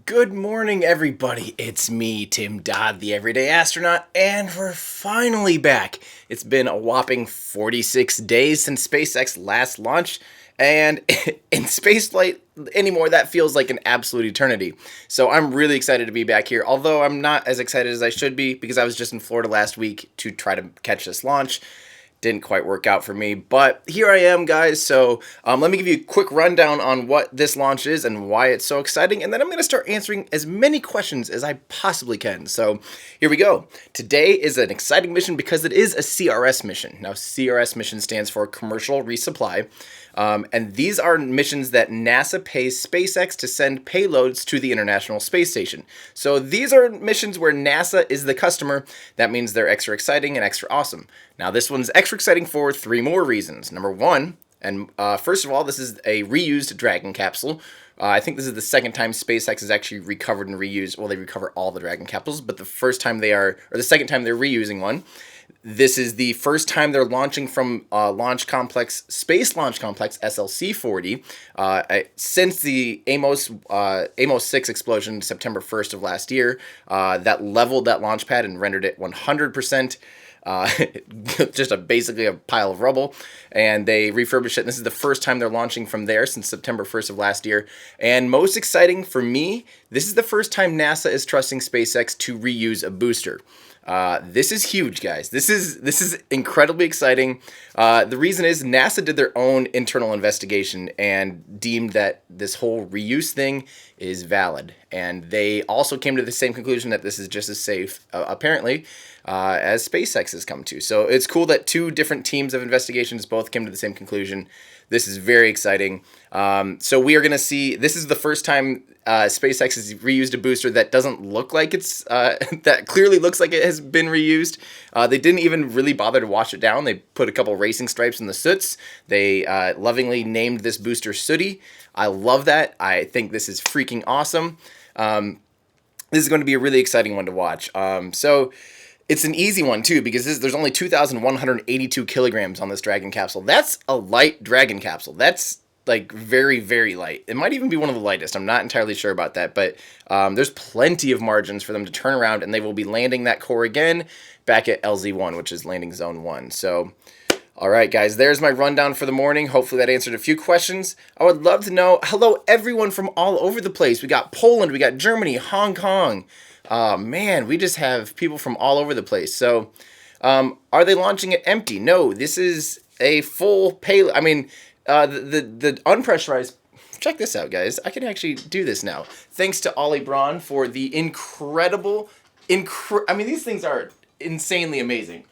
Good morning, everybody. It's me, Tim Dodd, the Everyday Astronaut, and we're finally back. It's been a whopping 46 days since SpaceX last launched, and in spaceflight anymore, that feels like an absolute eternity. So I'm really excited to be back here, although I'm not as excited as I should be because I was just in Florida last week to try to catch this launch. Didn't quite work out for me, but here I am, guys. So let me give you a quick rundown on what this launch is and why it's so exciting, and then I'm going to start answering as many questions as I possibly can. So here we go. Today is an exciting mission because it is a CRS mission. Now, CRS mission stands for Commercial Resupply. And these are missions that NASA pays SpaceX to send payloads to the International Space Station. So these are missions where NASA is the customer. That means they're extra exciting and extra awesome. Now, this one's extra exciting for three more reasons. Number one, and first of all, this is a reused Dragon Capsule. I think this is the second time SpaceX has actually recovered and reused. Well, they recover all the Dragon Capsules, but the first time they are, or the second time they're reusing one. This is the first time they're launching from Space Launch Complex SLC-40 since the Amos 6 explosion September 1st of last year. That leveled that launch pad and rendered it 100%. Just basically a pile of rubble, and they refurbished it. And this is the first time they're launching from there since September 1st of last year. And most exciting for me, this is the first time NASA is trusting SpaceX to reuse a booster. This is huge, guys. This is incredibly exciting. The reason is NASA did their own internal investigation and deemed that this whole reuse thing is valid. And they also came to the same conclusion that this is just as safe, apparently, as SpaceX has come to. So it's cool that two different teams of investigations both came to the same conclusion. This is very exciting. So we are going to see, this is the first time SpaceX has reused a booster that doesn't look like it's, that clearly looks like it has been reused. They didn't even really bother to wash it down. They put a couple racing stripes in the soots. They lovingly named this booster Sooty. I love that. I think this is freaking awesome. This is going to be a really exciting one to watch. So it's an easy one, too, because there's only 2,182 kilograms on this Dragon Capsule. That's a light Dragon Capsule. That's, like, very, very light. It might even be one of the lightest. I'm not entirely sure about that, but there's plenty of margins for them to turn around, and they will be landing that core again back at LZ1, which is landing zone 1. So, all right, guys, there's my rundown for the morning. Hopefully that answered a few questions. I would love to know, hello, everyone from all over the place. We got Poland, we got Germany, Hong Kong. Man, we just have people from all over the place. So, are they launching it empty? No, this is a full payload. I mean, the unpressurized. Check this out, guys. I can actually do this now. Thanks to Ollie Braun for the incredible. I mean, these things are insanely amazing,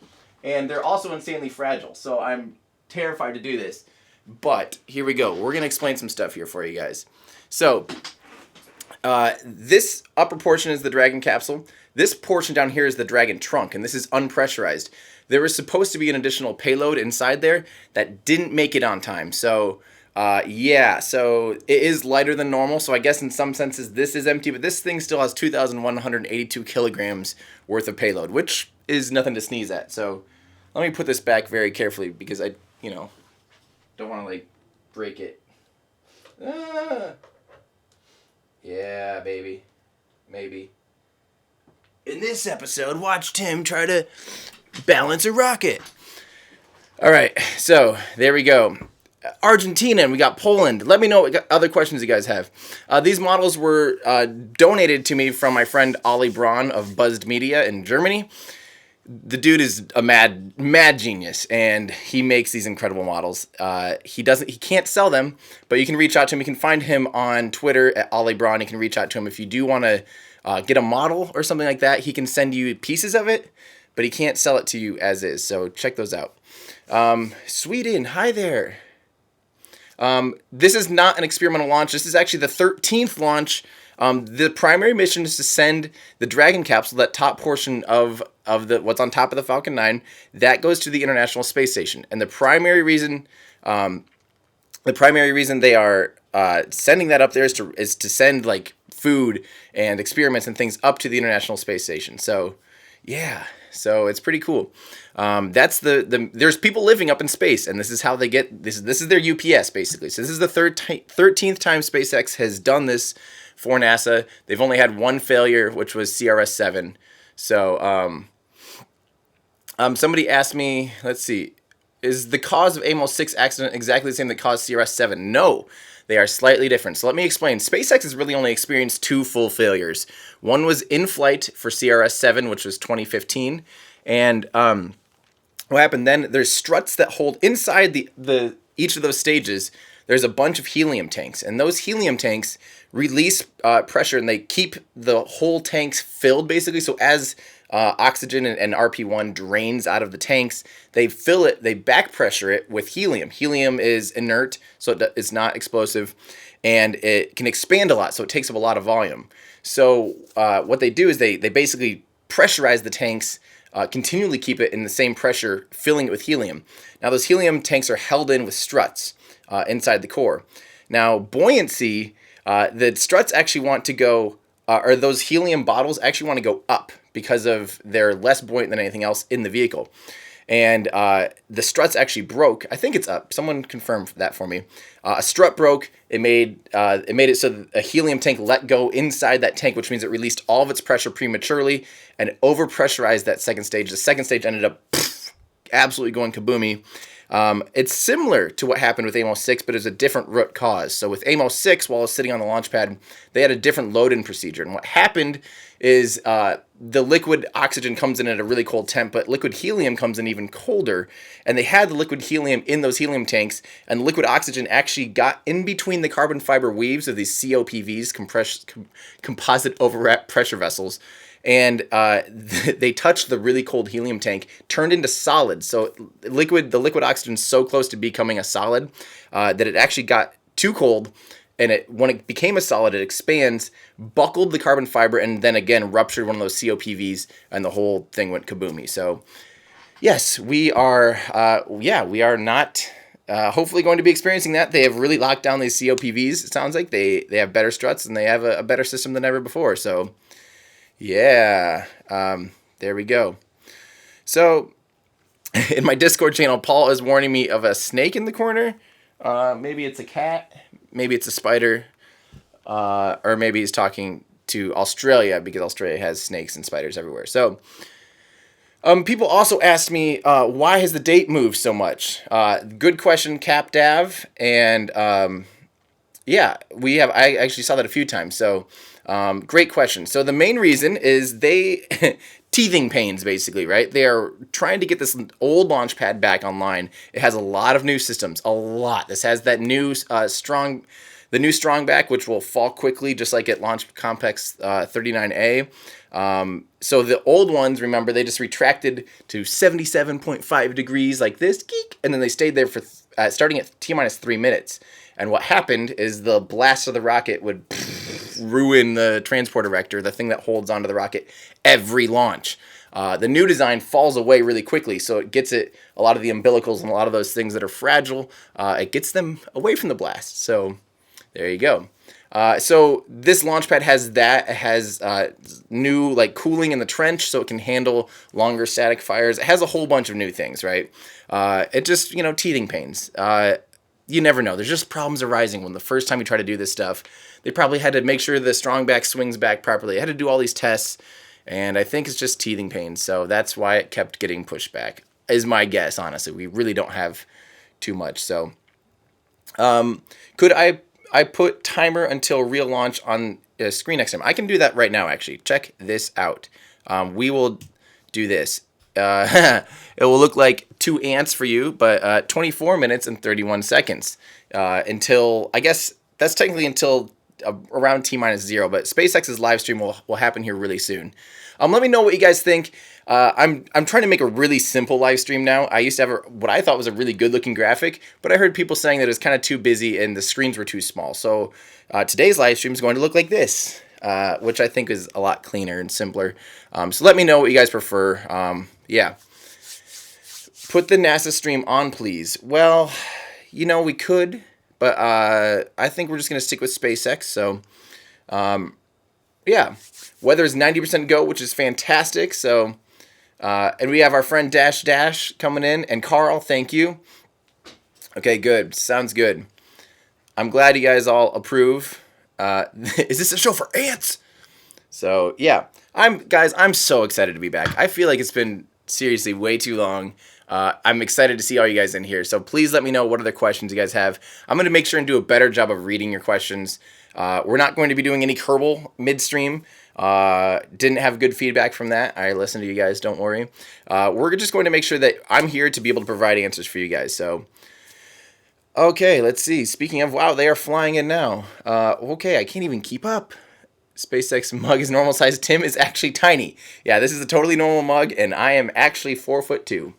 and they're also insanely fragile. So I'm terrified to do this. But here we go. We're gonna explain some stuff here for you guys. So. This upper portion is the Dragon Capsule. This portion down here is the Dragon Trunk, and this is unpressurized. There was supposed to be an additional payload inside there that didn't make it on time. So, yeah, so it is lighter than normal. So I guess in some senses this is empty, but this thing still has 2,182 kilograms worth of payload, which is nothing to sneeze at. So let me put this back very carefully because I, don't want to, like, break it. Ah. Yeah, baby. Maybe. In this episode, watch Tim try to balance a rocket. All right, so there we go. Argentina, and we got Poland. Let me know what other questions you guys have. These models were donated to me from my friend Ollie Braun of Buzzed Media in Germany. The dude is a mad genius, and he makes these incredible models. He can't sell them, but you can reach out to him. You can find him on Twitter at Ollie Braun. You can reach out to him if you do want to get a model or something like that. He can send you pieces of it, but he can't sell it to you as is. So check those out. Sweden, hi there. This is not an experimental launch. This is actually the 13th launch. The primary mission is to send the Dragon Capsule, that top portion of what's on top of the Falcon 9, that goes to the International Space Station. And the primary reason they are sending that up there is to send, like, food and experiments and things up to the International Space Station. So, yeah. So it's pretty cool. That's there's people living up in space, and this is how they get this is their UPS basically. So this is the 13th time SpaceX has done this for NASA. They've only had one failure, which was CRS-7. So somebody asked me, let's see, is the cause of Amos-6 accident exactly the same that caused CRS-7? No, they are slightly different. So let me explain. SpaceX has really only experienced 2 full failures. One was in flight for CRS-7, which was 2015, and what happened then? There's struts that hold inside the each of those stages. There's a bunch of helium tanks, and those helium tanks release pressure, and they keep the whole tanks filled, basically. So as oxygen and RP1 drains out of the tanks, they fill it, they back pressure it with helium. Helium is inert, so it's not explosive, and it can expand a lot, so it takes up a lot of volume. So what they do is they basically pressurize the tanks, continually keep it in the same pressure, filling it with helium. Now those helium tanks are held in with struts inside the core. Now buoyancy, the struts actually want to go, or those helium bottles actually want to go up because of they're less buoyant than anything else in the vehicle. And the struts actually broke. I think it's up. Someone confirmed that for me. A strut broke. It made it so that a helium tank let go inside that tank, which means it released all of its pressure prematurely and it overpressurized that second stage. The second stage ended up absolutely going kaboomy. It's similar to what happened with Amos-6, but it's a different root cause. So with Amos-6, while it was sitting on the launch pad, they had a different load-in procedure. And what happened is the liquid oxygen comes in at a really cold temp, but liquid helium comes in even colder. And they had the liquid helium in those helium tanks, and liquid oxygen actually got in between the carbon fiber weaves of these COPVs, composite overwrap pressure vessels. And they touched the really cold helium tank, turned into solid. So the liquid oxygen is so close to becoming a solid that it actually got too cold. And when it became a solid, it expands, buckled the carbon fiber, and then again ruptured one of those COPVs, and the whole thing went kaboomy. So yes, we are not hopefully going to be experiencing that. They have really locked down these COPVs. It sounds like they have better struts, and they have a better system than ever before. So yeah, there we go. So in my Discord channel, Paul is warning me of a snake in the corner. Maybe it's a cat, maybe it's a spider, or maybe he's talking to Australia, because Australia has snakes and spiders everywhere. So people also asked me, why has the date moved so much? Good question, Cap Dav. And yeah, I actually saw that a few times. So great question. So the main reason is teething pains, basically, right? They are trying to get this old launch pad back online. It has a lot of new systems, a lot. This has that new the new strong back, which will fall quickly, just like at Launch Complex 39A. So the old ones, remember, they just retracted to 77.5 degrees like this, geek, and then they stayed there for starting at T-minus 3 minutes. And what happened is the blast of the rocket would ruin the transporter vector, the thing that holds onto the rocket every launch. The new design falls away really quickly, so it gets a lot of the umbilicals and a lot of those things that are fragile, it gets them away from the blast. So there you go. So this launch pad has that. It has new cooling in the trench, so it can handle longer static fires. It has a whole bunch of new things, right? It just, teething pains. You never know. There's just problems arising when the first time you try to do this stuff. They probably had to make sure the strong back swings back properly. They had to do all these tests, and I think it's just teething pains. So that's why it kept getting pushed back, is my guess, honestly. We really don't have too much. So could I put timer until real launch on a screen next time? I can do that right now, actually. Check this out. We will do this. It will look like 2 ants for you, but 24 minutes and 31 seconds until, I guess that's technically until around T-minus 0, but SpaceX's live stream will happen here really soon. Let me know what you guys think. I'm trying to make a really simple live stream now. I used to have what I thought was a really good looking graphic, but I heard people saying that it was kind of too busy and the screens were too small. So today's live stream is going to look like this, which I think is a lot cleaner and simpler. So let me know what you guys prefer. Yeah. Put the NASA stream on, please. Well, we could, but I think we're just going to stick with SpaceX. So, yeah. Weather is 90% go, which is fantastic. So, and we have our friend Dash Dash coming in. And Carl, thank you. Okay, good. Sounds good. I'm glad you guys all approve. Is this a show for ants? So yeah, I'm so excited to be back. I feel like it's been seriously way too long. I'm excited to see all you guys in here. So please let me know what other questions you guys have. I'm going to make sure and do a better job of reading your questions. We're not going to be doing any Kerbal midstream. Didn't have good feedback from that. I listened to you guys, don't worry. We're just going to make sure that I'm here to be able to provide answers for you guys. So, okay, let's see. Speaking of, wow, they are flying in now. Okay, I can't even keep up. SpaceX mug is normal size. Tim is actually tiny. Yeah, this is a totally normal mug, and I am actually 4'2".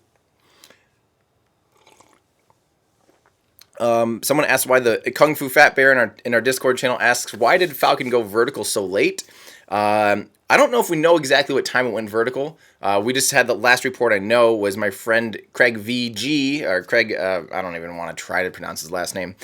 Someone asked why the Kung Fu Fat Bear in our Discord channel asks, why did Falcon go vertical so late? I don't know if we know exactly what time it went vertical. We just had the last report I know was my friend Craig VG, or Craig, I don't even want to try to pronounce his last name.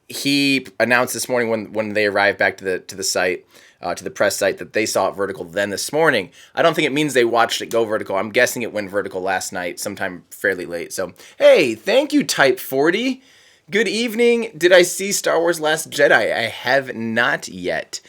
He announced this morning when they arrived back to the site, to the press site, that they saw it vertical then this morning. I don't think it means they watched it go vertical. I'm guessing it went vertical last night, sometime fairly late. So, hey, thank you, Type 40. Good evening. Did I see Star Wars Last Jedi? I have not yet.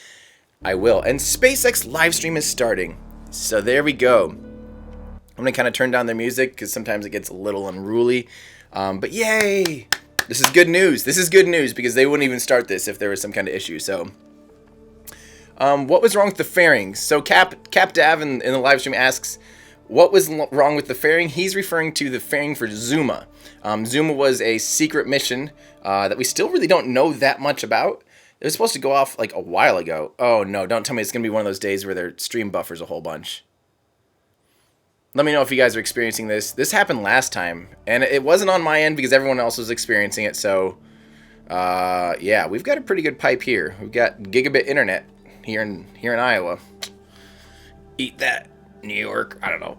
I will. And SpaceX livestream is starting. So there we go. I'm going to kind of turn down the music because sometimes it gets a little unruly. But yay! This is good news. This is good news because they wouldn't even start this if there was some kind of issue. So, what was wrong with the fairings? So Cap Dav in the live stream asks, what was wrong with the fairing? He's referring to the fairing for Zuma. Zuma was a secret mission that we still really don't know that much about. It was supposed to go off like a while ago. Oh no, don't tell me it's going to be one of those days where their stream buffers a whole bunch. Let me know if you guys are experiencing this. This happened last time, and it wasn't on my end because everyone else was experiencing it. So, yeah, we've got a pretty good pipe here. We've got gigabit internet here in Iowa. Eat that, New York. I don't know.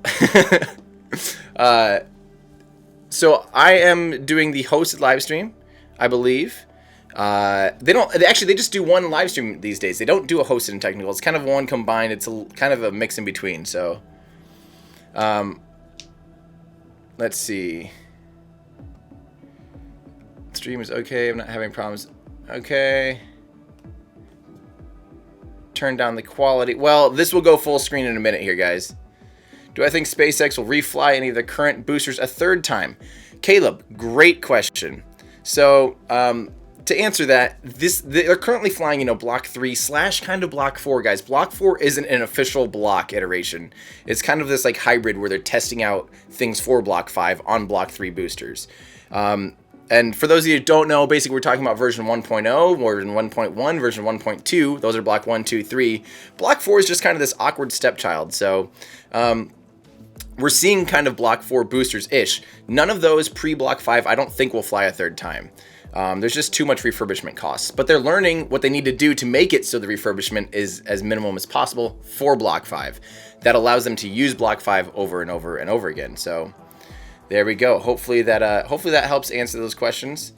So I am doing the hosted live stream, I believe. They just do one live stream these days. They don't do a hosted and technical. It's kind of one combined. It's kind of a mix in between. So. Let's see. Stream is okay. I'm not having problems. Okay. Turn down the quality. Well, this will go full screen in a minute here, guys. Do I think SpaceX will refly any of the current boosters a third time? Caleb, great question. So, to answer that, they're currently flying, Block 3 / kind of Block 4, guys. Block 4 isn't an official block iteration. It's kind of this like hybrid where they're testing out things for Block 5 on Block 3 boosters. And for those of you who don't know, basically we're talking about version 1.0, version 1.1, version 1.2. Those are Block 1, 2, 3. Block 4 is just kind of this awkward stepchild. So, we're seeing kind of Block 4 boosters-ish. None of those pre-Block 5 I don't think will fly a third time. There's just too much refurbishment costs. But they're learning what they need to do to make it so the refurbishment is as minimum as possible for Block 5. That allows them to use Block 5 over and over and over again. So there we go. Hopefully that helps answer those questions.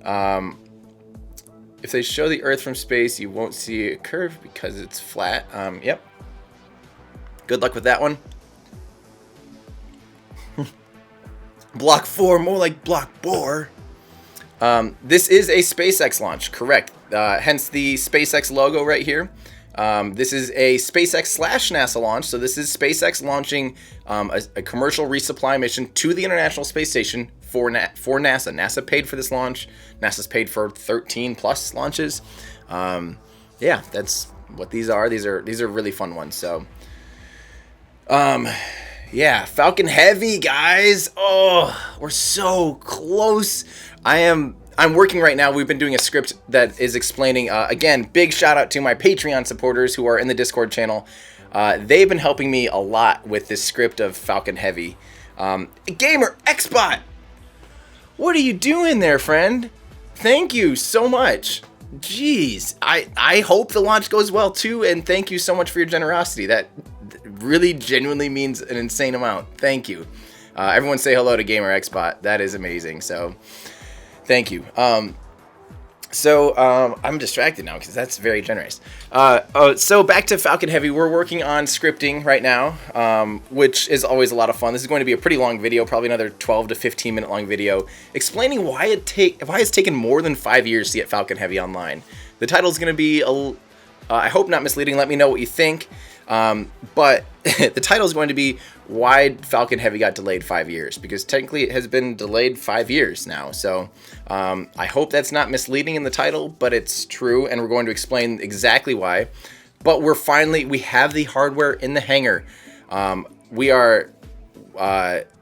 If they show the Earth from space, you won't see a curve because it's flat. Yep. Good luck with that one. Block 4, more like Block 4. This is a SpaceX launch, correct. Hence the SpaceX logo right here. This is a SpaceX / NASA launch. So this is SpaceX launching a commercial resupply mission to the International Space Station for NASA. NASA paid for this launch. NASA's paid for 13 plus launches. Yeah, that's what these are. These are really fun ones. So, yeah, Falcon Heavy, guys. Oh, we're so close. I'm working right now. We've been doing a script that is explaining, again, big shout out to my Patreon supporters who are in the Discord channel. They've been helping me a lot with this script of Falcon Heavy. Gamer Xbot, what are you doing there, friend? Thank you so much. Jeez, I hope the launch goes well too, and thank you so much for your generosity. That really genuinely means an insane amount. Thank you. Everyone say hello to Gamer Xbot. That is amazing. So, thank you. I'm distracted now because that's very generous. So back to Falcon Heavy. We're working on scripting right now, which is always a lot of fun. This is going to be a pretty long video, probably another 12 to 15 minute long video, explaining why it's taken more than 5 years to get Falcon Heavy online. The title's going to be, I hope not misleading. Let me know what you think. But the title is going to be why Falcon Heavy got delayed 5 years, because technically it has been delayed 5 years now. So I hope that's not misleading in the title, but it's true, and we're going to explain exactly why. But we have the hardware in the hangar.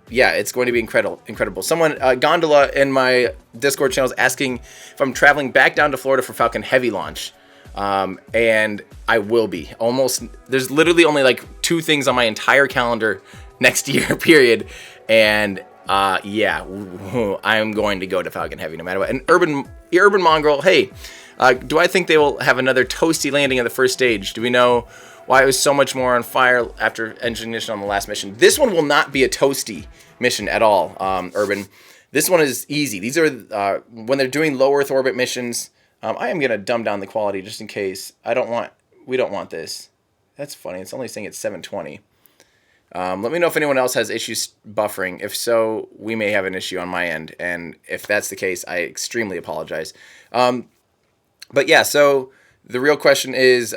Yeah, it's going to be incredible. Someone, Gondola in my Discord channel is asking if I'm traveling back down to Florida for Falcon Heavy launch. And I will be. There's literally only like 2 things on my entire calendar next year, period. And yeah, I'm going to go to Falcon Heavy no matter what. And Urban Mongrel, hey, do I think they will have another toasty landing at the first stage? Do we know why it was so much more on fire after engine ignition on the last mission? This one will not be a toasty mission at all, Urban. This one is easy. These are when they're doing low Earth orbit missions. I am gonna dumb down the quality just in case. We don't want this. That's funny. It's only saying it's 720. Let me know if anyone else has issues buffering. If so, we may have an issue on my end, and if that's the case, I extremely apologize. But yeah, so the real question is,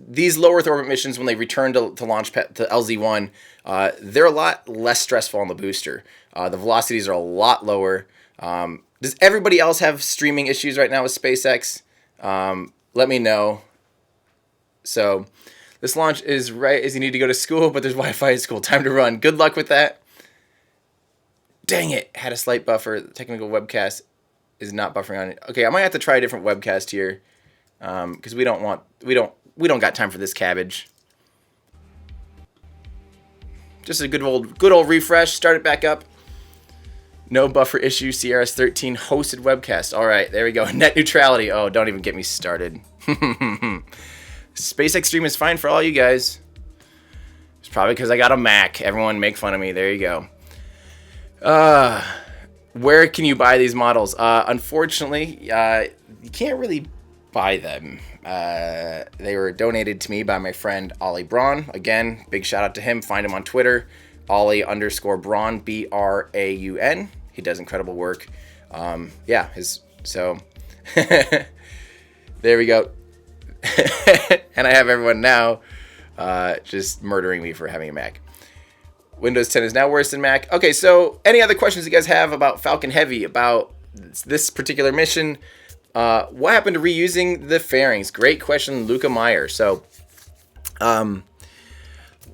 these low Earth orbit missions, when they return to launch pad to LZ1, they're a lot less stressful on the booster. The velocities are a lot lower. Does everybody else have streaming issues right now with SpaceX? Let me know. So this launch is right as you need to go to school, but there's Wi-Fi at school. Time to run. Good luck with that. Dang it. Had a slight buffer. The technical webcast is not buffering on it. Okay, I might have to try a different webcast here. Because we don't got time for this cabbage. Just a good old refresh. Start it back up. No buffer issue. CRS-13 hosted webcast. All right, there we go. Net neutrality. Oh, don't even get me started. SpaceX stream is fine for all you guys. It's probably because I got a Mac. Everyone make fun of me. There you go. Where can you buy these models? Unfortunately, you can't really buy them. They were donated to me by my friend Ollie Braun. Again, big shout out to him. Find him on Twitter, Ollie_Braun, Braun. He does incredible work. There we go. And I have everyone now just murdering me for having a Mac. Windows 10 is now worse than Mac. Okay, so any other questions you guys have about Falcon Heavy, about this particular mission? What happened to reusing the fairings? Great question, Luca Meyer. So,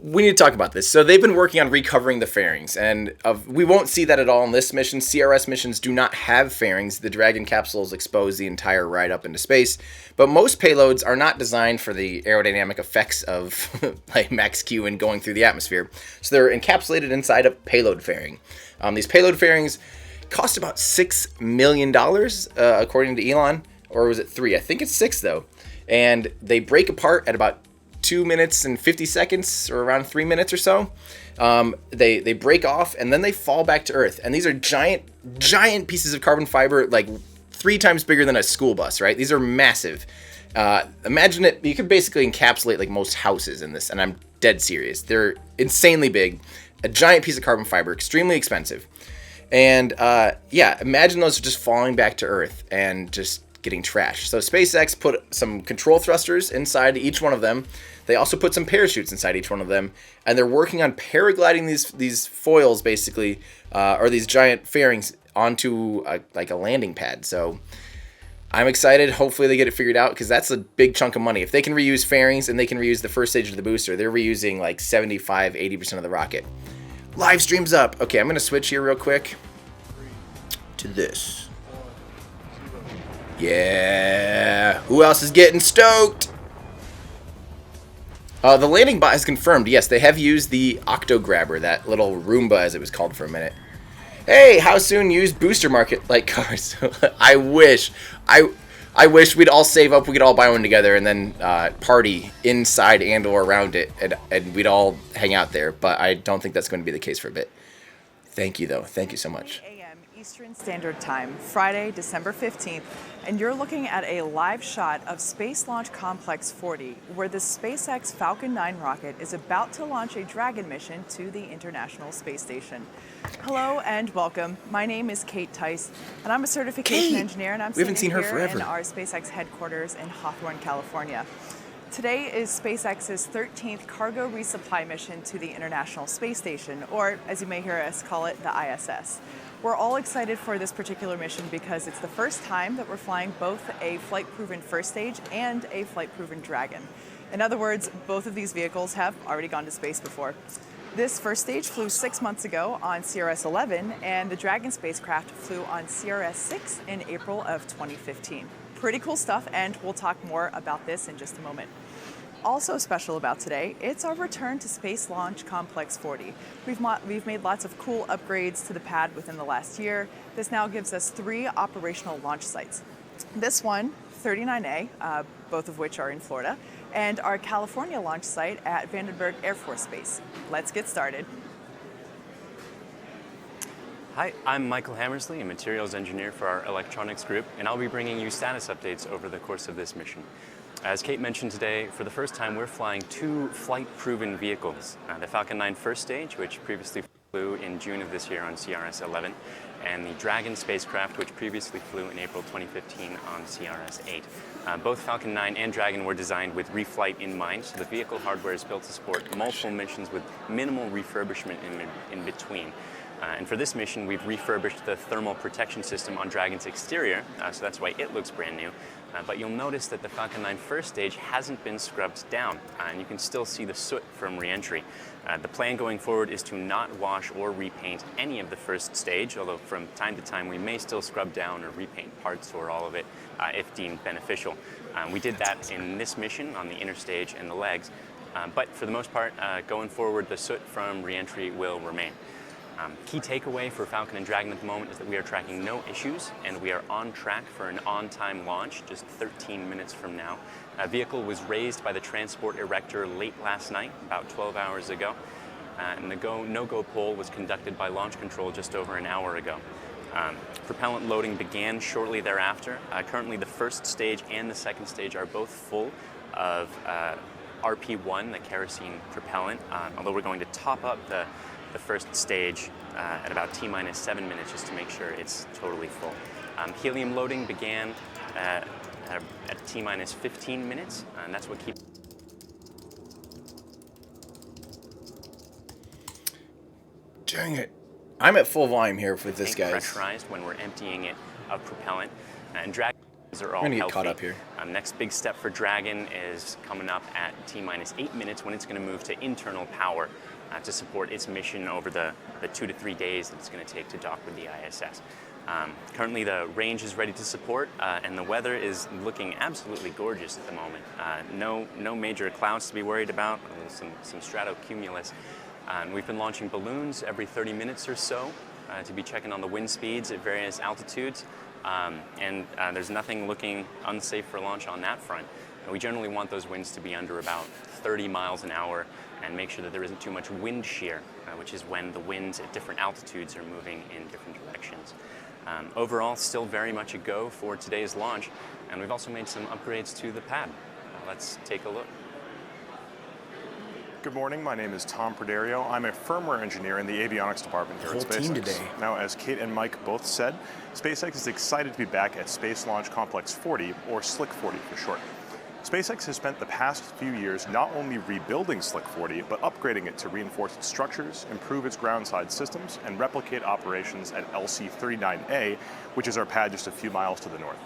we need to talk about this. So they've been working on recovering the fairings, and we won't see that at all in this mission. CRS missions do not have fairings. The Dragon Capsules expose the entire ride up into space, but most payloads are not designed for the aerodynamic effects of like max Q and going through the atmosphere. So they're encapsulated inside a payload fairing. These payload fairings cost about $6 million, according to Elon, or was it 3? I think it's 6 though. And they break apart at about 2 minutes and 50 seconds, or around 3 minutes or so. They break off and then they fall back to Earth. And these are giant pieces of carbon fiber, like 3 times bigger than a school bus, right? These are massive. Imagine it, you could basically encapsulate like most houses in this, and I'm dead serious. They're insanely big, a giant piece of carbon fiber, extremely expensive. And imagine those just falling back to Earth and just getting trashed. So SpaceX put some control thrusters inside each one of them. They also put some parachutes inside each one of them, and they're working on paragliding these foils, basically, or these giant fairings onto like a landing pad. So I'm excited. Hopefully they get it figured out, because that's a big chunk of money. If they can reuse fairings and they can reuse the first stage of the booster, they're reusing like 75-80% of the rocket. Live stream's up. Okay, I'm going to switch here real quick to this. Yeah. Who else is getting stoked? The landing bot has confirmed. Yes, they have used the Octo Grabber, that little Roomba as it was called for a minute. Hey, how soon use booster market like cars? I wish. I wish we'd all save up, we could all buy one together and then party inside and or around it, and we'd all hang out there. But I don't think that's going to be the case for a bit. Thank you, though. Thank you so much. Eastern Standard Time, Friday, December 15th, and you're looking at a live shot of Space Launch Complex 40, where the SpaceX Falcon 9 rocket is about to launch a Dragon mission to the International Space Station. Hello and welcome. My name is Kate Tice, and I'm a certification engineer, and I'm We haven't sitting seen her here forever. in our SpaceX headquarters in Hawthorne, California. Today is SpaceX's 13th cargo resupply mission to the International Space Station, or as you may hear us call it, the ISS. We're all excited for this particular mission because it's the first time that we're flying both a flight-proven first stage and a flight-proven Dragon. In other words, both of these vehicles have already gone to space before. This first stage flew 6 months ago on CRS-13, and the Dragon spacecraft flew on CRS-6 in April of 2015. Pretty cool stuff, and we'll talk more about this in just a moment. Also special about today, it's our return to Space Launch Complex 40. We've made lots of cool upgrades to the pad within the last year. This now gives us 3 operational launch sites. This one, 39A, both of which are in Florida, and our California launch site at Vandenberg Air Force Base. Let's get started. Hi, I'm Michael Hammersley, a materials engineer for our electronics group, and I'll be bringing you status updates over the course of this mission. As Kate mentioned today, for the first time we're flying 2 flight-proven vehicles. The Falcon 9 first stage, which previously flew in June of this year on CRS-11, and the Dragon spacecraft, which previously flew in April 2015 on CRS-8. Both Falcon 9 and Dragon were designed with reflight in mind, so the vehicle hardware is built to support multiple missions with minimal refurbishment in between. And for this mission, we've refurbished the thermal protection system on Dragon's exterior, so that's why it looks brand new. But you'll notice that the Falcon 9 first stage hasn't been scrubbed down, and you can still see the soot from re-entry. The plan going forward is to not wash or repaint any of the first stage, although from time to time we may still scrub down or repaint parts or all of it if deemed beneficial. We did that in this mission on the inner stage and the legs, but for the most part, going forward, the soot from re-entry will remain. Key takeaway for Falcon and Dragon at the moment is that we are tracking no issues and we are on track for an on-time launch just 13 minutes from now. A vehicle was raised by the transport erector late last night, about 12 hours ago, and the no-go poll was conducted by launch control just over an hour ago. Propellant loading began shortly thereafter. Currently the first stage and the second stage are both full of RP1, the kerosene propellant, although we're going to top up the first stage at about T-minus 7 minutes just to make sure it's totally full. Helium loading began at T-minus 15 minutes, and that's what keeps... Dang it. I'm at full volume here with this, guys. Pressurized when we're emptying it of propellant, and Dragons are all I'm gonna get healthy. caught up here. Next big step for Dragon is coming up at T-minus 8 minutes when it's going to move to internal power to support its mission over the 2 to 3 days that it's going to take to dock with the ISS. Currently the range is ready to support, and the weather is looking absolutely gorgeous at the moment. No major clouds to be worried about, some stratocumulus. We've been launching balloons every 30 minutes or so to be checking on the wind speeds at various altitudes, and there's nothing looking unsafe for launch on that front. We generally want those winds to be under about 30 miles an hour and make sure that there isn't too much wind shear, which is when the winds at different altitudes are moving in different directions. Overall, still very much a go for today's launch, and we've also made some upgrades to the pad. Let's take a look. Good morning, my name is Tom Perderio. I'm a firmware engineer in the avionics department here at SpaceX. Whole team today. Now, as Kate and Mike both said, SpaceX is excited to be back at Space Launch Complex 40, or SLC 40 for short. SpaceX has spent the past few years not only rebuilding SLC 40, but upgrading it to reinforce its structures, improve its ground-side systems, and replicate operations at LC-39A, which is our pad just a few miles to the north.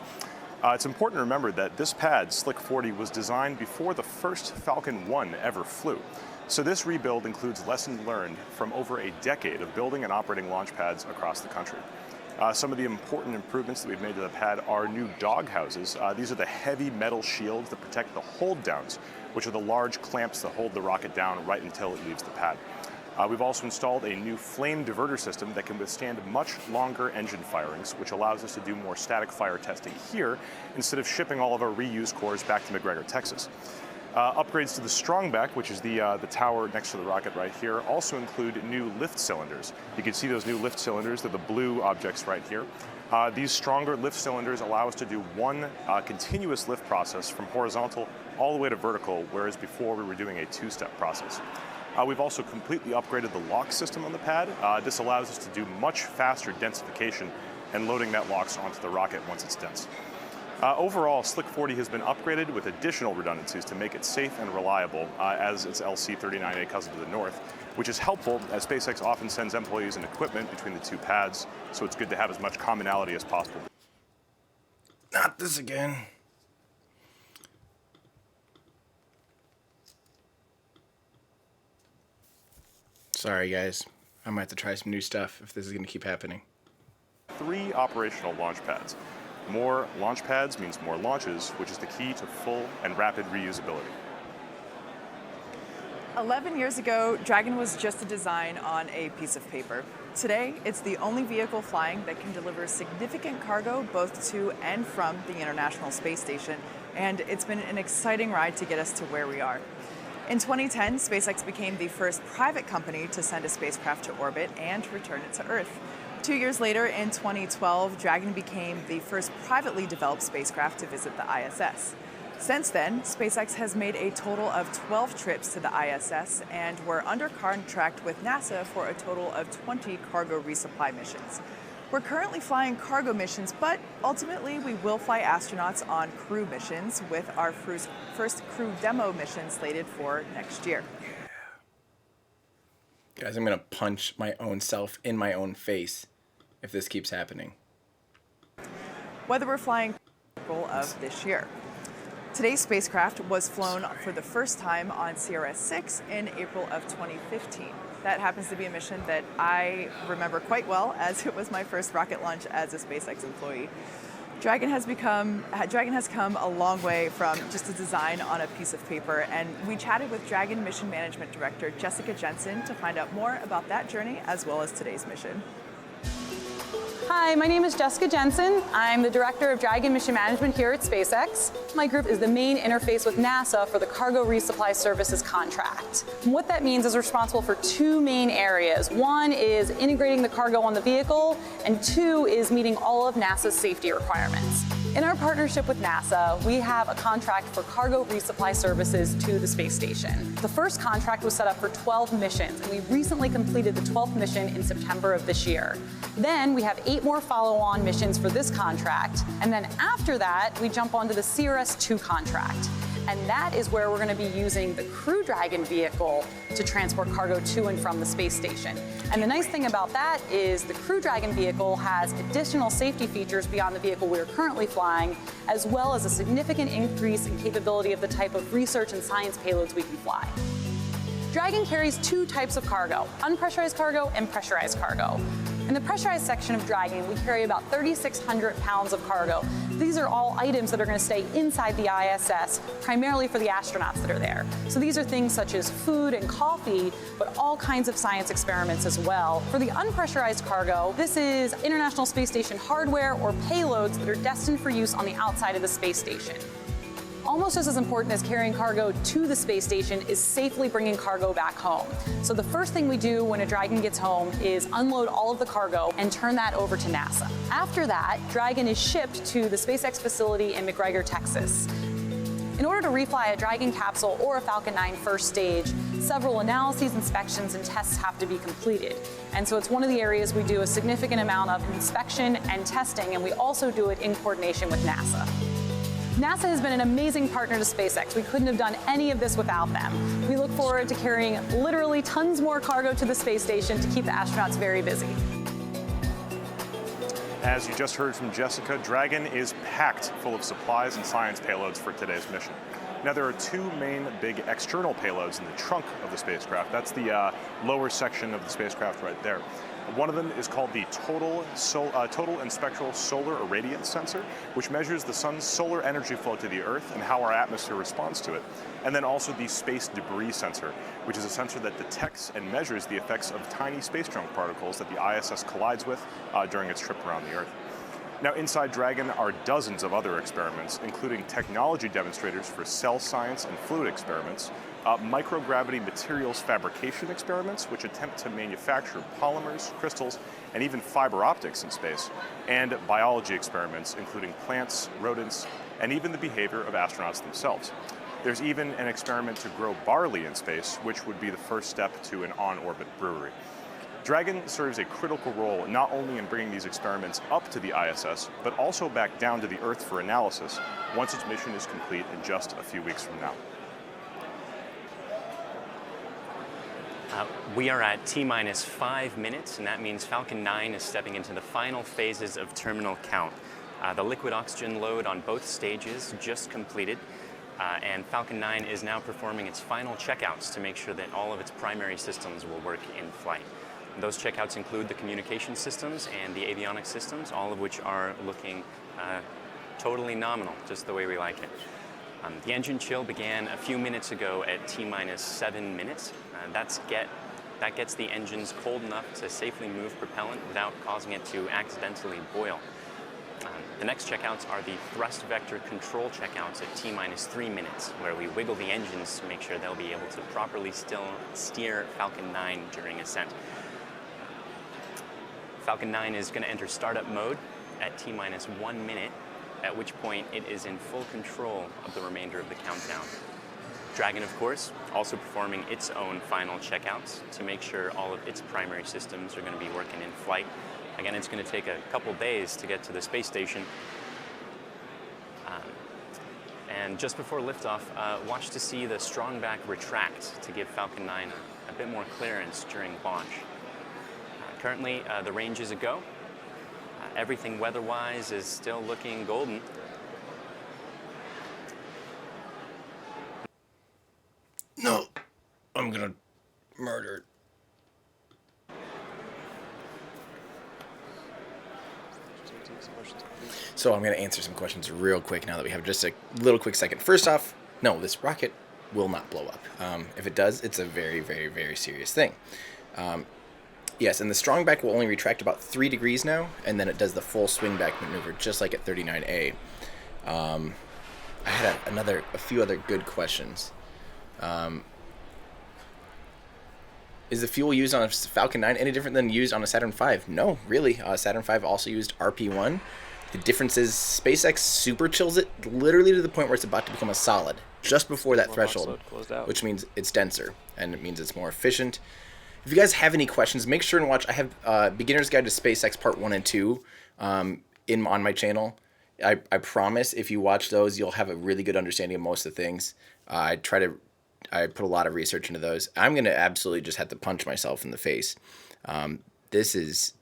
It's important to remember that this pad, SLC 40, was designed before the first Falcon 1 ever flew. So this rebuild includes lessons learned from over a decade of building and operating launch pads across the country. Some of the important improvements that we've made to the pad are new dog houses. These are the heavy metal shields that protect the hold downs, which are the large clamps that hold the rocket down right until it leaves the pad. We've also installed a new flame diverter system that can withstand much longer engine firings, which allows us to do more static fire testing here instead of shipping all of our reused cores back to McGregor, Texas. Upgrades to the strongback, which is the tower next to the rocket right here, also include new lift cylinders. You can see those new lift cylinders. They're the blue objects right here. These stronger lift cylinders allow us to do one continuous lift process from horizontal all the way to vertical, whereas before we were doing a two-step process. We've also completely upgraded the lock system on the pad. This allows us to do much faster densification and loading that LOX onto the rocket once it's dense. Overall, Slick 40 has been upgraded with additional redundancies to make it safe and reliable as its LC-39A cousin to the north, which is helpful as SpaceX often sends employees and equipment between the two pads, so it's good to have as much commonality as possible. Not this again. Sorry, guys. I might have to try some new stuff if this is going to keep happening. 3 operational launch pads. More launch pads means more launches, which is the key to full and rapid reusability. 11 years ago, Dragon was just a design on a piece of paper. Today, it's the only vehicle flying that can deliver significant cargo both to and from the International Space Station, and it's been an exciting ride to get us to where we are. In 2010, SpaceX became the first private company to send a spacecraft to orbit and return it to Earth. 2 years later, in 2012, Dragon became the first privately developed spacecraft to visit the ISS. Since then, SpaceX has made a total of 12 trips to the ISS, and we're under contract with NASA for a total of 20 cargo resupply missions. We're currently flying cargo missions, but ultimately we will fly astronauts on crew missions, with our first crew demo mission slated for next year. Guys, I'm going to punch my own self in my own face if this keeps happening. Whether we're flying April of this year. Today's spacecraft was flown for the first time on CRS-6 in April of 2015. That happens to be a mission that I remember quite well, as it was my first rocket launch as a SpaceX employee. Dragon has come a long way from just a design on a piece of paper, and we chatted with Dragon Mission Management Director Jessica Jensen to find out more about that journey as well as today's mission. Hi, my name is Jessica Jensen. I'm the Director of Dragon Mission Management here at SpaceX. My group is the main interface with NASA for the Cargo Resupply Services contract. And what that means is responsible for 2 main areas. 1 is integrating the cargo on the vehicle, and 2 is meeting all of NASA's safety requirements. In our partnership with NASA, we have a contract for cargo resupply services to the space station. The first contract was set up for 12 missions, and we recently completed the 12th mission in September of this year. Then we have 8 more follow-on missions for this contract, and then after that, we jump onto the CRS-2 contract. And that is where we're going to be using the Crew Dragon vehicle to transport cargo to and from the space station. And the nice thing about that is the Crew Dragon vehicle has additional safety features beyond the vehicle we're currently flying, as well as a significant increase in capability of the type of research and science payloads we can fly. Dragon carries 2 types of cargo, unpressurized cargo and pressurized cargo. In the pressurized section of Dragon, we carry about 3,600 pounds of cargo. These are all items that are going to stay inside the ISS, primarily for the astronauts that are there. So these are things such as food and coffee, but all kinds of science experiments as well. For the unpressurized cargo, this is International Space Station hardware or payloads that are destined for use on the outside of the space station. Almost just as important as carrying cargo to the space station is safely bringing cargo back home. So the first thing we do when a Dragon gets home is unload all of the cargo and turn that over to NASA. After that, Dragon is shipped to the SpaceX facility in McGregor, Texas. In order to refly a Dragon capsule or a Falcon 9 first stage, several analyses, inspections, and tests have to be completed. And so it's one of the areas we do a significant amount of inspection and testing, and we also do it in coordination with NASA. NASA has been an amazing partner to SpaceX. We couldn't have done any of this without them. We look forward to carrying literally tons more cargo to the space station to keep the astronauts very busy. As you just heard from Jessica, Dragon is packed full of supplies and science payloads for today's mission. Now, there are 2 main big external payloads in the trunk of the spacecraft. That's the lower section of the spacecraft right there. One of them is called the Total and Spectral Solar Irradiance Sensor, which measures the sun's solar energy flow to the Earth and how our atmosphere responds to it. And then also the Space Debris Sensor, which is a sensor that detects and measures the effects of tiny space junk particles that the ISS collides with during its trip around the Earth. Now, inside Dragon are dozens of other experiments, including technology demonstrators for cell science and fluid experiments, microgravity materials fabrication experiments, which attempt to manufacture polymers, crystals, and even fiber optics in space, and biology experiments, including plants, rodents, and even the behavior of astronauts themselves. There's even an experiment to grow barley in space, which would be the first step to an on-orbit brewery. Dragon serves a critical role not only in bringing these experiments up to the ISS, but also back down to the Earth for analysis once its mission is complete in just a few weeks from now. We are at T-minus 5 minutes, and that means Falcon 9 is stepping into the final phases of terminal count. The liquid oxygen load on both stages just completed, and Falcon 9 is now performing its final checkouts to make sure that all of its primary systems will work in flight. Those checkouts include the communication systems and the avionics systems, all of which are looking totally nominal, just the way we like it. The engine chill began a few minutes ago at T-minus 7 minutes. That gets the engines cold enough to safely move propellant without causing it to accidentally boil. The next checkouts are the thrust vector control checkouts at T-minus 3 minutes, where we wiggle the engines to make sure they'll be able to properly steer Falcon 9 during ascent. Falcon 9 is going to enter startup mode at T-minus 1 minute, at which point it is in full control of the remainder of the countdown. Dragon, of course, also performing its own final checkouts to make sure all of its primary systems are going to be working in flight. Again, it's going to take a couple days to get to the space station. And just before liftoff, watch to see the strongback retract to give Falcon 9 a bit more clearance during launch. Currently, the range is a go. Everything weather-wise is still looking golden. No, I'm gonna murder. So I'm gonna answer some questions real quick now that we have just a little quick second. First off, no, this rocket will not blow up. If it does, it's a very, very, very serious thing. Yes, and the strongback will only retract about 3 degrees now, and then it does the full swing back maneuver, just like at 39A. I had a few other good questions. Is the fuel used on a Falcon 9 any different than used on a Saturn V? No, really. Saturn V also used RP1. The difference is SpaceX super chills it literally to the point where it's about to become a solid, just before that threshold, which means it's denser, and it means it's more efficient. If you guys have any questions, make sure and watch. I have Beginner's Guide to SpaceX Part 1 and 2 on my channel. I promise if you watch those, you'll have a really good understanding of most of the things. I put a lot of research into those. I'm going to absolutely just have to punch myself in the face. This is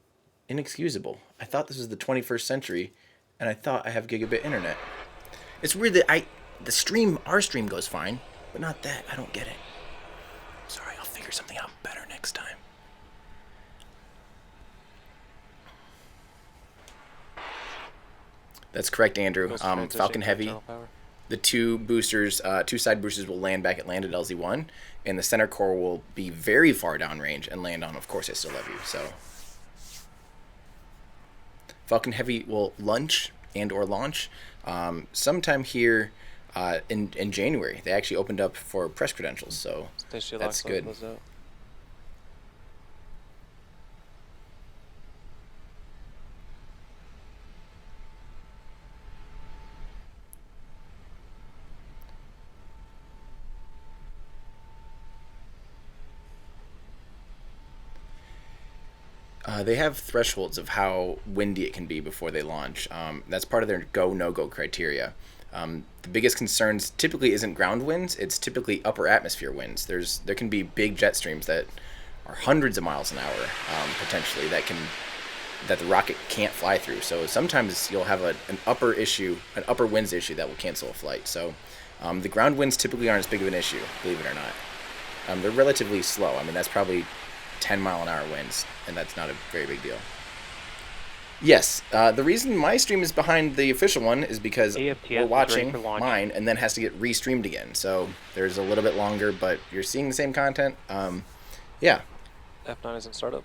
inexcusable. I thought this was the 21st century, and I thought I have gigabit internet. It's weird that our stream goes fine, but not that. I don't get it. Sorry, I'll figure something out better next time. That's correct, Andrew. Falcon Heavy. The two side boosters will land back at land at LZ1, and the center core will be very far downrange and land on, of course, I Still Love You. So, Falcon Heavy will launch sometime here in January. They actually opened up for press credentials, so that's good. They have thresholds of how windy it can be before they launch. That's part of their go, no-go criteria. The biggest concerns typically isn't ground winds, it's typically upper atmosphere winds. There can be big jet streams that are hundreds of miles an hour, potentially, that the rocket can't fly through. So sometimes you'll have an upper winds issue that will cancel a flight. So the ground winds typically aren't as big of an issue, believe it or not. They're relatively slow. I mean, that's probably 10-mile-an-hour winds, and that's not a very big deal. Yes, the reason my stream is behind the official one is because we're watching mine and then has to get restreamed again. So there's a little bit longer, but you're seeing the same content. Yeah. F9 is in startup.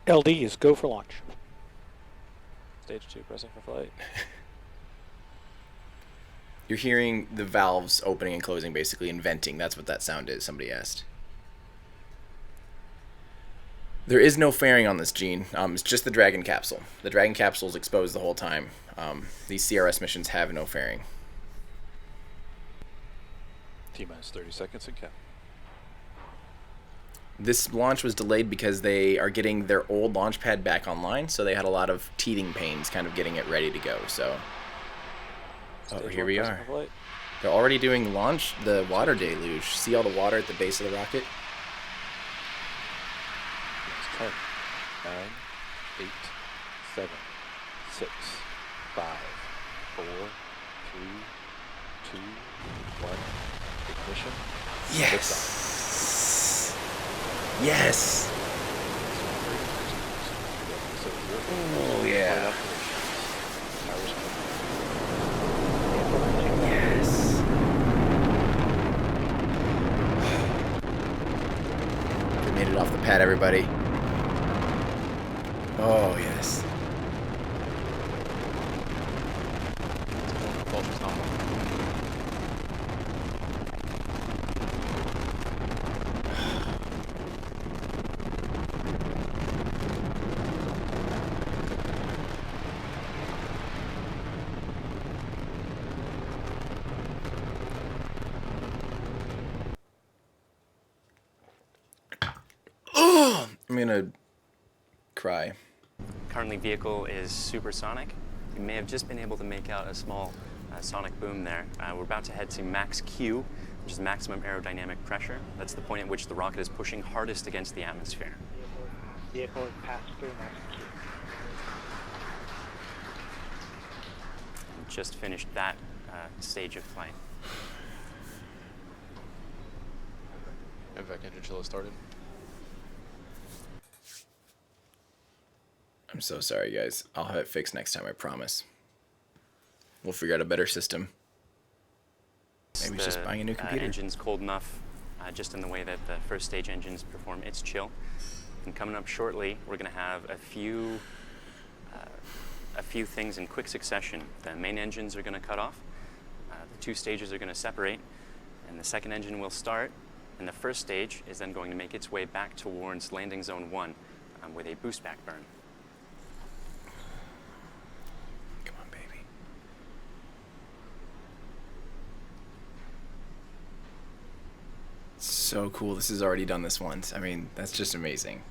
LD is go for launch. Stage 2 pressing for flight. You're hearing the valves opening and closing, basically, and venting. That's what that sound is, somebody asked. There is no fairing on this, Gene. It's just the Dragon Capsule. The Dragon Capsule is exposed the whole time. These CRS missions have no fairing. T-minus 30 seconds and count. This launch was delayed because they are getting their old launch pad back online, so they had a lot of teething pains kind of getting it ready to go. So, here we are. They're already doing the water deluge. See all the water at the base of the rocket? 10, 9, 8, 7, 6, 5, 4, 3, 2, 1. Ignition. Yes. Yes. Oh, yeah. Yes. We made it off the pad, everybody. Oh, yes. I'm gonna cry. Currently, vehicle is supersonic. You may have just been able to make out a small sonic boom there. We're about to head to max Q, which is maximum aerodynamic pressure. That's the point at which the rocket is pushing hardest against the atmosphere. Vehicle is passed through max Q. Just finished that stage of flight. MVAC engine chill has started. I'm so sorry, guys. I'll have it fixed next time, I promise. We'll figure out a better system. Maybe it's just buying a new computer. Engine's cold enough, just in the way that the first stage engines perform its chill. And coming up shortly, we're going to have a few things in quick succession. The main engines are going to cut off, the two stages are going to separate, and the second engine will start, and the first stage is then going to make its way back towards landing zone 1 with a boost back burn. Come on, baby. So cool. This has already done this once. I mean, that's just amazing.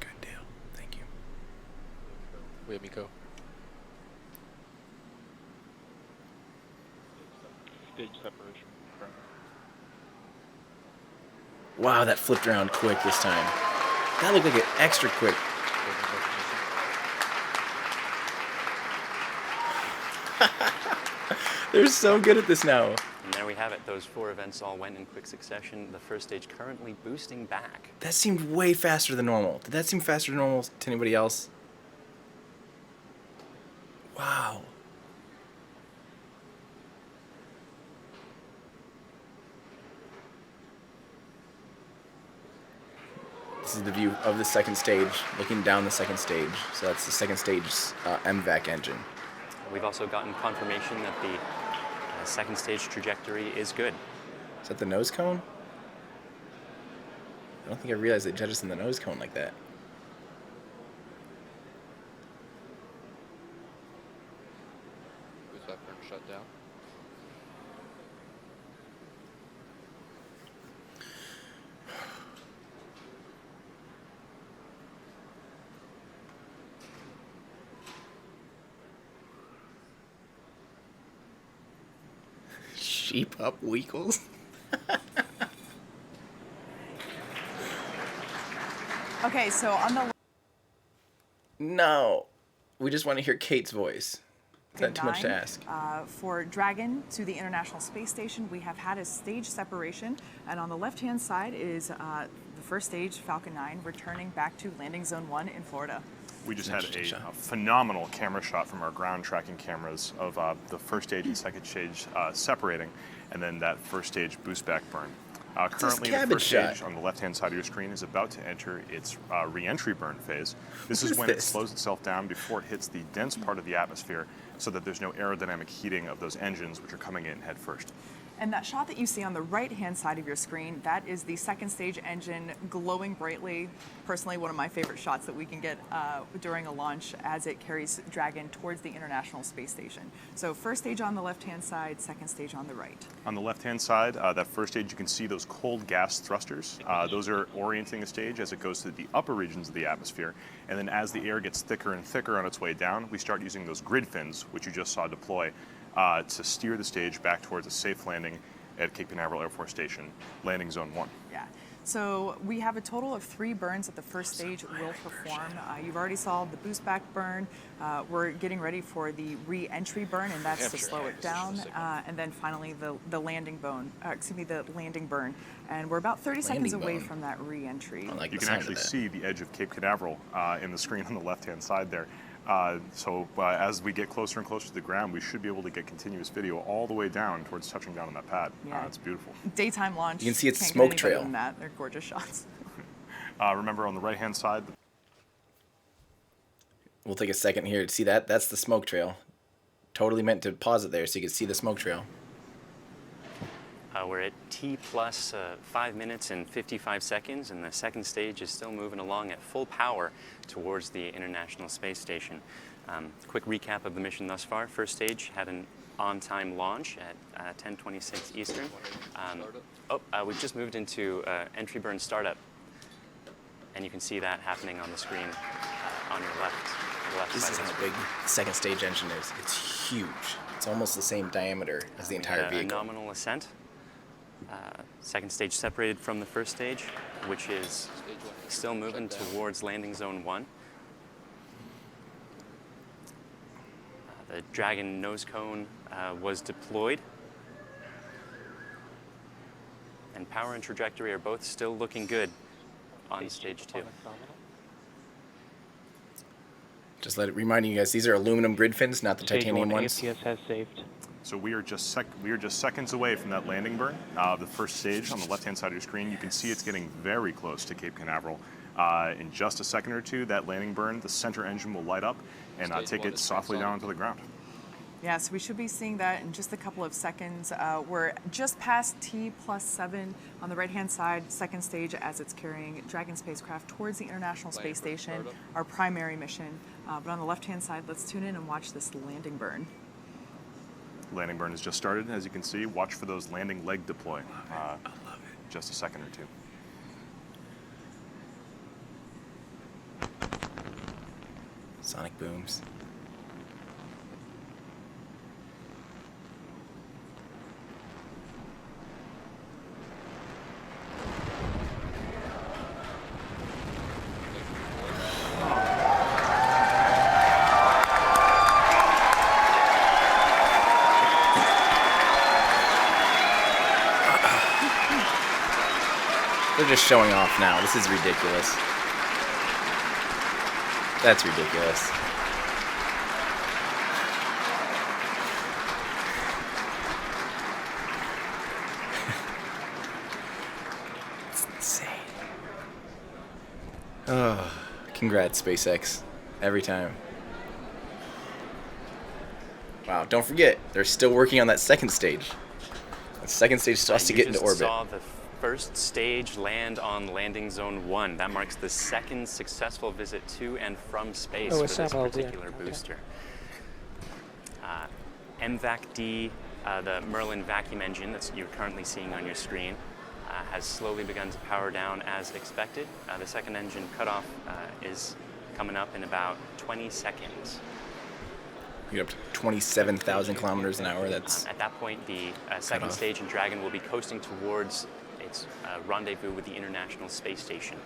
Good deal. Thank you. We have Miko. Stage separation. Wow, that flipped around quick this time. That looked like it extra quick. They're so good at this now. And there we have it. Those 4 events all went in quick succession. The first stage currently boosting back. That seemed way faster than normal. Did that seem faster than normal to anybody else? Wow. This is the view of the second stage, looking down the second stage. So that's the second stage's MVAC engine. We've also gotten confirmation that the second stage trajectory is good. Is that the nose cone? I don't think I realized they jettisoned the nose cone like that. Who's that burn shut down? Sheep up weekles? Okay, so on the No. We just want to hear Kate's voice. Is that too much to 9, ask? For Dragon to the International Space Station, we have had a stage separation, and on the left-hand side is the first stage, Falcon 9, returning back to landing zone 1 in Florida. We just had Interesting shot. a phenomenal camera shot from our ground tracking cameras of the first stage and second stage separating, and then that first stage boost back burn. Currently, the cabbage first shot? stage on the left-hand side of your screen is about to enter its re-entry burn phase. This What is is when it this? slows itself down before it hits the dense part of the atmosphere so that there's no aerodynamic heating of those engines, which are coming in head first. And that shot that you see on the right-hand side of your screen, that is the second stage engine glowing brightly. Personally, one of my favorite shots that we can get during a launch as it carries Dragon towards the International Space Station. So first stage on the left-hand side, second stage on the right. On the left-hand side, that first stage, you can see those cold gas thrusters. Those are orienting the stage as it goes to the upper regions of the atmosphere. And then as the air gets thicker and thicker on its way down, we start using those grid fins, which you just saw deploy, to steer the stage back towards a safe landing at Cape Canaveral Air Force Station, landing zone 1. Yeah. So we have a total of 3 burns that the first stage will perform. You've already saw the boost back burn. We're getting ready for the re-entry burn, and that's to slow it down. And then finally the landing burn. And we're about 30 seconds Landing away bone. from that re-entry. I like You the can sound of actually that. see the edge of Cape Canaveral in the screen on the left-hand side there. So as we get closer and closer to the ground, we should be able to get continuous video all the way down towards touching down on that pad. Yeah. It's beautiful. Daytime launch. You can see its Can't get smoke any better trail. than that. They're gorgeous shots. Remember on the right-hand side, We'll take a second here to see that. That's the smoke trail. Totally meant to pause it there so you can see the smoke trail. We're at T plus 5 minutes and 55 seconds, and the second stage is still moving along at full power towards the International Space Station. Quick recap of the mission thus far. First stage had an on-time launch at 10:26 Eastern. We've just moved into entry burn startup, and you can see that happening on the screen on your left This side is of the how screen. big the second stage engine is. It's huge. It's almost the same diameter as the entire A vehicle. nominal ascent. Second stage separated from the first stage, which is still moving towards landing zone 1. The Dragon nose cone was deployed, and power and trajectory are both still looking good on stage 2. Just reminding you guys, these are aluminum grid fins, not the Stage titanium 1 ones. APS has saved. so we are just seconds away from that landing burn. The first stage on the left-hand side of your screen, you can see it's getting very close to Cape Canaveral. In just a second or two, that landing burn, the center engine will light up and Stage take 1 it is softly down transonic. to the ground. Yeah, so we should be seeing that in just a couple of seconds. We're just past T plus 7 on the right-hand side, second stage as it's carrying Dragon spacecraft towards the International Space Landing burn Station, startup. our primary mission. But on the left-hand side, let's tune in and watch this landing burn. Landing burn has just started, as you can see. Watch for those landing leg deploy. I love it. Just a second or two. Sonic booms. They're just showing off now. This is ridiculous. That's ridiculous. It's insane. Oh, congrats, SpaceX. Every time. Wow, don't forget, they're still working on that second stage. That second stage still has to You get into just orbit. saw the first stage land on landing zone 1. That marks the second successful visit to and from space Oh, for it's this Samuel, yeah. particular Okay. booster. MVAC-D, the Merlin vacuum engine that you're currently seeing on your screen, has slowly begun to power down as expected. The second engine cutoff is coming up in about 20 seconds. You get up to 27,000 kilometers an hour. That's At that point, the second off. stage in Dragon will be coasting towards its rendezvous with the International Space Station.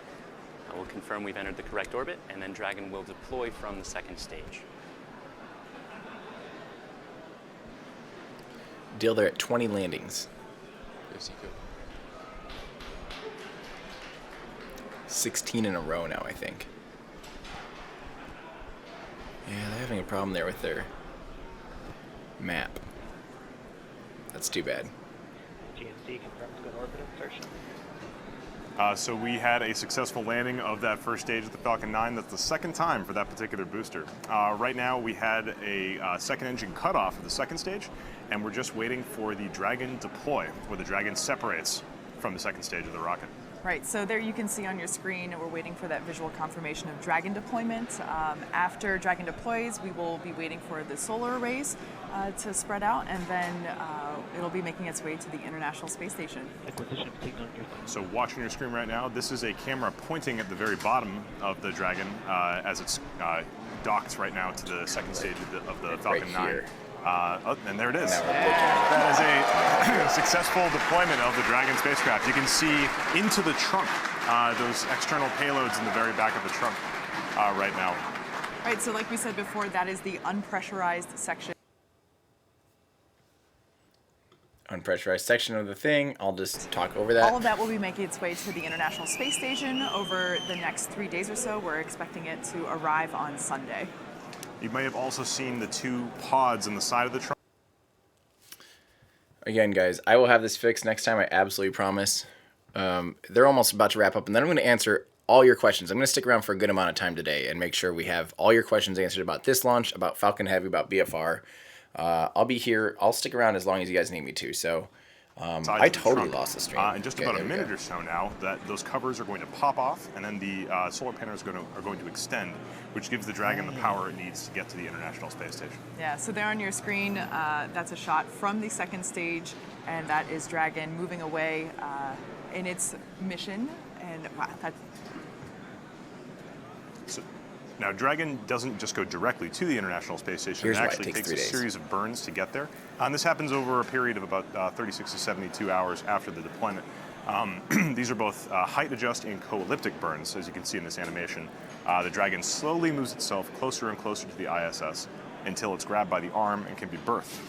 We'll confirm we've entered the correct orbit, and then Dragon will deploy from the second stage. deal there at 20 landings. Yes, you go. 16 in a row now, I think. Yeah, they're having a problem there with their map. That's too bad. GNC confirms good orbital insertion. So we had a successful landing of that first stage of the Falcon 9. That's the second time for that particular booster. Right now we had a second engine cutoff of the second stage, and we're just waiting for the Dragon deploy, where the Dragon separates from the second stage of the rocket. Right, so there you can see on your screen, we're waiting for that visual confirmation of Dragon deployment. After Dragon deploys, we will be waiting for the solar arrays to spread out, and then it'll be making its way to the International Space Station. Acquisition of signal on your phone. So watching your screen right now, this is a camera pointing at the very bottom of the Dragon as it's docked right now to the second stage of the Falcon 9. Here. And there it is. Now we're looking at That is a successful deployment of the Dragon spacecraft. You can see into the trunk, those external payloads in the very back of the trunk right now. Right, so like we said before, that is the unpressurized section. unpressurized section of the thing. I'll just talk over that. All of that will be making its way to the International Space Station over the next 3 days or so. We're expecting it to arrive on Sunday. You may have also seen the two pods on the side of the trunk. Again, guys, I will have this fixed next time. I absolutely promise. They're almost about to wrap up, and then I'm going to answer all your questions. I'm going to stick around for a good amount of time today and make sure we have all your questions answered about this launch, about Falcon Heavy, about BFR. I'll be here. I'll stick around as long as you guys need me to. So I totally lost the stream. In just about a minute or so now, those covers are going to pop off, and then the solar panels are going to extend, which gives the Dragon the power it needs to get to the International Space Station. Yeah, so there on your screen, that's a shot from the second stage, and that is Dragon moving away in its mission. And wow, that's... So, now, Dragon doesn't just go directly to the International Space Station. It actually takes a series of burns to get there. And this happens over a period of about 36 to 72 hours after the deployment. These are both height adjust and co-elliptic burns, as you can see in this animation. The Dragon slowly moves itself closer and closer to the ISS until it's grabbed by the arm and can be berthed.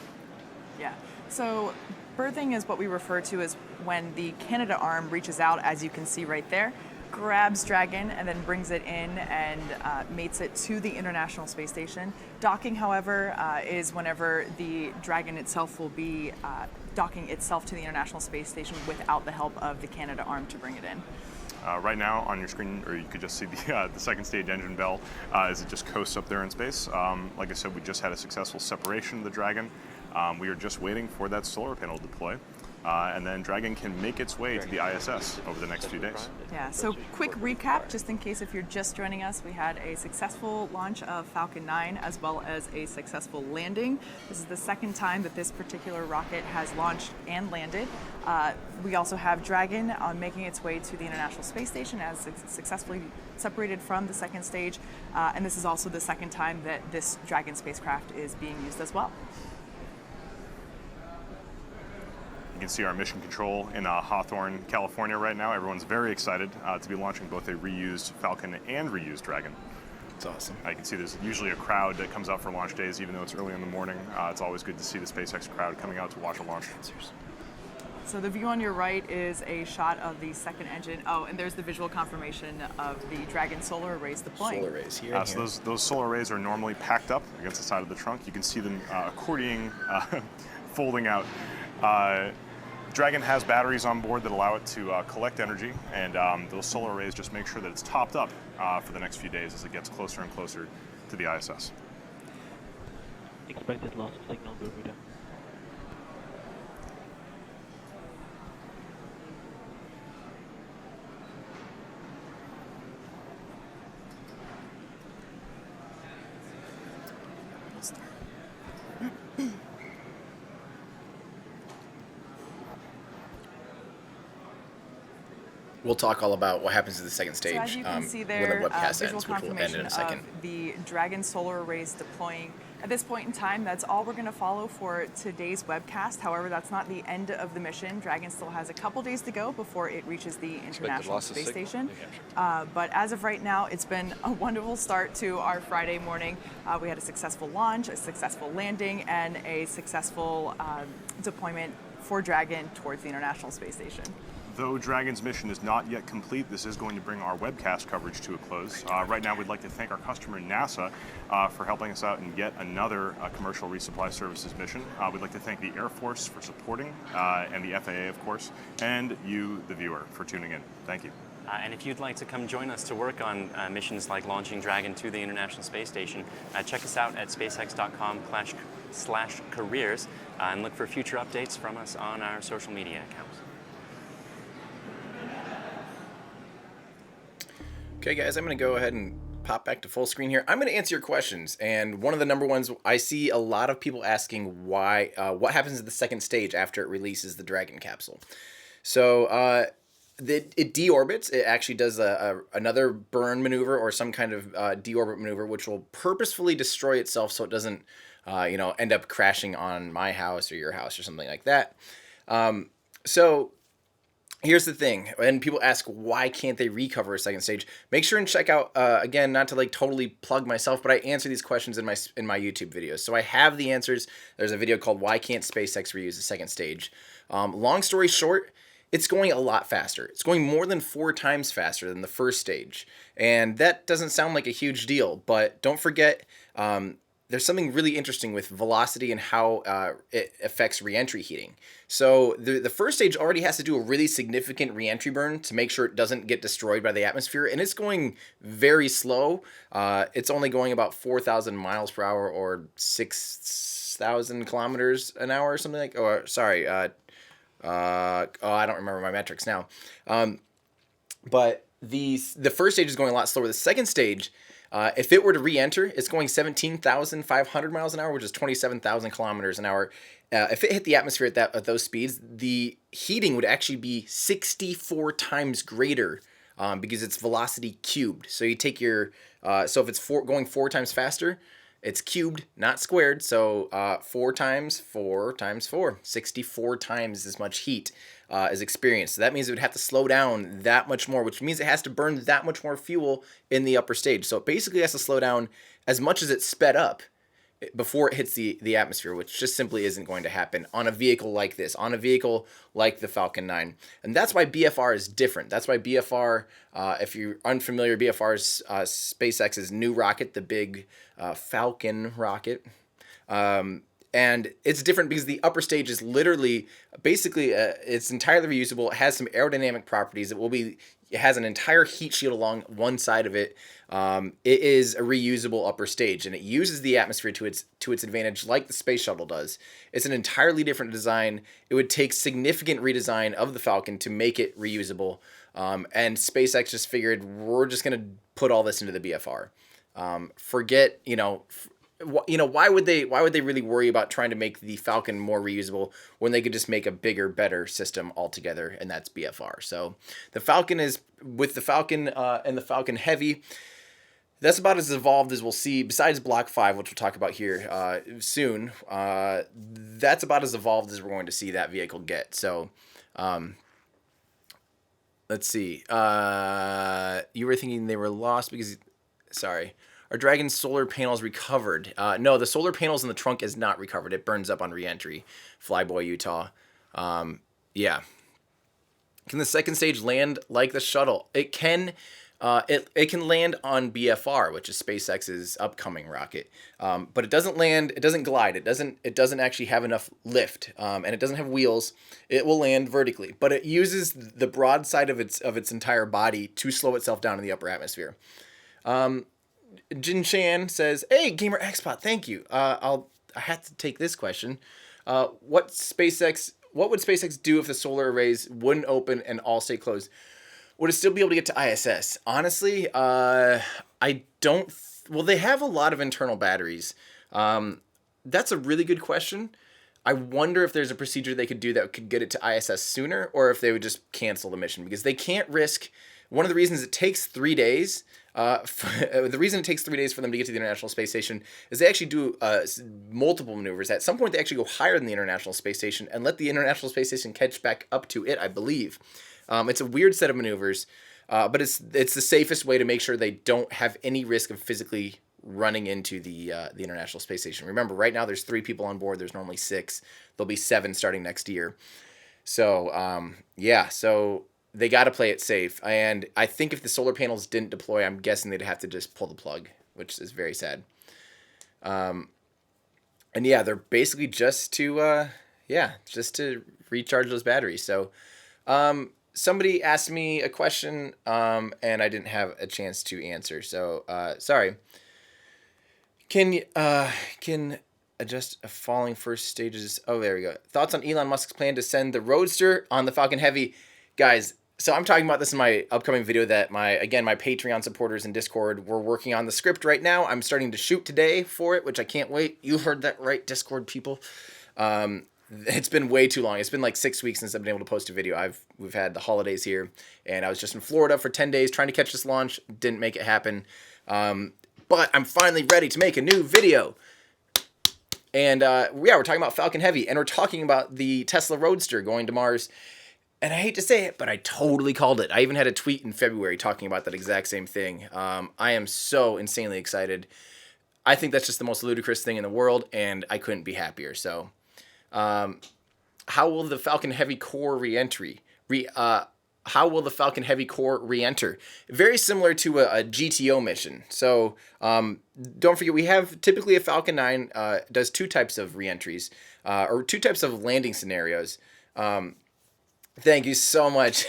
Yeah, so berthing is what we refer to as when the Canada arm reaches out, as you can see right there, grabs Dragon and then brings it in and mates it to the International Space Station. Docking, however, is whenever the Dragon itself will be docking itself to the International Space Station without the help of the Canada arm to bring it in. Right now on your screen, or you could just see the second stage engine bell as it just coasts up there in space. Like I said, we just had a successful separation of the Dragon. We are just waiting for that solar panel to deploy. And then Dragon can make its way to the ISS over the next few days. Yeah, so quick recap, just in case if you're just joining us, we had a successful launch of Falcon 9 as well as a successful landing. This is the second time that this particular rocket has launched and landed. We also have Dragon making its way to the International Space Station as successfully separated from the second stage. And this is also the second time that this Dragon spacecraft is being used as well. You can see our mission control in Hawthorne, California right now. Everyone's very excited to be launching both a reused Falcon and reused Dragon. It's awesome. You can see there's usually a crowd that comes out for launch days, even though it's early in the morning. It's always good to see the SpaceX crowd coming out to watch a launch. So the view on your right is a shot of the second engine. Oh, and there's the visual confirmation of the Dragon solar arrays deploying. Solar arrays here. So those solar arrays are normally packed up against the side of the trunk. You can see them accordioning, folding out. Dragon has batteries on board that allow it to collect energy, and those solar arrays just make sure that it's topped up for the next few days as it gets closer and closer to the ISS. Expected loss of signal, Bermuda. We'll talk all about what happens to the second stage So as you can see when there, the webcast visual ends, which will end confirmation in a second. of the Dragon solar arrays deploying. At this point in time, that's all we're going to follow for today's webcast. However, that's not the end of the mission. Dragon still has a couple days to go before it reaches the International Space Station. But as of right now, it's been a wonderful start to our Friday morning. We had a successful launch, a successful landing, and a successful deployment for Dragon towards the International Space Station. Though Dragon's mission is not yet complete, this is going to bring our webcast coverage to a close. Right now, we'd like to thank our customer, NASA, for helping us out in yet another commercial resupply services mission. We'd like to thank the Air Force for supporting, and the FAA, of course, and you, the viewer, for tuning in. Thank you. And if you'd like to come join us to work on missions like launching Dragon to the International Space Station, check us out at spacex.com/careers and look for future updates from us on our social media accounts. Okay, guys, I'm going to go ahead and pop back to full screen here. I'm going to answer your questions, and one of the number ones, I see a lot of people asking why, what happens at the second stage after it releases the Dragon capsule. So it deorbits. It actually does another burn maneuver or some kind of deorbit maneuver, which will purposefully destroy itself so it doesn't, end up crashing on my house or your house or something like that. So here's the thing, and people ask why can't they recover a second stage. Make sure and check out again, not to like totally plug myself, but I answer these questions in my YouTube videos. So I have the answers. There's a video called "Why Can't SpaceX Reuse the Second Stage?" Long story short, it's going a lot faster. It's going more than 4 times faster than the first stage, and that doesn't sound like a huge deal. But don't forget, there's something really interesting with velocity and how it affects reentry heating. So the first stage already has to do a really significant reentry burn to make sure it doesn't get destroyed by the atmosphere, and it's going very slow. It's only going about 4,000 miles per hour or 6,000 kilometers an hour or something like. Or sorry, I don't remember my metrics now. But the first stage is going a lot slower. The second stage, if it were to re-enter, it's going 17,500 miles an hour, which is 27,000 kilometers an hour. If it hit the atmosphere at those speeds, the heating would actually be 64 times greater because it's velocity cubed. So you take your, so if it's going 4 times faster, it's cubed, not squared. So 4 times 4 times 4, 64 times as much heat is experienced. So that means it would have to slow down that much more, which means it has to burn that much more fuel in the upper stage. So it basically has to slow down as much as it's sped up before it hits the atmosphere, which just simply isn't going to happen on a vehicle like this, on a vehicle like the Falcon 9. And that's why BFR is different. That's why BFR, if you're unfamiliar, BFR is SpaceX's new rocket, the big Falcon rocket. And it's different because the upper stage is literally, basically, it's entirely reusable. It has some aerodynamic properties. It has an entire heat shield along one side of it. It is a reusable upper stage, and it uses the atmosphere to its advantage, like the space shuttle does. It's an entirely different design. It would take significant redesign of the Falcon to make it reusable. And SpaceX just figured, we're just going to put all this into the BFR. Forget, why would they really worry about trying to make the Falcon more reusable when they could just make a bigger, better system altogether, and that's BFR. So the Falcon is, with the Falcon and the Falcon Heavy, that's about as evolved as we'll see, besides Block 5, which we'll talk about here soon. That's about as evolved as we're going to see that vehicle get. So let's see. You were thinking they were lost because, sorry. Are Dragon's solar panels recovered? No, the solar panels in the trunk is not recovered. It burns up on reentry. Flyboy, Utah. Yeah. Can the second stage land like the shuttle? It can. It can land on BFR, which is SpaceX's upcoming rocket. But it doesn't land. It doesn't glide. It doesn't actually have enough lift, and it doesn't have wheels. It will land vertically, but it uses the broad side of its entire body to slow itself down in the upper atmosphere. Jin Chan says, "Hey, Gamer Xpot, thank you. I had to take this question. What would SpaceX do if the solar arrays wouldn't open and all stay closed? Would it still be able to get to ISS? Honestly, I don't. Well, they have a lot of internal batteries. That's a really good question. I wonder if there's a procedure they could do that could get it to ISS sooner, or if they would just cancel the mission, because they can't risk. One of the reasons it takes 3 days. The reason it takes 3 days for them to get to the International Space Station is they actually do multiple maneuvers. At some point, they actually go higher than the International Space Station and let the International Space Station catch back up to it, I believe. It's a weird set of maneuvers, but it's the safest way to make sure they don't have any risk of physically running into the International Space Station. Remember, right now there's 3 people on board. There's normally 6. There'll be 7 starting next year. So yeah, so they got to play it safe. And I think if the solar panels didn't deploy, I'm guessing they'd have to just pull the plug, which is very sad. And yeah, they're basically just to recharge those batteries. So somebody asked me a question and I didn't have a chance to answer. So sorry. Can adjust a falling first stages. Oh, there we go. Thoughts on Elon Musk's plan to send the Roadster on the Falcon Heavy, guys? So I'm talking about this in my upcoming video that my Patreon supporters in Discord, we're working on the script right now. I'm starting to shoot today for it, which I can't wait. You heard that right, Discord people. It's been way too long. It's been like 6 weeks since I've been able to post a video. We've had the holidays here, and I was just in Florida for 10 days trying to catch this launch. Didn't make it happen. But I'm finally ready to make a new video. And yeah, we're talking about Falcon Heavy, and we're talking about the Tesla Roadster going to Mars. And I hate to say it, but I totally called it. I even had a tweet in February talking about that exact same thing. I am so insanely excited. I think that's just the most ludicrous thing in the world, and I couldn't be happier. So, how will the Falcon Heavy core re-enter? Very similar to a GTO mission. So don't forget, we have typically a Falcon 9 does two types of re-entries, or two types of landing scenarios. Thank you so much,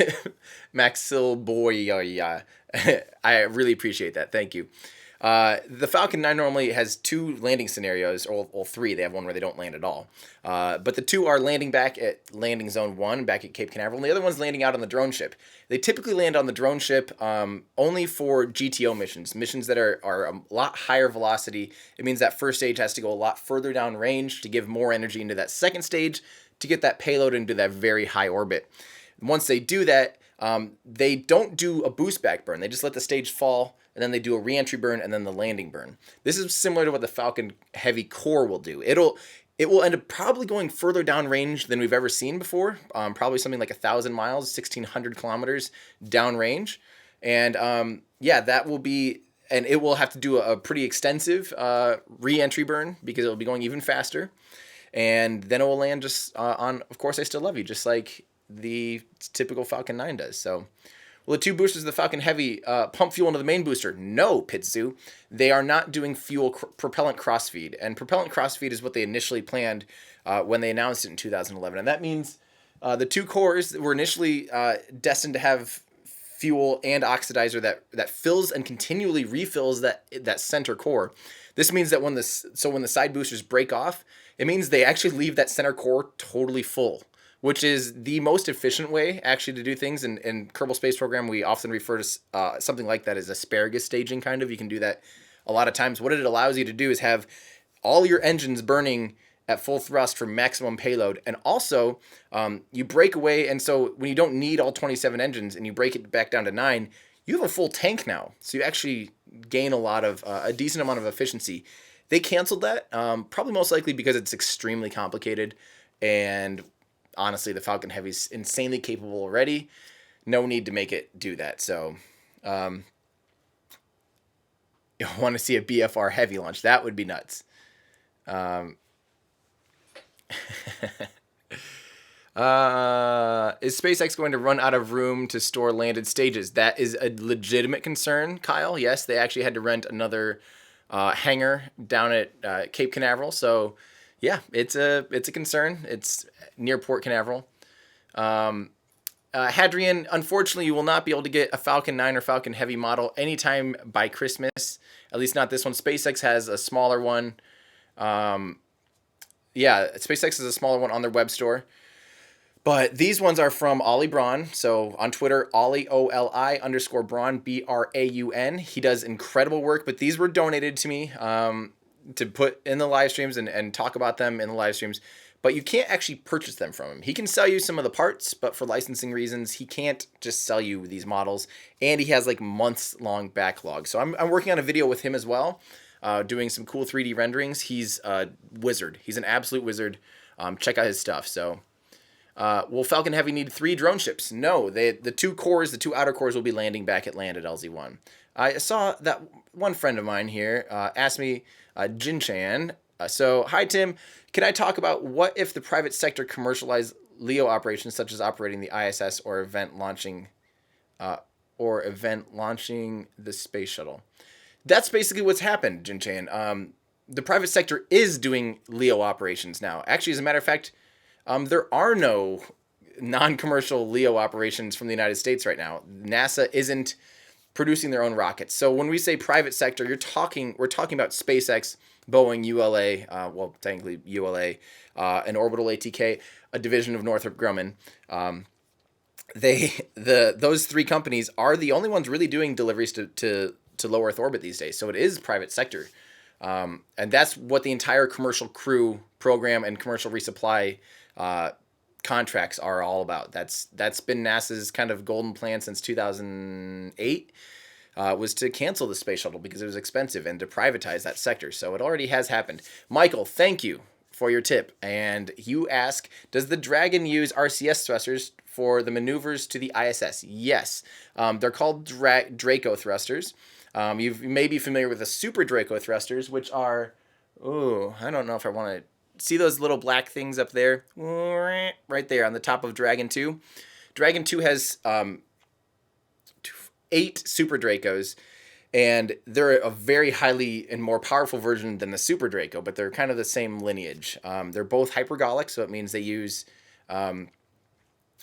Maxil Boy. I really appreciate that. Thank you. The Falcon 9 normally has two landing scenarios, or three. They have one where they don't land at all. But the two are landing back at landing zone 1, back at Cape Canaveral, and the other one's landing out on the drone ship. They typically land on the drone ship only for GTO missions that are a lot higher velocity. It means that first stage has to go a lot further down range to give more energy into that second stage to get that payload into that very high orbit. Once they do that, they don't do a boost back burn. They just let the stage fall, and then they do a re-entry burn and then the landing burn. This is similar to what the Falcon Heavy core will do. It will end up probably going further down range than we've ever seen before. Probably something like 1,000 miles, 1,600 kilometers down range. And yeah, that will be, and it will have to do a pretty extensive re-entry burn because it will be going even faster. And then it will land just on, of course, I Still Love You, just like the typical Falcon 9 does. So, will the two boosters of the Falcon Heavy pump fuel into the main booster? No, Pitsu. They are not doing propellant crossfeed. And propellant crossfeed is what they initially planned when they announced it in 2011. And that means the two cores were initially destined to have fuel and oxidizer that fills and continually refills that center core. This means that when the side boosters break off, it means they actually leave that center core totally full, which is the most efficient way actually to do things. In Kerbal Space Program, we often refer to something like that as asparagus staging, kind of. You can do that a lot of times. What it allows you to do is have all your engines burning at full thrust for maximum payload. And also, you break away, and so when you don't need all 27 engines and you break it back down to 9, you have a full tank now. So you actually gain a decent amount of efficiency. They canceled that, probably most likely because it's extremely complicated, and honestly, the Falcon Heavy is insanely capable already. No need to make it do that. So, you want to see a BFR Heavy launch? That would be nuts. Is SpaceX going to run out of room to store landed stages? That is a legitimate concern, Kyle. Yes, they actually had to rent another hangar down at Cape Canaveral. So, yeah, it's a concern. It's near Port Canaveral. Hadrian, unfortunately, you will not be able to get a Falcon 9 or Falcon Heavy model anytime by Christmas. At least not this one. SpaceX has a smaller one. Yeah, SpaceX has a smaller one on their web store. But these ones are from Ollie Braun. So on Twitter, Ollie, OLI_Braun, BRAUN. He does incredible work, but these were donated to me to put in the live streams and talk about them in the live streams. But you can't actually purchase them from him. He can sell you some of the parts, but for licensing reasons, he can't just sell you these models. And he has like months-long backlog. So I'm working on a video with him as well, doing some cool 3D renderings. He's a wizard. He's an absolute wizard. Check out his stuff. So, will Falcon Heavy need 3 drone ships? No. The two outer cores will be landing back at land at LZ1. I saw that one friend of mine here asked me, Jin Chan. So, hi Tim, can I talk about what if the private sector commercialized LEO operations, such as operating the ISS or event launching the space shuttle. That's basically what's happened, Jin Chan. The private sector is doing LEO operations now. Actually, as a matter of fact, there are no non-commercial LEO operations from the United States right now. NASA isn't producing their own rockets. So when we say private sector, we're talking about SpaceX, Boeing, ULA, well, technically ULA, and Orbital ATK, a division of Northrop Grumman. Those three companies are the only ones really doing deliveries to low Earth orbit these days. So it is private sector. And that's what the entire commercial crew program and commercial resupply contracts are all about. That's been NASA's kind of golden plan since 2008, was to cancel the space shuttle because it was expensive and to privatize that sector. So it already has happened. Michael, thank you for your tip. And you ask, does the Dragon use RCS thrusters for the maneuvers to the ISS? Yes. They're called Draco thrusters. You may be familiar with the Super Draco thrusters, which are, I don't know if I want to see those little black things up there, right there on the top of Dragon 2. Dragon 2 has 8 Super Dracos, and they're a very highly and more powerful version than the Super Draco, but they're kind of the same lineage. They're both hypergolic, so it means they use, they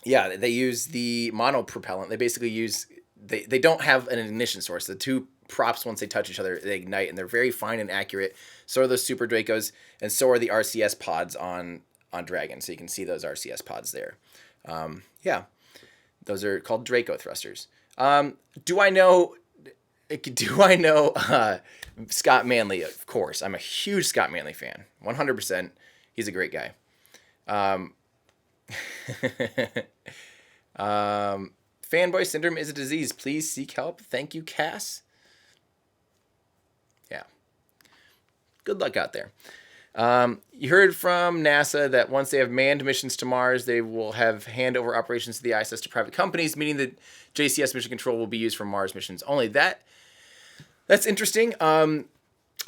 use the monopropellant. They basically use, they don't have an ignition source. The two props, once they touch each other, they ignite, and they're very fine and accurate. So are those Super Dracos, and so are the RCS pods on Dragon. So you can see those RCS pods there. Those are called Draco thrusters. Do I know Scott Manley? Of course. I'm a huge Scott Manley fan. 100%. He's a great guy. Fanboy syndrome is a disease. Please seek help. Thank you, Cass. Yeah. Good luck out there. You heard from NASA that once they have manned missions to Mars, they will have handover operations to the ISS to private companies, meaning that JCS mission control will be used for Mars missions only. That's interesting. I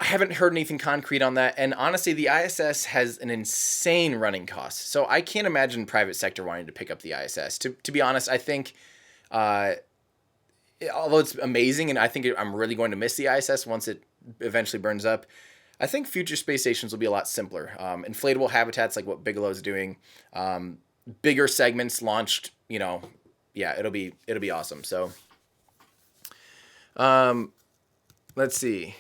haven't heard anything concrete on that. And honestly, the ISS has an insane running cost. So I can't imagine private sector wanting to pick up the ISS. To be honest, I think, although it's amazing, and I think I'm really going to miss the ISS once it eventually burns up, I think future space stations will be a lot simpler. Inflatable habitats like what Bigelow's doing, bigger segments launched, it'll be awesome. So, let's see.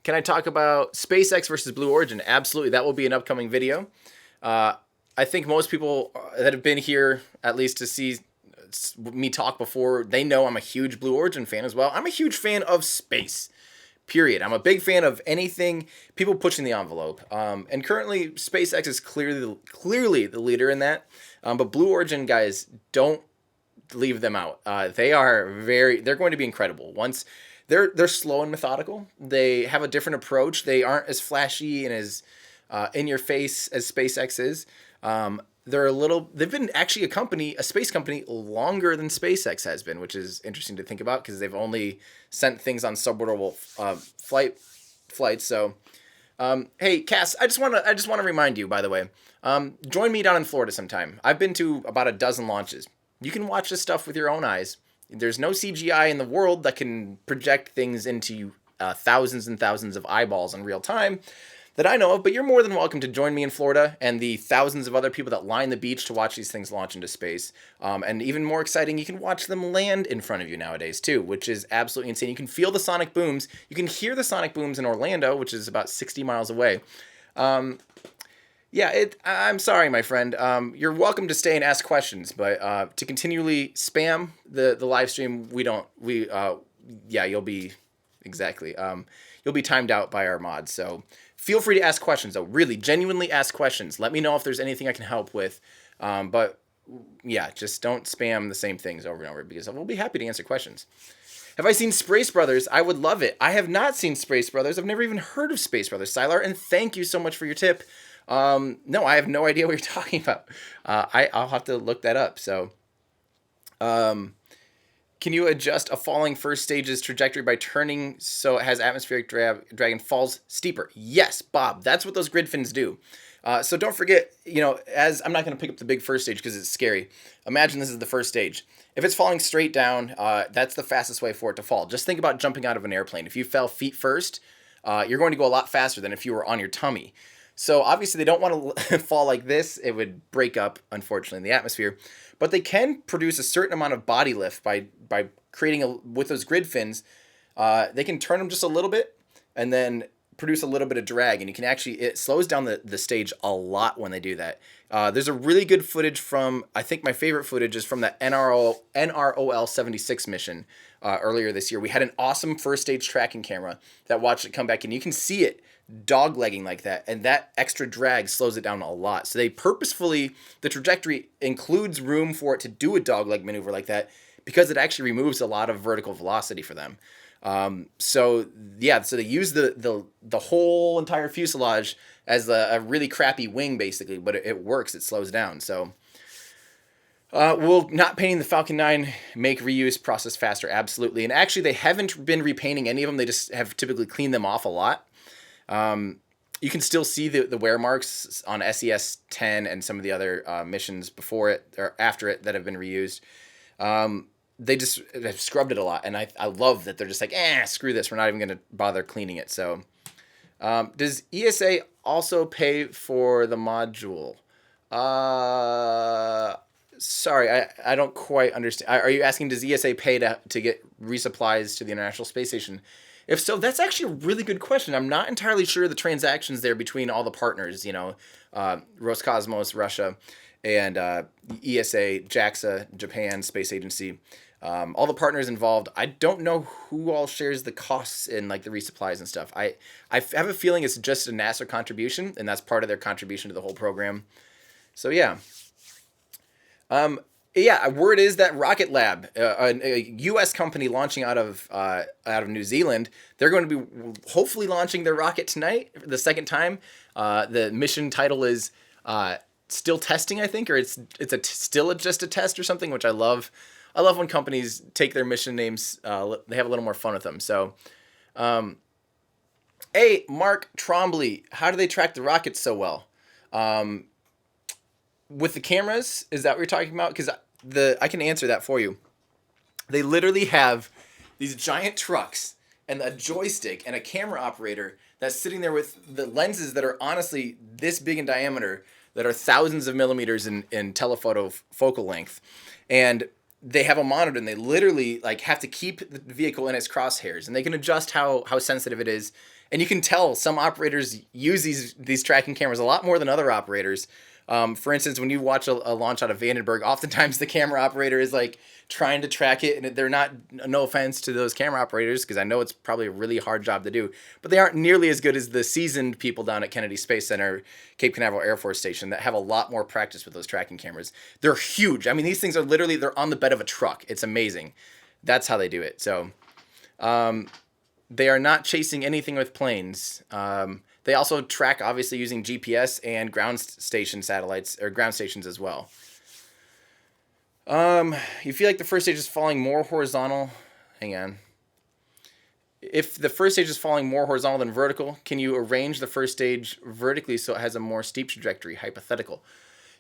Can I talk about SpaceX versus Blue Origin? Absolutely. That will be an upcoming video. I think most people that have been here, at least to see me talk before, they know I'm a huge Blue Origin fan as well. I'm a huge fan of space. Period. I'm a big fan of anything, people pushing the envelope. And currently, SpaceX is clearly the leader in that. But Blue Origin, guys, don't leave them out. They're going to be incredible. Once they're slow and methodical. They have a different approach. They aren't as flashy and as in your face as SpaceX is. They've been actually a space company longer than SpaceX has been, which is interesting to think about because they've only sent things on suborbital flights. So, hey, Cass, I just want to remind you, by the way, join me down in Florida sometime. I've been to about a dozen launches. You can watch this stuff with your own eyes. There's no CGI in the world that can project things into thousands and thousands of eyeballs in real time that I know of, but you're more than welcome to join me in Florida and the thousands of other people that line the beach to watch these things launch into space. And even more exciting, you can watch them land in front of you nowadays too, which is absolutely insane. You can feel the sonic booms. You can hear the sonic booms in Orlando, which is about 60 miles away. I'm sorry, my friend. You're welcome to stay and ask questions, but to continually spam the live stream, you'll be timed out by our mods. So feel free to ask questions, though. Really, genuinely ask questions. Let me know if there's anything I can help with. But just don't spam the same things over and over because we'll be happy to answer questions. Have I seen Space Brothers? I would love it. I have not seen Space Brothers. I've never even heard of Space Brothers, Sylar, and thank you so much for your tip. No, I have no idea what you're talking about. I'll have to look that up. So, can can you adjust a falling first stage's trajectory by turning so it has atmospheric drag and falls steeper? Yes, Bob. That's what those grid fins do. So don't forget, as I'm not going to pick up the big first stage because it's scary. Imagine this is the first stage. If it's falling straight down, that's the fastest way for it to fall. Just think about jumping out of an airplane. If you fell feet first, you're going to go a lot faster than if you were on your tummy. So obviously they don't want to fall like this. It would break up, unfortunately, in the atmosphere. But they can produce a certain amount of body lift by creating, with those grid fins, they can turn them just a little bit and then produce a little bit of drag. And you can actually, it slows down the stage a lot when they do that. There's a really good footage from, I think my favorite footage is from the NROL 76 mission earlier this year. We had an awesome first stage tracking camera that watched it come back, and you can see it dog-legging like that, and that extra drag slows it down a lot. So they purposefully, the trajectory includes room for it to do a dog-leg maneuver like that because it actually removes a lot of vertical velocity for them. So they use the whole entire fuselage as a really crappy wing, basically, but it works. It slows down. So will not painting the Falcon 9 make reuse process faster? Absolutely. And actually, they haven't been repainting any of them. They just have typically cleaned them off a lot. You can still see the wear marks on SES-10 and some of the other missions before it or after it that have been reused. They've scrubbed it a lot, and I love that they're just like, screw this. We're not even going to bother cleaning it. So does ESA also pay for the module? Sorry, I don't quite understand. Are you asking, does ESA pay to get resupplies to the International Space Station? If so, that's actually a really good question. I'm not entirely sure the transactions there between all the partners, Roscosmos, Russia, and ESA, JAXA, Japan, Space Agency, all the partners involved. I don't know who all shares the costs in like the resupplies and stuff. I have a feeling it's just a NASA contribution, and that's part of their contribution to the whole program. So yeah. Word is that Rocket Lab, a U.S. company launching out of New Zealand, they're going to be hopefully launching their rocket tonight, the second time. The mission title is still testing, I think, or it's still just a test or something, which I love. I love when companies take their mission names. They have a little more fun with them. So, hey, Mark Trombley, how do they track the rockets so well? With the cameras, is that what you're talking about? Because I can answer that for you. They literally have these giant trucks and a joystick and a camera operator that's sitting there with the lenses that are honestly this big in diameter, that are thousands of millimeters in telephoto focal length. And they have a monitor, and they literally have to keep the vehicle in its crosshairs, and they can adjust how sensitive it is. And you can tell some operators use these tracking cameras a lot more than other operators. For instance, when you watch a launch out of Vandenberg, oftentimes the camera operator is trying to track it, and they're not, no offense to those camera operators, because I know it's probably a really hard job to do, but they aren't nearly as good as the seasoned people down at Kennedy Space Center, Cape Canaveral Air Force Station, that have a lot more practice with those tracking cameras. They're huge. I mean, these things are literally, they're on the bed of a truck. It's amazing. That's how they do it. So, they are not chasing anything with planes. They also track, obviously, using GPS and ground station satellites, or ground stations as well. You feel like the first stage is falling more horizontal? Hang on. If the first stage is falling more horizontal than vertical, can you arrange the first stage vertically so it has a more steep trajectory? Hypothetical.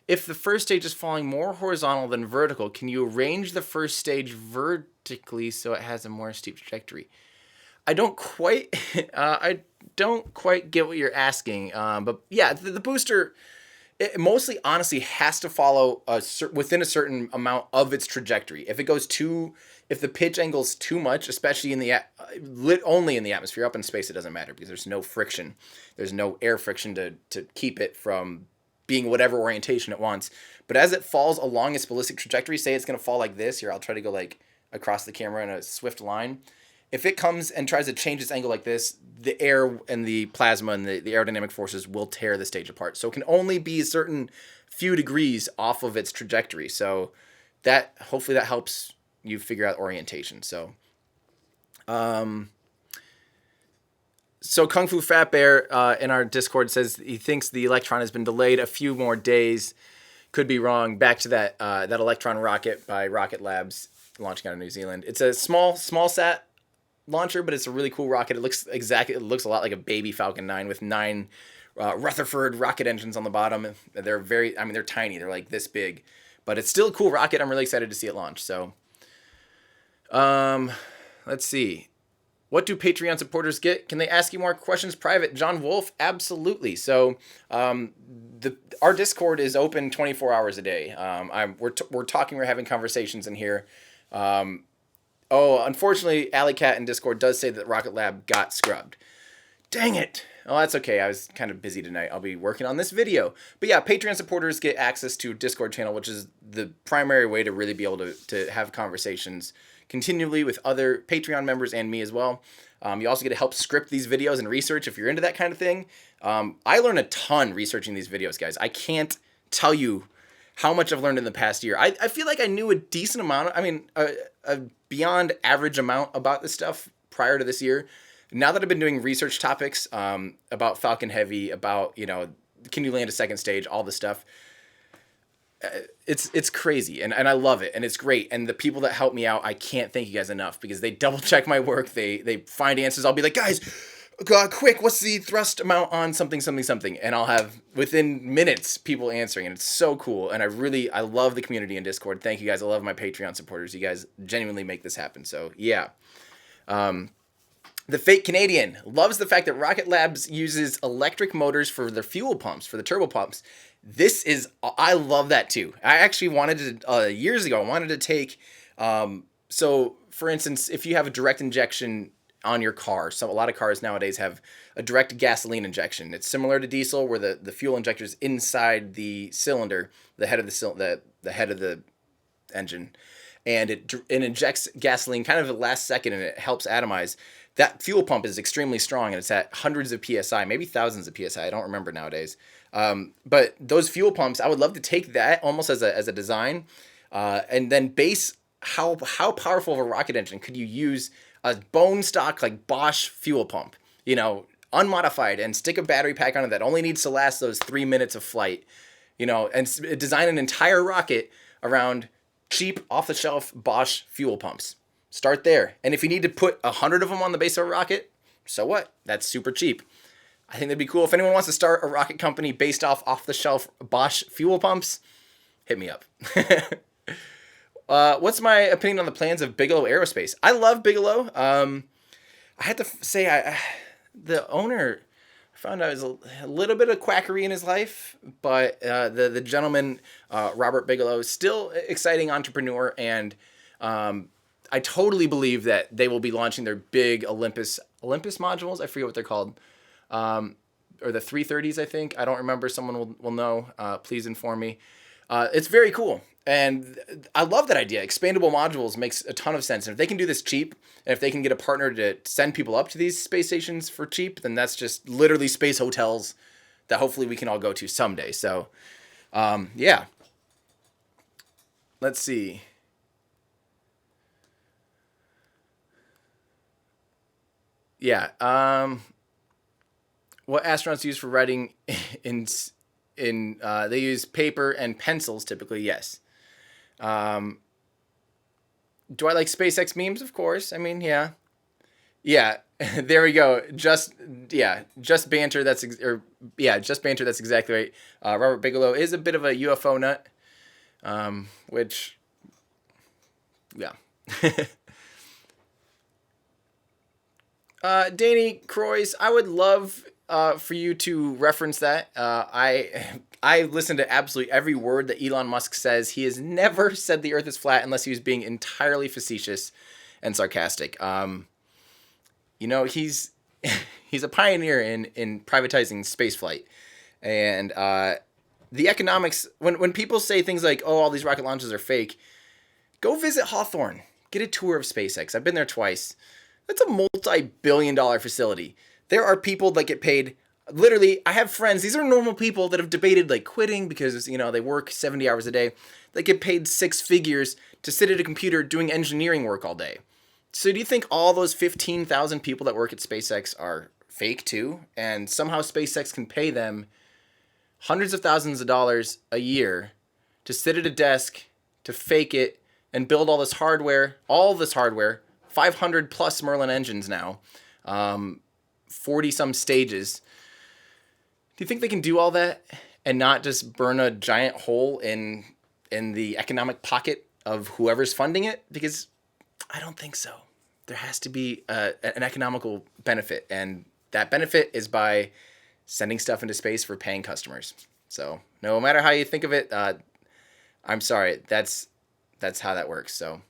If the first stage is falling more horizontal than vertical, can you arrange the first stage vertically so it has a more steep trajectory? I don't quite get what you're asking, but yeah, the booster, it mostly honestly has to follow within a certain amount of its trajectory. If the pitch angle's too much, especially only in the atmosphere, up in space it doesn't matter because there's no friction, there's no air friction to keep it from being whatever orientation it wants. But as it falls along its ballistic trajectory, say it's going to fall like this. Here, I'll try to go across the camera in a swift line. If it comes and tries to change its angle like this, the air and the plasma and the aerodynamic forces will tear the stage apart. So it can only be a certain few degrees off of its trajectory. So hopefully that helps you figure out orientation. So, Kung Fu Fat Bear in our Discord says he thinks the Electron has been delayed a few more days. Could be wrong. Back to that Electron rocket by Rocket Labs. launching out of New Zealand. It's a small sat launcher, but it's a really cool rocket. It looks a lot like a baby Falcon 9 with 9 Rutherford rocket engines on the bottom. They're they're tiny. They're like this big, but it's still a cool rocket. I'm really excited to see it launch. So, let's see. What do Patreon supporters get? Can they ask you more questions private? John Wolf, absolutely. So, our Discord is open 24 hours a day. We're talking, we're having conversations in here. Unfortunately, Alley Cat in Discord does say that Rocket Lab got scrubbed. Dang it. Oh, that's okay. I was kind of busy tonight. I'll be working on this video. But yeah, Patreon supporters get access to a Discord channel, which is the primary way to really be able to have conversations continually with other Patreon members and me as well. You also get to help script these videos and research if you're into that kind of thing. I learn a ton researching these videos, guys. I can't tell you how much I've learned in the past year. I feel like I knew a decent amount, a beyond average amount about this stuff prior to this year. Now that I've been doing research topics about Falcon Heavy, about, can you land a second stage, all this stuff, it's crazy, and I love it, and it's great. And the people that help me out, I can't thank you guys enough, because they double check my work. They find answers. I'll be like, guys, quick, what's the thrust amount on something, and I'll have within minutes people answering, and it's so cool. And I love the community in Discord. Thank you guys. I love my Patreon supporters. You guys genuinely make this happen. So yeah. The Fake Canadian loves the fact that Rocket Labs uses electric motors for their fuel pumps, for the turbo pumps. I love that too. I actually wanted to, years ago, I wanted to take, so for instance, if you have a direct injection on your car, so a lot of cars nowadays have a direct gasoline injection. It's similar to diesel, where the fuel injector is inside the cylinder, the head of the engine, and it injects gasoline kind of at the last second, and it helps atomize. That fuel pump is extremely strong, and it's at hundreds of PSI, maybe thousands of PSI. I don't remember nowadays. But those fuel pumps, I would love to take that almost as a design, and then base how powerful of a rocket engine could you use a bone stock like Bosch fuel pump, unmodified, and stick a battery pack on it that only needs to last those 3 minutes of flight, and design an entire rocket around cheap off-the-shelf Bosch fuel pumps. Start there. And if you need to put 100 of them on the base of a rocket, so what? That's super cheap. I think that'd be cool. If anyone wants to start a rocket company based off-the-shelf Bosch fuel pumps, hit me up. What's my opinion on the plans of Bigelow Aerospace? I love Bigelow. I had to say, the owner, I found out, was a little bit of quackery in his life, but the gentleman, Robert Bigelow, is still exciting entrepreneur, and I totally believe that they will be launching their big Olympus modules. I forget what they're called. Or the 330s, I think. I don't remember. Someone will know. Please inform me. It's very cool. And I love that idea. Expandable modules makes a ton of sense. And if they can do this cheap, and if they can get a partner to send people up to these space stations for cheap, then that's just literally space hotels that hopefully we can all go to someday. So, yeah. Let's see. Yeah. What astronauts use for writing they use paper and pencils typically.Ess. Do I like SpaceX memes? Of course. Yeah. Yeah. There we go. Just banter. Just banter. That's exactly right. Robert Bigelow is a bit of a UFO nut. Which, yeah. Danny Croys, I would love for you to reference that. I listen to absolutely every word that Elon Musk says. He has never said the Earth is flat unless he was being entirely facetious and sarcastic. He's a pioneer in privatizing spaceflight, and the economics. When people say things like, "Oh, all these rocket launches are fake," go visit Hawthorne. Get a tour of SpaceX. I've been there twice. That's a multi-billion-dollar facility. There are people that get paid, literally, I have friends, these are normal people that have debated quitting because, they work 70 hours a day. They get paid 6 figures to sit at a computer doing engineering work all day. So do you think all those 15,000 people that work at SpaceX are fake too? And somehow SpaceX can pay them hundreds of thousands of dollars a year to sit at a desk, to fake it, and build all this hardware, 500 plus Merlin engines now, 40 some stages. Do you think they can do all that and not just burn a giant hole in the economic pocket of whoever's funding it? Because I don't think so. There has to be an economical benefit, and that benefit is by sending stuff into space for paying customers. So no matter how you think of it, I'm sorry, that's how that works. So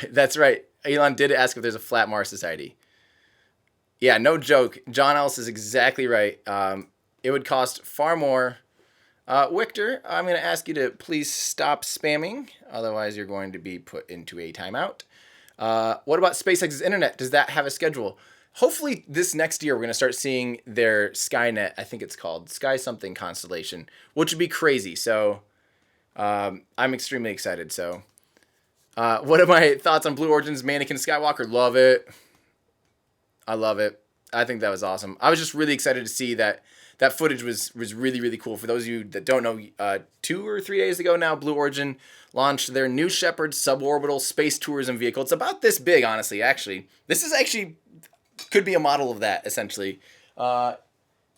that's right. Elon did ask if there's a flat Mars society. Yeah, no joke. John Ellis is exactly right. It would cost far more. Victor, I'm going to ask you to please stop spamming. Otherwise, you're going to be put into a timeout. What about SpaceX's internet? Does that have a schedule? Hopefully, this next year, we're going to start seeing their Skynet, I think it's called, Sky something constellation, which would be crazy. So, I'm extremely excited. So, what are my thoughts on Blue Origin's Mannequin Skywalker? Love it. I love it. I think that was awesome. I was just really excited to see that footage was really, really cool. For those of you that don't know, 2 or 3 days ago now, Blue Origin launched their New Shepard suborbital space tourism vehicle. It's about this big, honestly, actually. This is actually, could be a model of that, essentially. Yeah,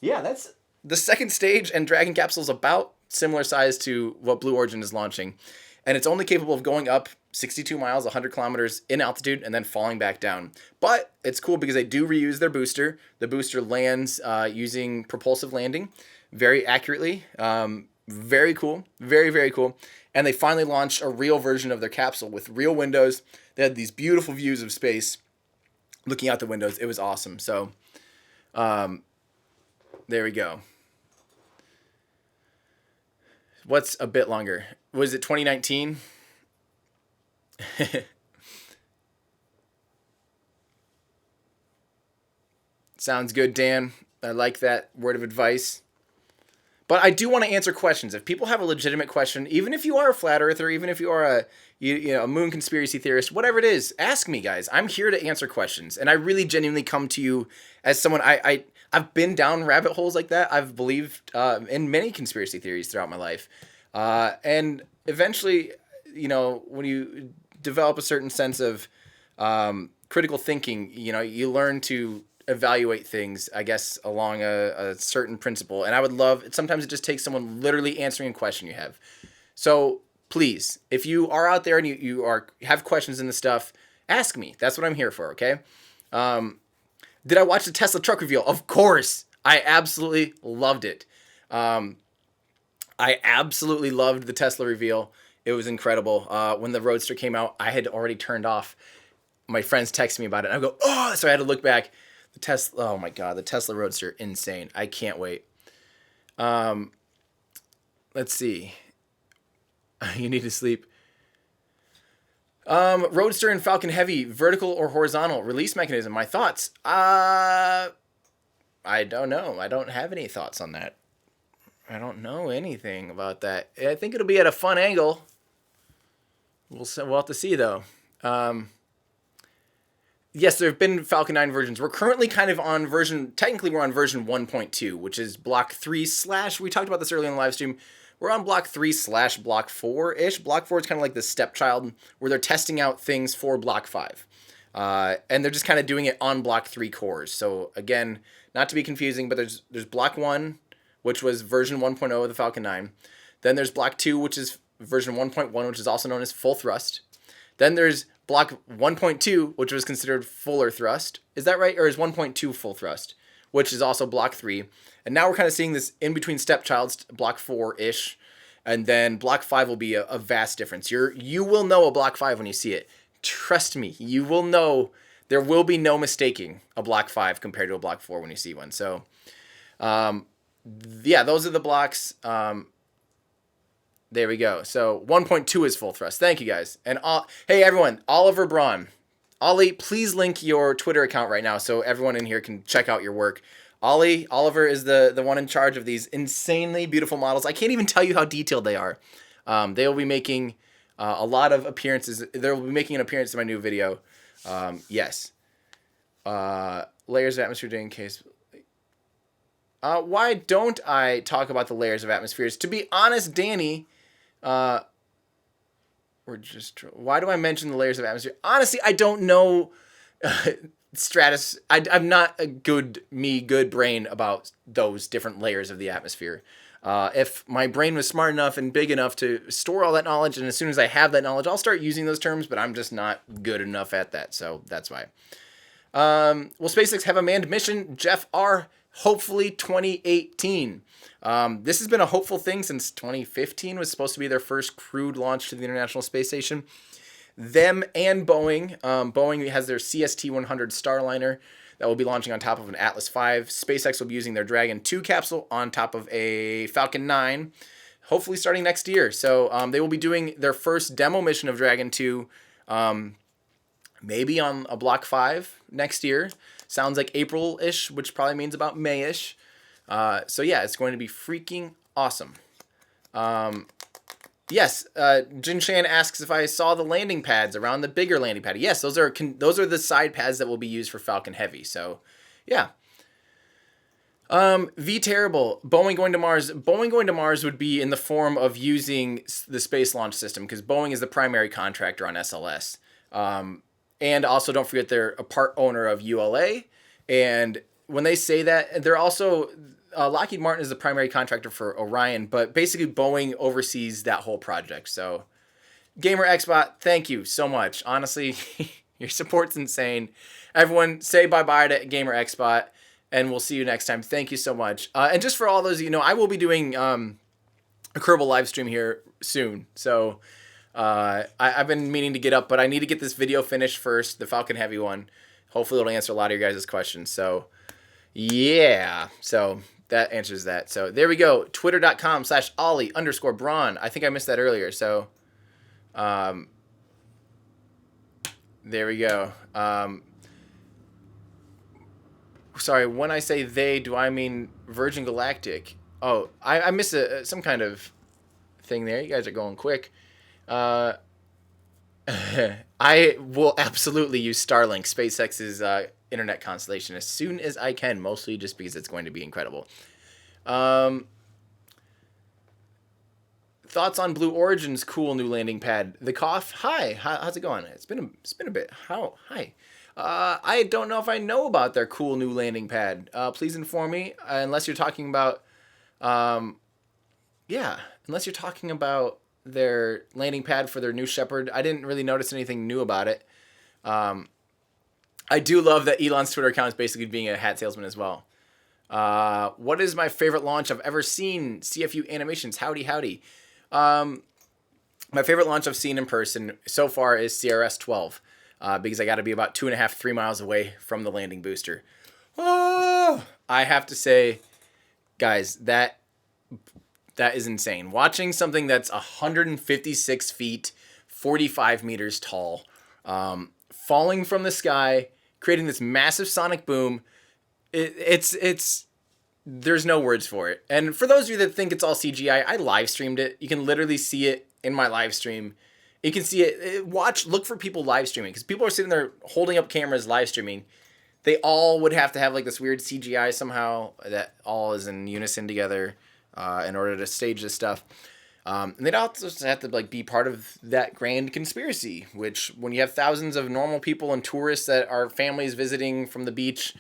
that's the second stage, and Dragon Capsule is about similar size to what Blue Origin is launching. And it's only capable of going up 62 miles, 100 kilometers in altitude, and then falling back down. But it's cool because they do reuse their booster. The booster lands using propulsive landing very accurately. Very cool. Very, very cool. And they finally launched a real version of their capsule with real windows. They had these beautiful views of space looking out the windows. It was awesome. So there we go. What's a bit longer? Was it 2019? Sounds good, Dan. I like that word of advice. But I do want to answer questions. If people have a legitimate question, even if you are a flat earther, even if you are a moon conspiracy theorist, whatever it is, ask me, guys. I'm here to answer questions. And I really genuinely come to you as someone, I've been down rabbit holes like that. I've believed in many conspiracy theories throughout my life. And eventually, when you develop a certain sense of critical thinking, you learn to evaluate things, I guess, along a certain principle. And I would love, sometimes it just takes someone literally answering a question you have. So please, if you are out there and you have questions in this stuff, ask me. That's what I'm here for, okay? Did I watch the Tesla truck reveal? Of course. I absolutely loved it. I absolutely loved the Tesla reveal. It was incredible. When the Roadster came out, I had already turned off. My friends texted me about it. And I go, oh, so I had to look back. The Tesla, oh my God, the Tesla Roadster, insane. I can't wait. Let's see. You need to sleep. Roadster and Falcon Heavy, vertical or horizontal release mechanism. My thoughts? I don't know. I don't have any thoughts on that. I don't know anything about that. I think it'll be at a fun angle. We'll have to see, though. Yes, there have been Falcon 9 versions. We're currently kind of on technically we're on version 1.2, which is block 3 / we talked about this earlier in the live stream. We're on block 3 / block 4-ish. Block 4 is kind of like the stepchild where they're testing out things for block 5. And they're just kind of doing it on block 3 cores. So again, not to be confusing, but there's block 1, which was version 1.0 of the Falcon 9. Then there's block 2, which is version 1.1, which is also known as full thrust. Then there's block 1.2, which was considered fuller thrust. Is that right? Or is 1.2 full thrust, which is also block 3. And now we're kind of seeing this in-between stepchilds, block 4-ish. And then block 5 will be a vast difference. You will know a block 5 when you see it. Trust me, you will know. There will be no mistaking a block 5 compared to a block 4 when you see one. So, yeah, those are the blocks. There we go. So 1.2 is full thrust. Thank you, guys. And hey, everyone, Oliver Braun. Ollie, please link your Twitter account right now so everyone in here can check out your work. Oliver is the one in charge of these insanely beautiful models. I can't even tell you how detailed they are. They will be making a lot of appearances. They will be making an appearance in my new video. Yes. Layers of atmosphere in case... why don't I talk about the layers of atmospheres? To be honest, Danny, We're just... Why do I mention the layers of atmosphere? Honestly, I don't know stratus. I'm not a good brain about those different layers of the atmosphere. If my brain was smart enough and big enough to store all that knowledge, and as soon as I have that knowledge, I'll start using those terms, but I'm just not good enough at that, so that's why. Will SpaceX have a manned mission? Jeff R., hopefully 2018. This has been a hopeful thing since 2015 was supposed to be their first crewed launch to the International Space Station. Them and Boeing. Boeing has their CST-100 Starliner that will be launching on top of an Atlas V. SpaceX will be using their Dragon 2 capsule on top of a Falcon 9, hopefully starting next year. So they will be doing their first demo mission of Dragon 2 maybe on a Block 5 next year. Sounds like April-ish, which probably means about May-ish. So yeah, it's going to be freaking awesome. Yes, Jin Shan asks if I saw the landing pads around the bigger landing pad. Yes, those are the side pads that will be used for Falcon Heavy. So, yeah. V Terrible, Boeing going to Mars. Boeing going to Mars would be in the form of using the Space Launch System because Boeing is the primary contractor on SLS. And also, don't forget they're a part owner of ULA. And when they say that, they're also... Lockheed Martin is the primary contractor for Orion, but basically Boeing oversees that whole project. So, Gamer Xbot, thank you so much. Honestly, your support's insane. Everyone, say bye-bye to Gamer Xbot, and we'll see you next time. Thank you so much. And just for all those of you know, I will be doing a Kerbal live stream here soon. So, I've been meaning to get up, but I need to get this video finished first, the Falcon Heavy one. Hopefully it'll answer a lot of your guys' questions. So, yeah. So... that answers that. So there we go. Twitter.com/Ollie_Braun. I think I missed that earlier. So there we go. Sorry, when I say they, do I mean Virgin Galactic? Oh, I missed some kind of thing there. You guys are going quick. I will absolutely use Starlink, SpaceX's internet constellation, as soon as I can, mostly just because it's going to be incredible. Thoughts on Blue Origin's cool new landing pad? The cough. Hi, how's it going? It's been a bit. Hi. I don't know if I know about their cool new landing pad. Please inform me. Unless you're talking about, unless you're talking about their landing pad for their new Shepard. I didn't really notice anything new about it. I do love that Elon's Twitter account is basically being a hat salesman as well. What is my favorite launch I've ever seen? CFU Animations. Howdy. My favorite launch I've seen in person so far is CRS-12. Because I got to be about 2.5-3 miles away from the landing booster. Oh, I have to say, guys, that is insane. Watching something that's 156 feet, 45 meters tall, falling from the sky, creating this massive sonic boom. It's there's no words for it. And for those of you that think it's all CGI, I live streamed it. You can literally see it in my live stream. You can see it. Look for people live streaming because people are sitting there holding up cameras live streaming. They all would have to have like this weird CGI somehow that all is in unison together in order to stage this stuff. And they'd also have to like be part of that grand conspiracy, which when you have thousands of normal people and tourists that are families visiting from the beach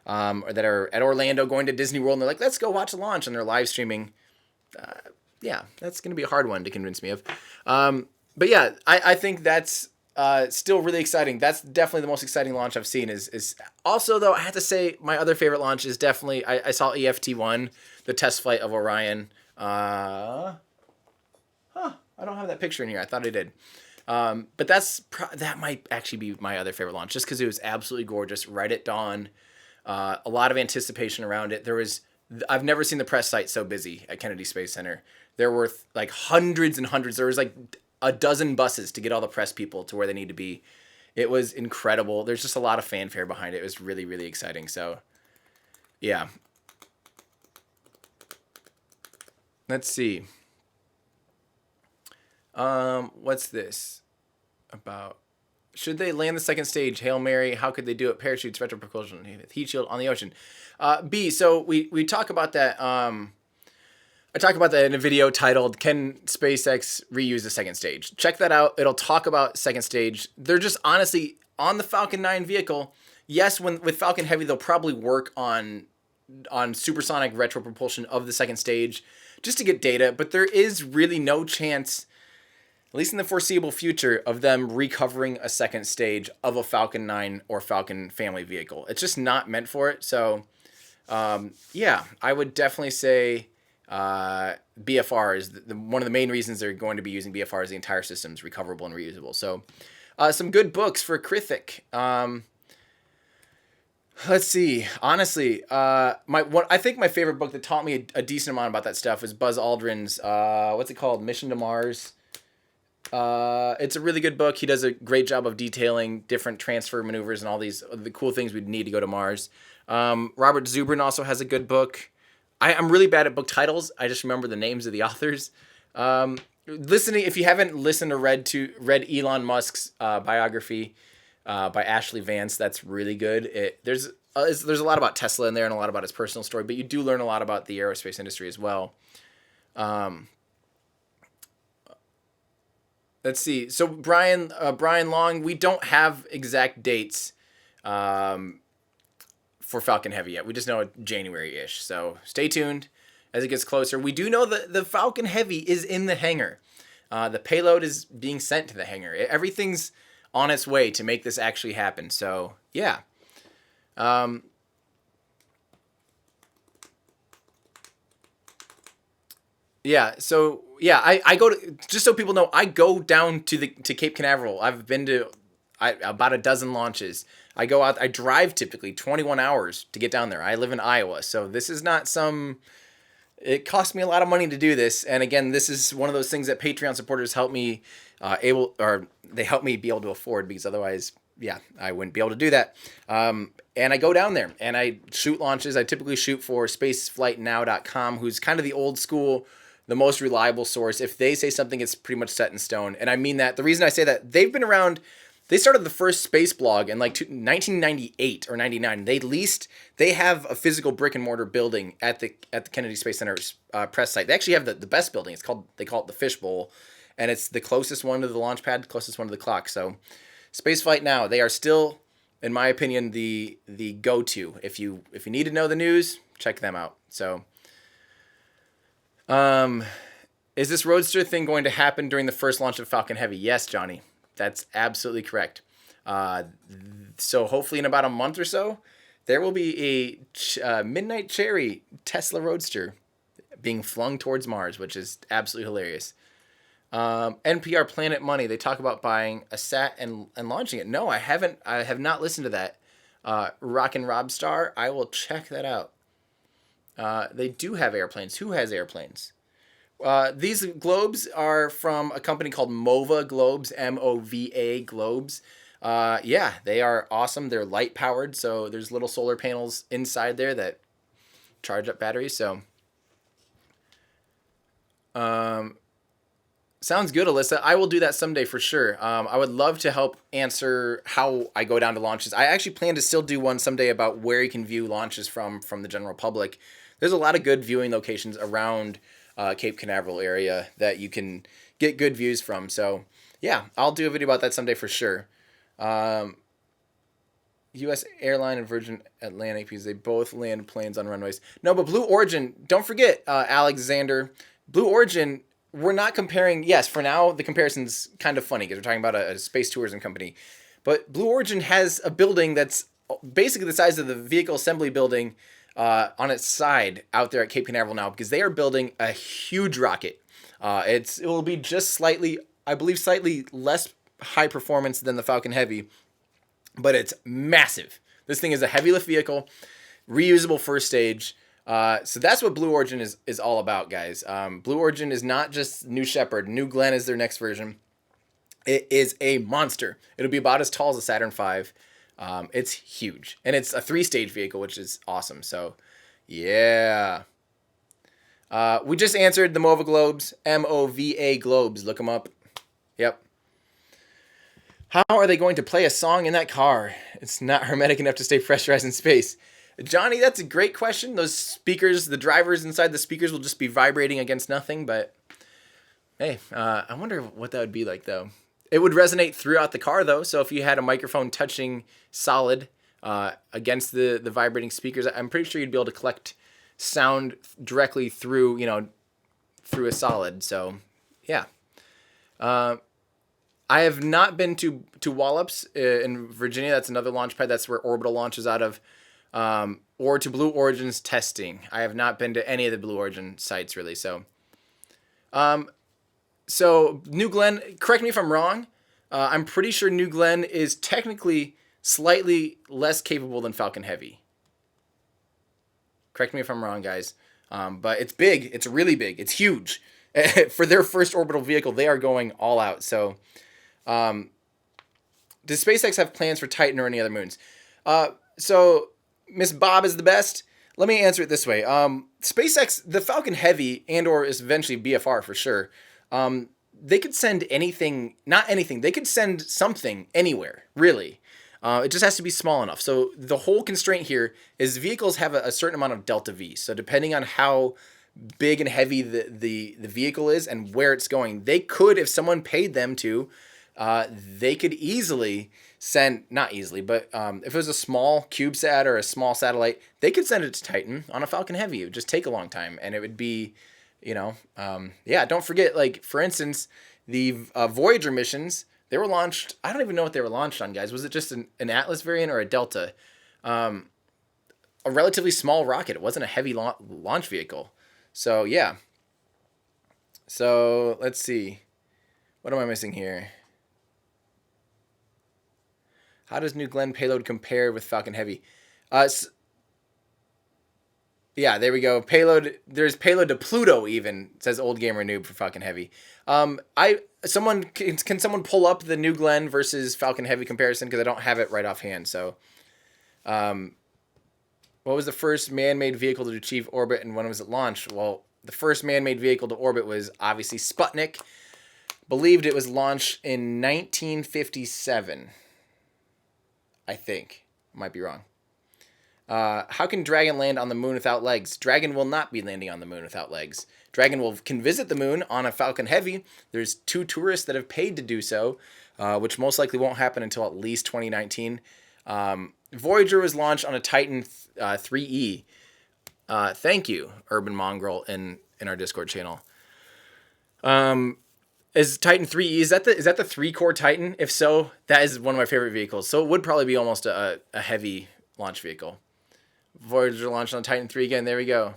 or that are at Orlando going to Disney World and they're like, let's go watch the launch and they're live streaming. Yeah, that's going to be a hard one to convince me of. But yeah, I think that's still really exciting. That's definitely the most exciting launch I've seen. Is also, though, I have to say my other favorite launch is definitely, I saw EFT-1, the test flight of Orion. I don't have that picture in here. I thought I did. But that might actually be my other favorite launch, just because it was absolutely gorgeous, right at dawn. A lot of anticipation around it. I've never seen the press site so busy at Kennedy Space Center. There were like hundreds and hundreds. There was like a dozen buses to get all the press people to where they need to be. It was incredible. There's just a lot of fanfare behind it. It was really, really exciting. So, yeah. Let's see. What's this about? Should they land the second stage? Hail Mary. How could they do it? Parachutes, retro propulsion, heat shield on the ocean. B. So we talk about that. I talk about that in a video titled, Can SpaceX Reuse the Second Stage? Check that out. It'll talk about second stage. They're just honestly, on the Falcon 9 vehicle, yes, with Falcon Heavy, they'll probably work on supersonic retropropulsion of the second stage just to get data, but there is really no chance, at least in the foreseeable future, of them recovering a second stage of a Falcon 9 or Falcon family vehicle. It's just not meant for it. So, yeah, I would definitely say BFR is one of the main reasons they're going to be using BFR is the entire system is recoverable and reusable. So, some good books for Krithik. Let's see. Honestly, I think my favorite book that taught me a decent amount about that stuff is Buzz Aldrin's what's it called? Mission to Mars. It's a really good book. He does a great job of detailing different transfer maneuvers and all the cool things we'd need to go to Mars. Robert Zubrin also has a good book. I'm really bad at book titles. I just remember the names of the authors. If you haven't listened or read Elon Musk's biography by Ashley Vance, that's really good. There's a lot about Tesla in there and a lot about his personal story, but you do learn a lot about the aerospace industry as well. Let's see. So Brian Long, we don't have exact dates for Falcon Heavy yet. We just know January-ish. So stay tuned as it gets closer. We do know that the Falcon Heavy is in the hangar. The payload is being sent to the hangar. Everything's on its way to make this actually happen. So yeah. Yeah, so yeah, I go to, just so people know, I go down to Cape Canaveral. I've been to about a dozen launches. I go out, I drive typically 21 hours to get down there. I live in Iowa, so this is not it cost me a lot of money to do this. And again, this is one of those things that Patreon supporters help me they help me be able to afford, because otherwise, yeah, I wouldn't be able to do that. And I go down there and I shoot launches. I typically shoot for spaceflightnow.com, who's kind of the old school, the most reliable source. If they say something, it's pretty much set in stone. And I mean that. The reason I say that, they've been around. They started the first space blog in 1998 or 99. They have a physical brick and mortar building at the Kennedy Space Center's press site. They actually have the best building. They call it the Fishbowl, and it's the closest one to the launch pad, closest one to the clock. So Spaceflight Now, they are still, in my opinion, the go-to. If you need to know the news, check them out. So is this Roadster thing going to happen during the first launch of Falcon Heavy? Yes, Johnny. That's absolutely correct. So hopefully in about a month or so, there will be a Midnight Cherry Tesla Roadster being flung towards Mars, which is absolutely hilarious. NPR Planet Money, they talk about buying a sat and launching it. No, I haven't. I have not listened to that. Rockin' Rob Star, I will check that out. They do have airplanes. Who has airplanes? These globes are from a company called MOVA Globes, MOVA Globes. Yeah, they are awesome. They're light powered, so there's little solar panels inside there that charge up batteries. So, sounds good, Alyssa. I will do that someday for sure. I would love to help answer how I go down to launches. I actually plan to still do one someday about where you can view launches from the general public. There's a lot of good viewing locations around Cape Canaveral area that you can get good views from. So yeah, I'll do a video about that someday for sure. U.S. Airline and Virgin Atlantic, because they both land planes on runways. No, but Blue Origin, don't forget, Alexander, Blue Origin, we're not comparing. Yes, for now, the comparison's kind of funny because we're talking about a space tourism company. But Blue Origin has a building that's basically the size of the vehicle assembly building on its side out there at Cape Canaveral now, because they are building a huge rocket. It will be just slightly less high performance than the Falcon Heavy, but it's massive. This thing is a heavy lift vehicle, reusable first stage. So that's what Blue Origin is all about, guys. Blue Origin is not just New Shepard. New Glenn is their next version. It is a monster. It'll be about as tall as a Saturn V. It's huge, and it's a 3-stage vehicle, which is awesome. So, yeah. We just answered the MOVA Globes, MOVA Globes. Look them up. Yep. How are they going to play a song in that car? It's not hermetic enough to stay pressurized in space. Johnny, that's a great question. Those speakers, the drivers inside the speakers will just be vibrating against nothing, but hey, I wonder what that would be like, though. It would resonate throughout the car, though, so if you had a microphone touching solid against the vibrating speakers, I'm pretty sure you'd be able to collect sound directly through, through a solid, so yeah. I have not been to Wallops in Virginia. That's another launch pad. That's where Orbital launches out of. Or to Blue Origin's testing. I have not been to any of the Blue Origin sites, really. So New Glenn, correct me if I'm wrong. I'm pretty sure New Glenn is technically slightly less capable than Falcon Heavy. Correct me if I'm wrong, guys. But it's big. It's really big. It's huge. For their first orbital vehicle, they are going all out. So does SpaceX have plans for Titan or any other moons? So Miss Bob is the best. Let me answer it this way. SpaceX, the Falcon Heavy and or is eventually BFR for sure. They could send anything, not anything. They could send something anywhere, really. It just has to be small enough. So the whole constraint here is vehicles have a certain amount of delta V. So depending on how big and heavy the vehicle is and where it's going, they could, if someone paid them to, they could easily send, not easily, but if it was a small CubeSat or a small satellite, they could send it to Titan on a Falcon Heavy. It would just take a long time, and it would be, yeah, don't forget, like, for instance, the Voyager missions, they were launched, I don't even know what they were launched on, guys. Was it just an Atlas variant or a Delta? A relatively small rocket. It wasn't a heavy launch vehicle. So, yeah. So, let's see. What am I missing here? How does New Glenn payload compare with Falcon Heavy? Yeah, there we go. Payload. There's payload to Pluto even, says Old Gamer Noob for Falcon Heavy. Can someone pull up the New Glenn versus Falcon Heavy comparison, because I don't have it right offhand. So, what was the first man-made vehicle to achieve orbit, and when was it launched? Well, the first man-made vehicle to orbit was obviously Sputnik. Believed it was launched in 1957. I think. Might be wrong. How can Dragon land on the moon without legs? Dragon will not be landing on the moon without legs. Dragon can visit the moon on a Falcon Heavy. There's 2 tourists that have paid to do so, which most likely won't happen until at least 2019. Voyager was launched on a Titan 3E. Thank you, Urban Mongrel, in our Discord channel. Is Titan 3E, is that the 3-core Titan? If so, that is one of my favorite vehicles. So it would probably be almost a heavy launch vehicle. Voyager launched on Titan 3 again. There we go.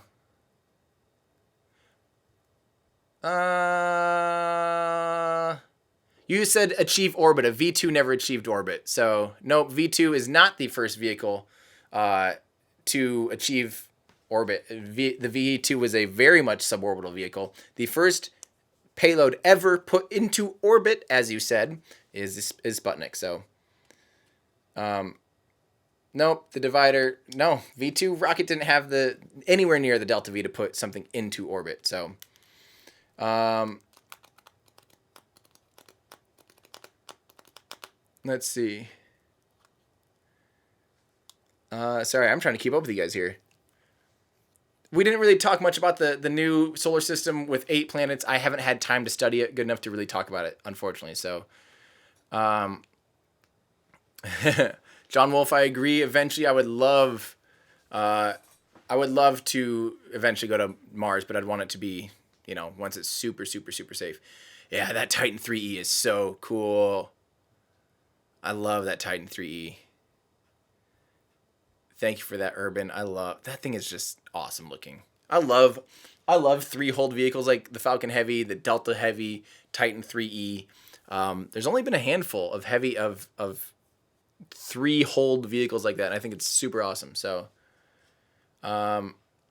You said achieve orbit. A V2 never achieved orbit. So, nope, V2 is not the first vehicle to achieve orbit. The V2 was a very much suborbital vehicle. The first payload ever put into orbit, as you said, is Sputnik. So, nope, the divider. No, V2 rocket didn't have anywhere near the delta V to put something into orbit. So, let's see. Sorry, I'm trying to keep up with you guys here. We didn't really talk much about the new solar system with 8 planets. I haven't had time to study it good enough to really talk about it, unfortunately. So, John Wolf, I agree. Eventually, I would love to eventually go to Mars, but I'd want it to be, once it's super, super, super safe. Yeah, that Titan 3E is so cool. I love that Titan 3E. Thank you for that, Urban. That thing is just awesome looking. I love 3-hold vehicles like the Falcon Heavy, the Delta Heavy, Titan 3E. There's only been a handful of 3-hold vehicles like that, and I think it's super awesome. So,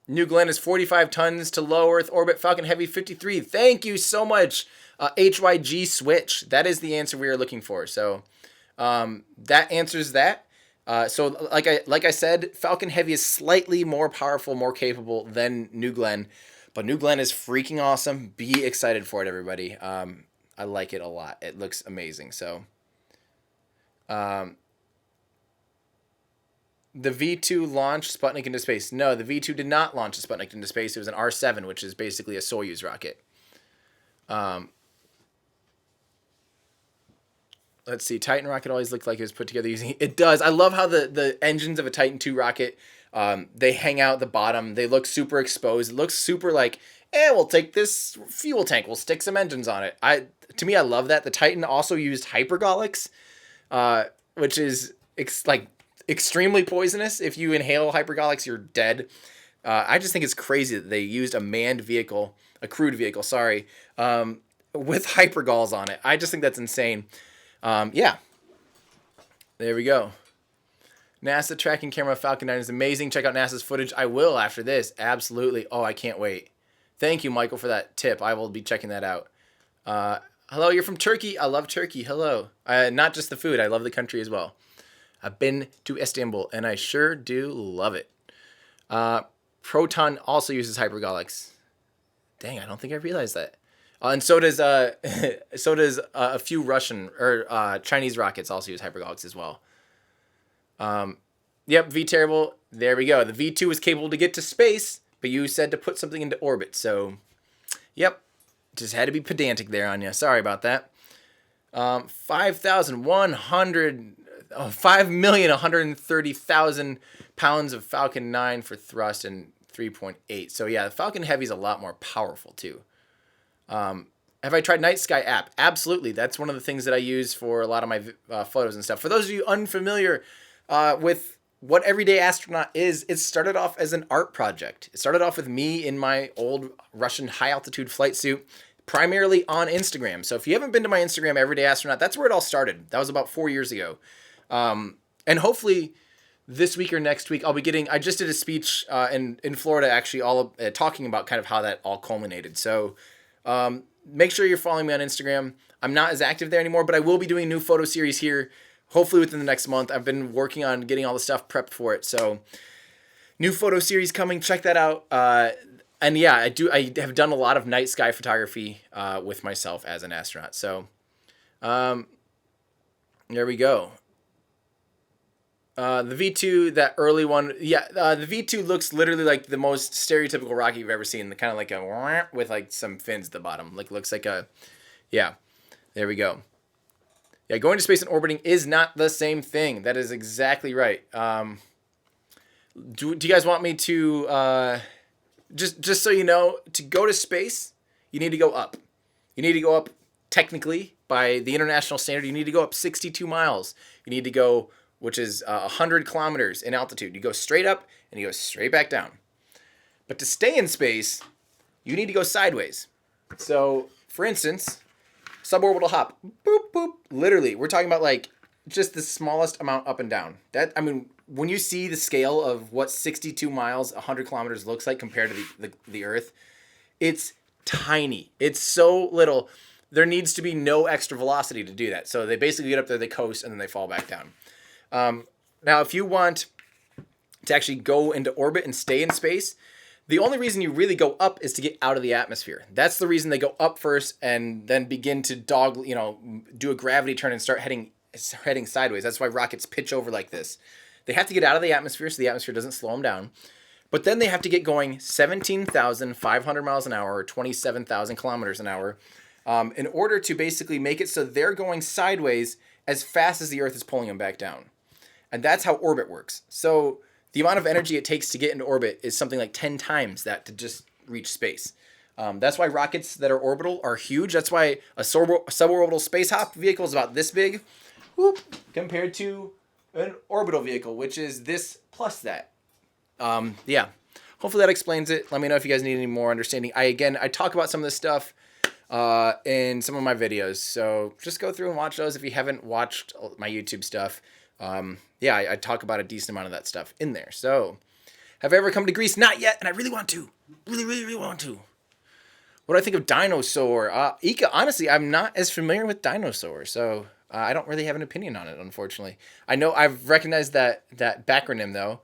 New Glenn is 45 tons to low Earth orbit. Falcon Heavy 53. Thank you so much, HYG Switch. That is the answer we are looking for. So, that answers that. So like I said, Falcon Heavy is slightly more powerful, more capable than New Glenn, but New Glenn is freaking awesome. Be excited for it, everybody. I like it a lot. It looks amazing. So, The V2 launched Sputnik into space. No, the V2 did not launch a Sputnik into space. It was an R7, which is basically a Soyuz rocket. Let's see. Titan rocket always looked like it was put together using... It does. I love how the engines of a Titan II rocket, they hang out at the bottom. They look super exposed. It looks super like, we'll take this fuel tank. We'll stick some engines on it. To me, I love that. The Titan also used hypergolics, which is extremely poisonous. If you inhale hypergolics, you're dead. I just think it's crazy that they used a crewed vehicle, with hypergols on it. I just think that's insane. Yeah. There we go. NASA tracking camera Falcon 9 is amazing. Check out NASA's footage. I will after this. Absolutely. Oh, I can't wait. Thank you, Michael, for that tip. I will be checking that out. Hello, you're from Turkey. I love Turkey. Hello. Not just the food. I love the country as well. I've been to Istanbul, and I sure do love it. Proton also uses hypergolics. Dang, I don't think I realized that. And so does a few Russian or Chinese rockets also use hypergolics as well. Yep, V terrible. There we go. The V2 is capable to get to space, but you said to put something into orbit. So, yep, just had to be pedantic there on you. Sorry about that. 5,130,000 pounds of Falcon 9 for thrust and 3.8. So yeah, the Falcon Heavy is a lot more powerful too. Have I tried Night Sky app? Absolutely. That's one of the things that I use for a lot of my photos and stuff. For those of you unfamiliar with what Everyday Astronaut is, it started off as an art project. It started off with me in my old Russian high-altitude flight suit, primarily on Instagram. So if you haven't been to my Instagram, Everyday Astronaut, that's where it all started. That was about 4 years ago. And hopefully this week or next week, I'll be getting... I just did a speech in Florida, actually, talking about kind of how that all culminated. So... make sure you're following me on Instagram. I'm not as active there anymore, but I will be doing a new photo series here, hopefully within the next month. I've been working on getting all the stuff prepped for it. So new photo series coming. Check that out. And yeah, I have done a lot of night sky photography with myself as an astronaut. So there we go. The V2, that early one, yeah, the V2 looks literally like the most stereotypical rocket you've ever seen. The kind of like a with like some fins at the bottom. Like looks like a, yeah, there we go. Yeah, going to space and orbiting is not the same thing. That is exactly right. Do you guys want me to just so you know, to go to space, you need to go up. You need to go up technically by the international standard. You need to go up 62 miles. You need to go, which is 100 kilometers in altitude. You go straight up and you go straight back down. But to stay in space, you need to go sideways. So, for instance, suborbital hop. Boop, boop. Literally, we're talking about like just the smallest amount up and down. That, I mean, when you see the scale of what 62 miles, 100 kilometers looks like compared to the Earth, it's tiny. It's so little. There needs to be no extra velocity to do that. So they basically get up there, they coast, and then they fall back down. Now, if you want to actually go into orbit and stay in space, the only reason you really go up is to get out of the atmosphere. That's the reason they go up first and then begin to do a gravity turn and start heading sideways. That's why rockets pitch over like this. They have to get out of the atmosphere so the atmosphere doesn't slow them down. But then they have to get going 17,500 miles an hour or 27,000 kilometers an hour in order to basically make it so they're going sideways as fast as the Earth is pulling them back down. And that's how orbit works. So the amount of energy it takes to get into orbit is something like 10 times that to just reach space. That's why rockets that are orbital are huge. That's why a suborbital space hop vehicle is about this big, compared to an orbital vehicle, which is this plus that. Yeah, hopefully that explains it. Let me know if you guys need any more understanding. I talk about some of this stuff in some of my videos, so just go through and watch those if you haven't watched my YouTube stuff. Yeah, I talk about a decent amount of that stuff in there. So, have I ever come to Greece? Not yet, and I really want to. Really want to. What do I think of dinosaur? Ika, honestly, I'm not as familiar with dinosaur, so I don't really have an opinion on it, unfortunately. I know I've recognized that backronym, though,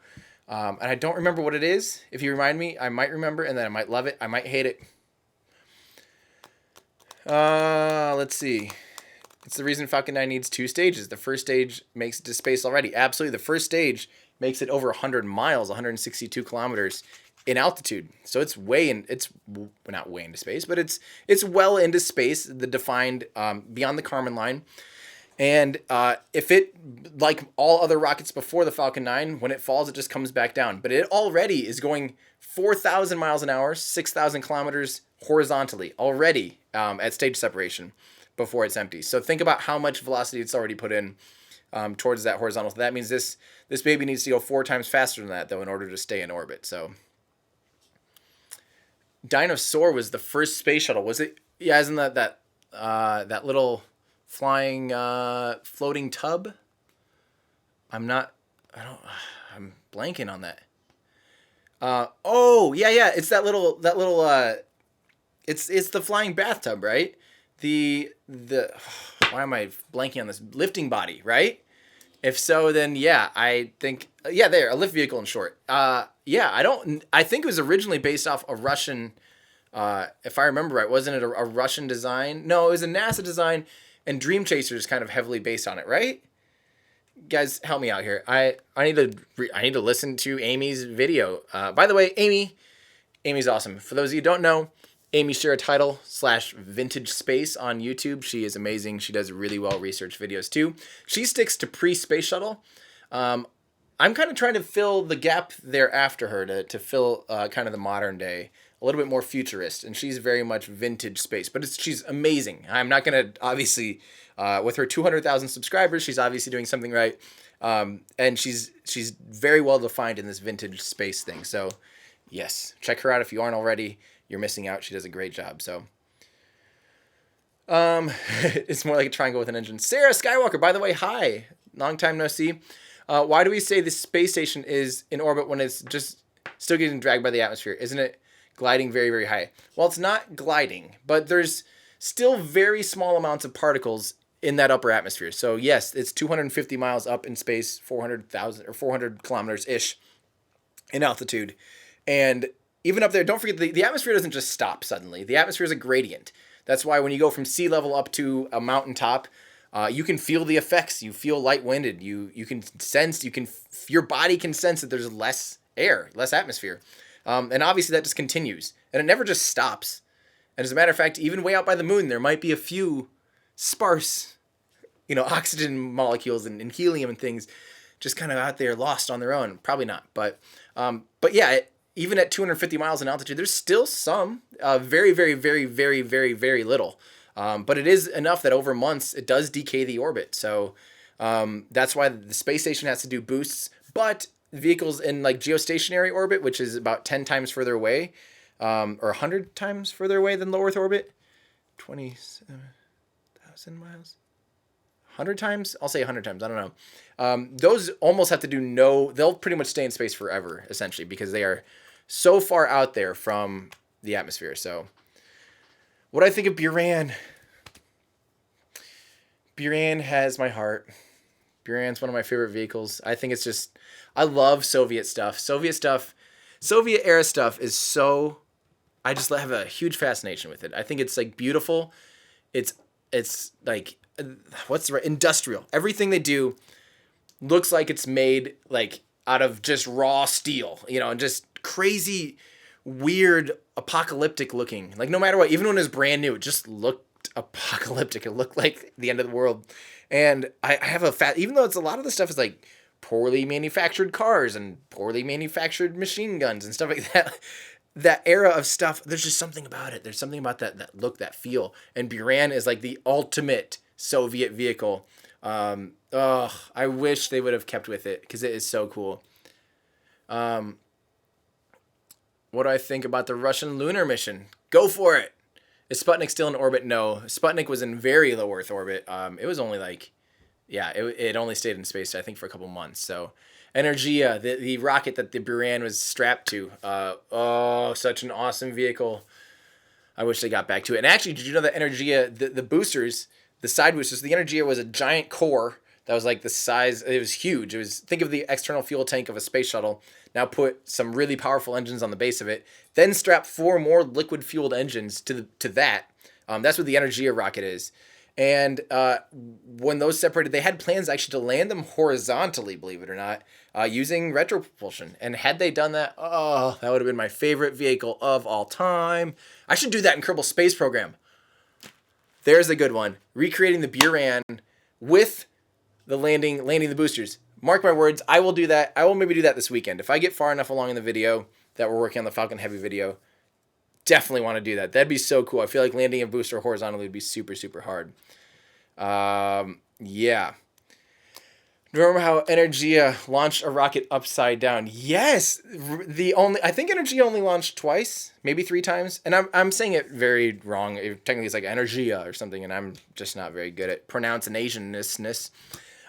and I don't remember what it is. If you remind me, I might remember, and then I might love it. I might hate it. Let's see. It's the reason Falcon 9 needs 2 stages. The first stage makes it to space already. Absolutely. The first stage makes it over 100 miles, 162 kilometers in altitude. So it's way in, it's not way into space, but it's well into space, the defined beyond the Kármán line. And if it, like all other rockets before the Falcon 9, when it falls, it just comes back down. But it already is going 4,000 miles an hour, 6,000 kilometers horizontally already at stage separation before it's empty. So think about how much velocity it's already put in towards that horizontal. So that means this baby needs to go 4 times faster than that, though, in order to stay in orbit. So Dinosaur was the first space shuttle. Was it? Yeah, isn't that little flying floating tub? I'm blanking on that. Oh yeah, it's that little it's the flying bathtub, right? The why am I blanking on this? Lifting body, right? If so, then yeah, I think there, a lift vehicle in short. I think it was originally based off a Russian, if I remember right, wasn't it a Russian design? No, it was a NASA design, and Dream Chaser is kind of heavily based on it, right? Guys, help me out here. I need to listen to Amy's video. By the way, Amy's awesome. For those of you who don't know, Amy share a title / vintage space on YouTube. She is amazing. She does really well researched videos too. She sticks to pre-space shuttle. I'm kind of trying to fill the gap there after her to fill kind of the modern day, a little bit more futurist, and she's very much vintage space. But she's amazing. I'm not gonna obviously with her 200,000 subscribers, she's obviously doing something right, and she's very well defined in this vintage space thing. So yes, check her out if you aren't already. You're missing out. She does a great job. So it's more like a triangle with an engine. Sarah Skywalker, by the way, hi. Long time no see. Why do we say the space station is in orbit when it's just still getting dragged by the atmosphere? Isn't it gliding very, very high? Well, it's not gliding, but there's still very small amounts of particles in that upper atmosphere. So yes, it's 250 miles up in space, 400,000 or 400 kilometers-ish in altitude. And even up there, don't forget, the atmosphere doesn't just stop suddenly. The atmosphere is a gradient. That's why when you go from sea level up to a mountaintop, you can feel the effects. You feel light-winded. You can sense, your body can sense that there's less air, less atmosphere. And obviously that just continues. And it never just stops. And as a matter of fact, even way out by the moon, there might be a few sparse, oxygen molecules and helium and things just kind of out there lost on their own. Probably not. But yeah, even at 250 miles in altitude, there's still some, very, very, very, very, very, very little. But it is enough that over months, it does decay the orbit. So that's why the space station has to do boosts. But vehicles in like geostationary orbit, which is about 10 times further away, or 100 times further away than low Earth orbit, 27,000 miles? 100 times? I'll say 100 times. I don't know. Those almost have to do they'll pretty much stay in space forever, essentially, because they are so far out there from the atmosphere. So what I think of Buran has my heart. Buran's one of my favorite vehicles. I think it's just, I love Soviet stuff. Soviet era stuff is so, I just have a huge fascination with it. I think it's like beautiful. It's like, industrial. Everything they do looks like it's made like out of just raw steel, and just crazy, weird, apocalyptic looking. Like no matter what, even when it was brand new, it just looked apocalyptic. It looked like the end of the world. And I have even though it's a lot of the stuff is like poorly manufactured cars and poorly manufactured machine guns and stuff like that. That era of stuff, there's just something about it. There's something about that look, that feel. And Buran is like the ultimate Soviet vehicle. I wish they would have kept with it because it is so cool. What do I think about the Russian lunar mission? Go for it. Is Sputnik still in orbit? No. Sputnik was in very low Earth orbit. It was only it only stayed in space, I think, for a couple months. So Energia, the rocket that the Buran was strapped to. Such an awesome vehicle. I wish they got back to it. And actually, did you know that Energia, the boosters, the side boosters, the Energia was a giant core that was like the size, it was huge. Think of the external fuel tank of a space shuttle. Now put some really powerful engines on the base of it. Then strap 4 more liquid fueled engines to that. That's what the Energia rocket is. And when those separated, they had plans actually to land them horizontally, believe it or not, using retropropulsion. And had they done that, oh, that would have been my favorite vehicle of all time. I should do that in Kerbal Space Program. There's a good one. Recreating the Buran with the landing the boosters. Mark my words, I will do that. I will maybe do that this weekend. If I get far enough along in the video that we're working on the Falcon Heavy video, definitely want to do that. That'd be so cool. I feel like landing a booster horizontally would be super, super hard. Yeah. Remember how Energia launched a rocket upside down? Yes. I think Energia only launched twice, maybe 3 times. And I'm saying it very wrong. Technically it's like Energia or something, and I'm just not very good at pronunciation-ness.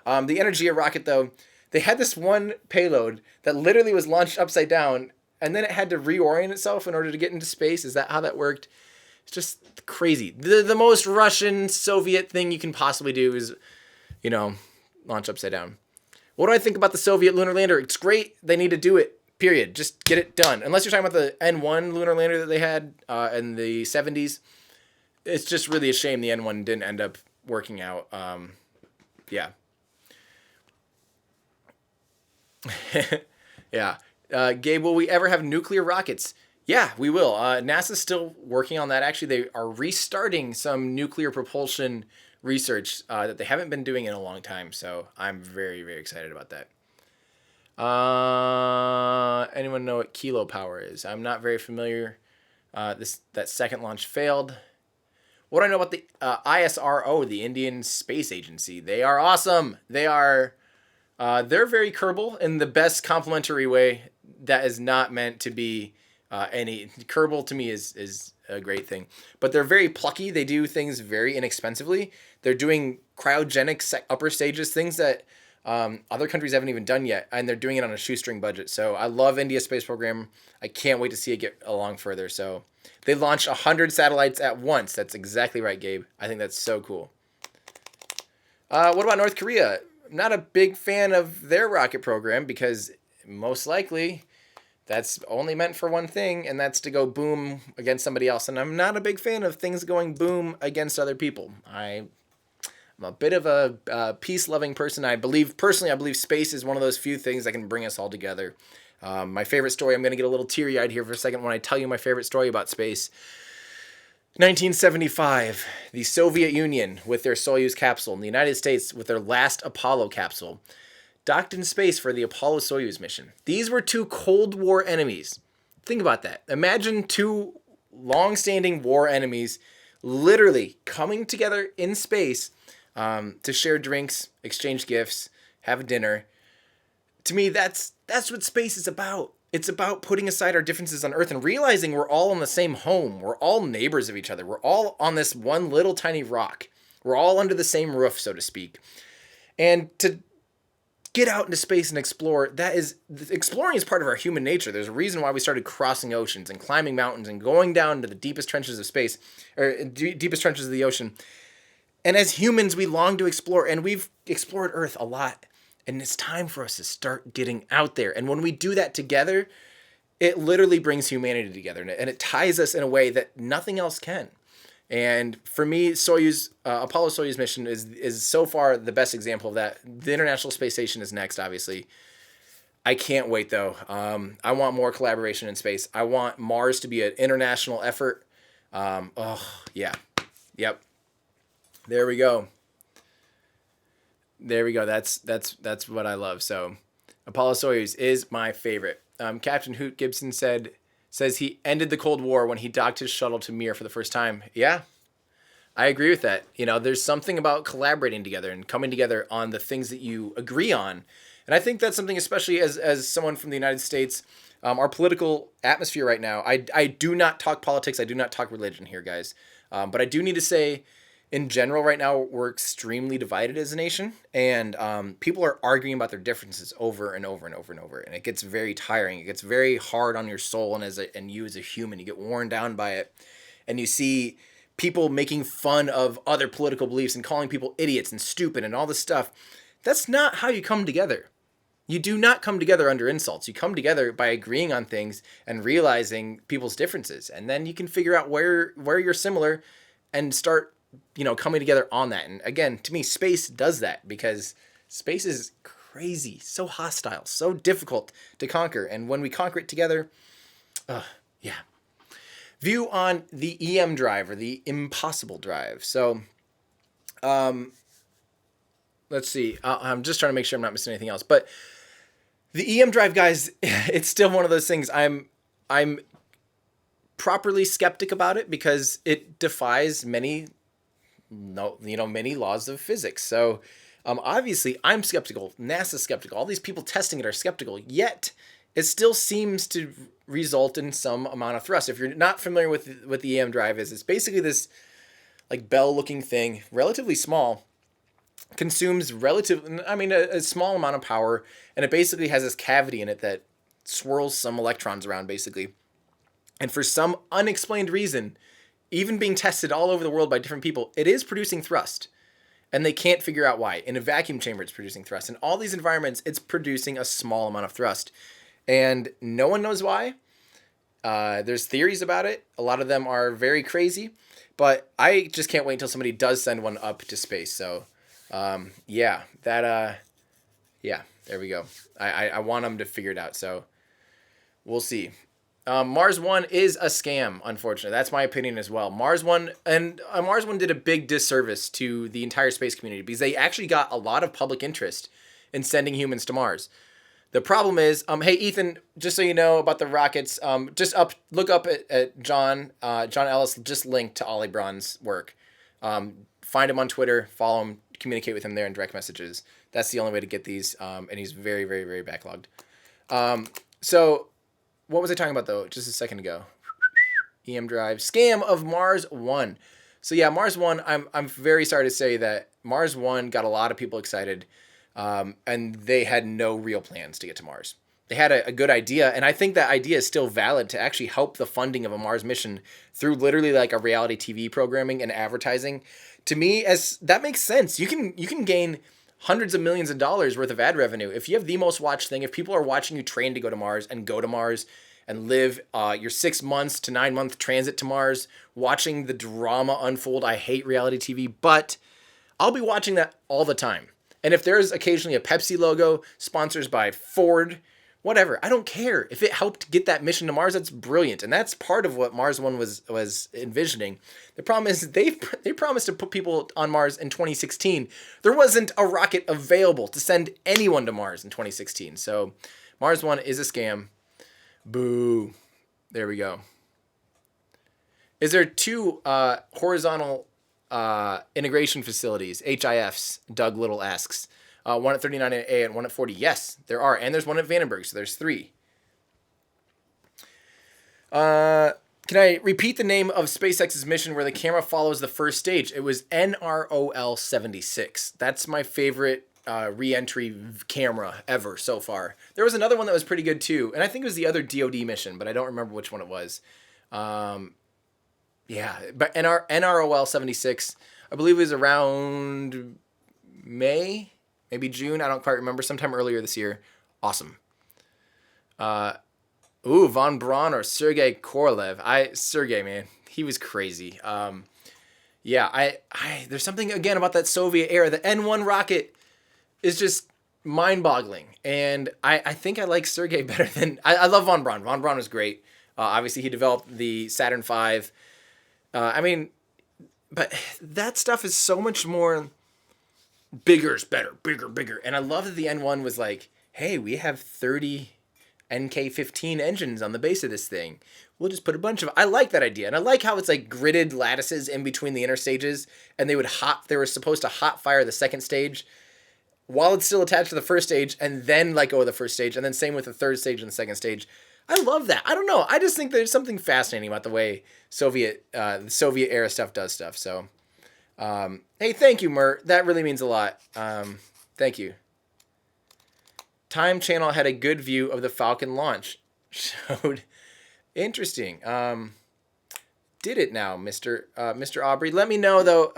The Energia rocket, though, they had this one payload that literally was launched upside down, and then it had to reorient itself in order to get into space. Is that how that worked? It's just crazy. The most Russian Soviet thing you can possibly do is, launch upside down. What do I think about the Soviet lunar lander? It's great. They need to do it. Period. Just get it done. Unless you're talking about the N1 lunar lander that they had in the 70s. It's just really a shame the N1 didn't end up working out. Yeah. Yeah. Gabe, will we ever have nuclear rockets? Yeah, we will. NASA's still working on that. Actually, they are restarting some nuclear propulsion research that they haven't been doing in a long time. So I'm very, very excited about that. Anyone know what kilo power is? I'm not very familiar. That second launch failed. What do I know about the ISRO, the Indian Space Agency? They are awesome. They're very Kerbal in the best complimentary way. That is not meant to be any Kerbal. To me is a great thing, but they're very plucky. They do things very inexpensively. They're doing cryogenic upper stages, things that other countries haven't even done yet, and they're doing it on a shoestring budget. So I love India Space Program. I can't wait to see it get along further. So they launched 100 satellites at once. That's exactly right, Gabe. I think that's so cool. What about North Korea? I'm not a big fan of their rocket program because most likely that's only meant for one thing, and that's to go boom against somebody else. And I'm not a big fan of things going boom against other people. I'm a bit of a peace-loving person. I believe space is one of those few things that can bring us all together. My favorite story, I'm going to get a little teary-eyed here for a second when I tell you my favorite story about space. 1975, the Soviet Union with their Soyuz capsule, and the United States with their last Apollo capsule, docked in space for the Apollo-Soyuz mission. These were 2 Cold War enemies. Think about that. Imagine 2 long-standing war enemies literally coming together in space to share drinks, exchange gifts, have a dinner. To me, that's what space is about. It's about putting aside our differences on Earth and realizing we're all in the same home. We're all neighbors of each other. We're all on this one little tiny rock. We're all under the same roof, so to speak. And to get out into space and explore, exploring is part of our human nature. There's a reason why we started crossing oceans and climbing mountains and going down into the deepest trenches of space, or deepest trenches of the ocean. And as humans, we long to explore, and we've explored Earth a lot. And it's time for us to start getting out there. And when we do that together, it literally brings humanity together. And it ties us in a way that nothing else can. And for me, Apollo-Soyuz mission is so far the best example of that. The International Space Station is next, obviously. I can't wait, though. I want more collaboration in space. I want Mars to be an international effort. Yeah. Yep. There we go. There we go. That's what I love. So Apollo-Soyuz is my favorite. Captain Hoot Gibson says he ended the Cold War when he docked his shuttle to Mir for the first time. Yeah, I agree with that. There's something about collaborating together and coming together on the things that you agree on. And I think that's something, especially as someone from the United States, our political atmosphere right now. I do not talk politics. I do not talk religion here, guys. But I do need to say, in general, right now, we're extremely divided as a nation, and people are arguing about their differences over and over and over and over, and it gets very tiring. It gets very hard on your soul, and you as a human, you get worn down by it, and you see people making fun of other political beliefs and calling people idiots and stupid and all this stuff. That's not how you come together. You do not come together under insults. You come together by agreeing on things and realizing people's differences, and then you can figure out where you're similar and start coming together on that. And again, to me, space does that because space is crazy, so hostile, so difficult to conquer. And when we conquer it together, yeah. View on the EM drive, or the impossible drive. So, let's see. I'm just trying to make sure I'm not missing anything else. But the EM drive, guys, it's still one of those things. I'm properly skeptic about it because it defies many laws of physics. So, obviously, I'm skeptical. NASA's skeptical. All these people testing it are skeptical. Yet, it still seems to result in some amount of thrust. If you're not familiar with what the EM drive is, it's basically this like bell-looking thing, relatively small, consumes a small amount of power, and it basically has this cavity in it that swirls some electrons around, basically. And for some unexplained reason, even being tested all over the world by different people, it is producing thrust. And they can't figure out why. In a vacuum chamber, it's producing thrust. In all these environments, it's producing a small amount of thrust. And no one knows why. There's theories about it. A lot of them are very crazy. But I just can't wait until somebody does send one up to space. So, there we go. I want them to figure it out. So, we'll see. Mars 1 is a scam, unfortunately. That's my opinion as well. Mars 1 did a big disservice to the entire space community because they actually got a lot of public interest in sending humans to Mars. The problem is, hey Ethan, just so you know about the rockets, look up at John Ellis just linked to Ollie Braun's work. Find him on Twitter, follow him, communicate with him there in direct messages. That's the only way to get these, and he's very, very, very backlogged. So what was I talking about though? Just a second ago. EM drive scam of Mars 1. So yeah, Mars 1. I'm very sorry to say that Mars 1 got a lot of people excited. And they had no real plans to get to Mars. They had a good idea, and I think that idea is still valid to actually help the funding of a Mars mission through literally like a reality TV programming and advertising. To me, as that makes sense. You can gain hundreds of millions of dollars worth of ad revenue if you have the most watched thing. If people are watching you train to go to Mars and live your 6 months to 9 month transit to Mars, watching the drama unfold. I hate reality TV, but I'll be watching that all the time. And if there's occasionally a Pepsi logo, sponsors by Ford, whatever, I don't care. If it helped get that mission to Mars, that's brilliant. And that's part of what Mars 1 was envisioning. The problem is they promised to put people on Mars in 2016. There wasn't a rocket available to send anyone to Mars in 2016. So Mars 1 is a scam. Boo. There we go. Is there two horizontal integration facilities, HIFs, Doug Little asks. One at 39A and one at 40. Yes, there are. And there's one at Vandenberg, so there's 3. Can I repeat the name of SpaceX's mission where the camera follows the first stage? It was NROL-76. That's my favorite re-entry camera ever so far. There was another one that was pretty good too, and I think it was the other DoD mission, but I don't remember which one it was. Yeah, but NROL-76, I believe it was around May, maybe June. I don't quite remember. Sometime earlier this year. Awesome. Von Braun or Sergei Korolev. Sergei, man, he was crazy. Yeah, there's something again about that Soviet era. The N1 rocket is just mind-boggling, and I think I like Sergei better than I love Von Braun. Von Braun was great. Obviously, he developed the Saturn V. But that stuff is so much more bigger is better, bigger. And I love that the N1 was like, hey, we have 30 NK-15 engines on the base of this thing. We'll just put a bunch of... I like that idea. And I like how it's like gridded lattices in between the inner stages. And they were supposed to hot fire the second stage while it's still attached to the first stage and then let go of the first stage. And then same with the third stage and the second stage. I love that. I don't know. I just think there's something fascinating about the way the Soviet era stuff does stuff. So, hey, thank you, Mert. That really means a lot. Thank you. Time Channel had a good view of the Falcon launch. Showed interesting. Did it now, Mr. Aubrey? Let me know though.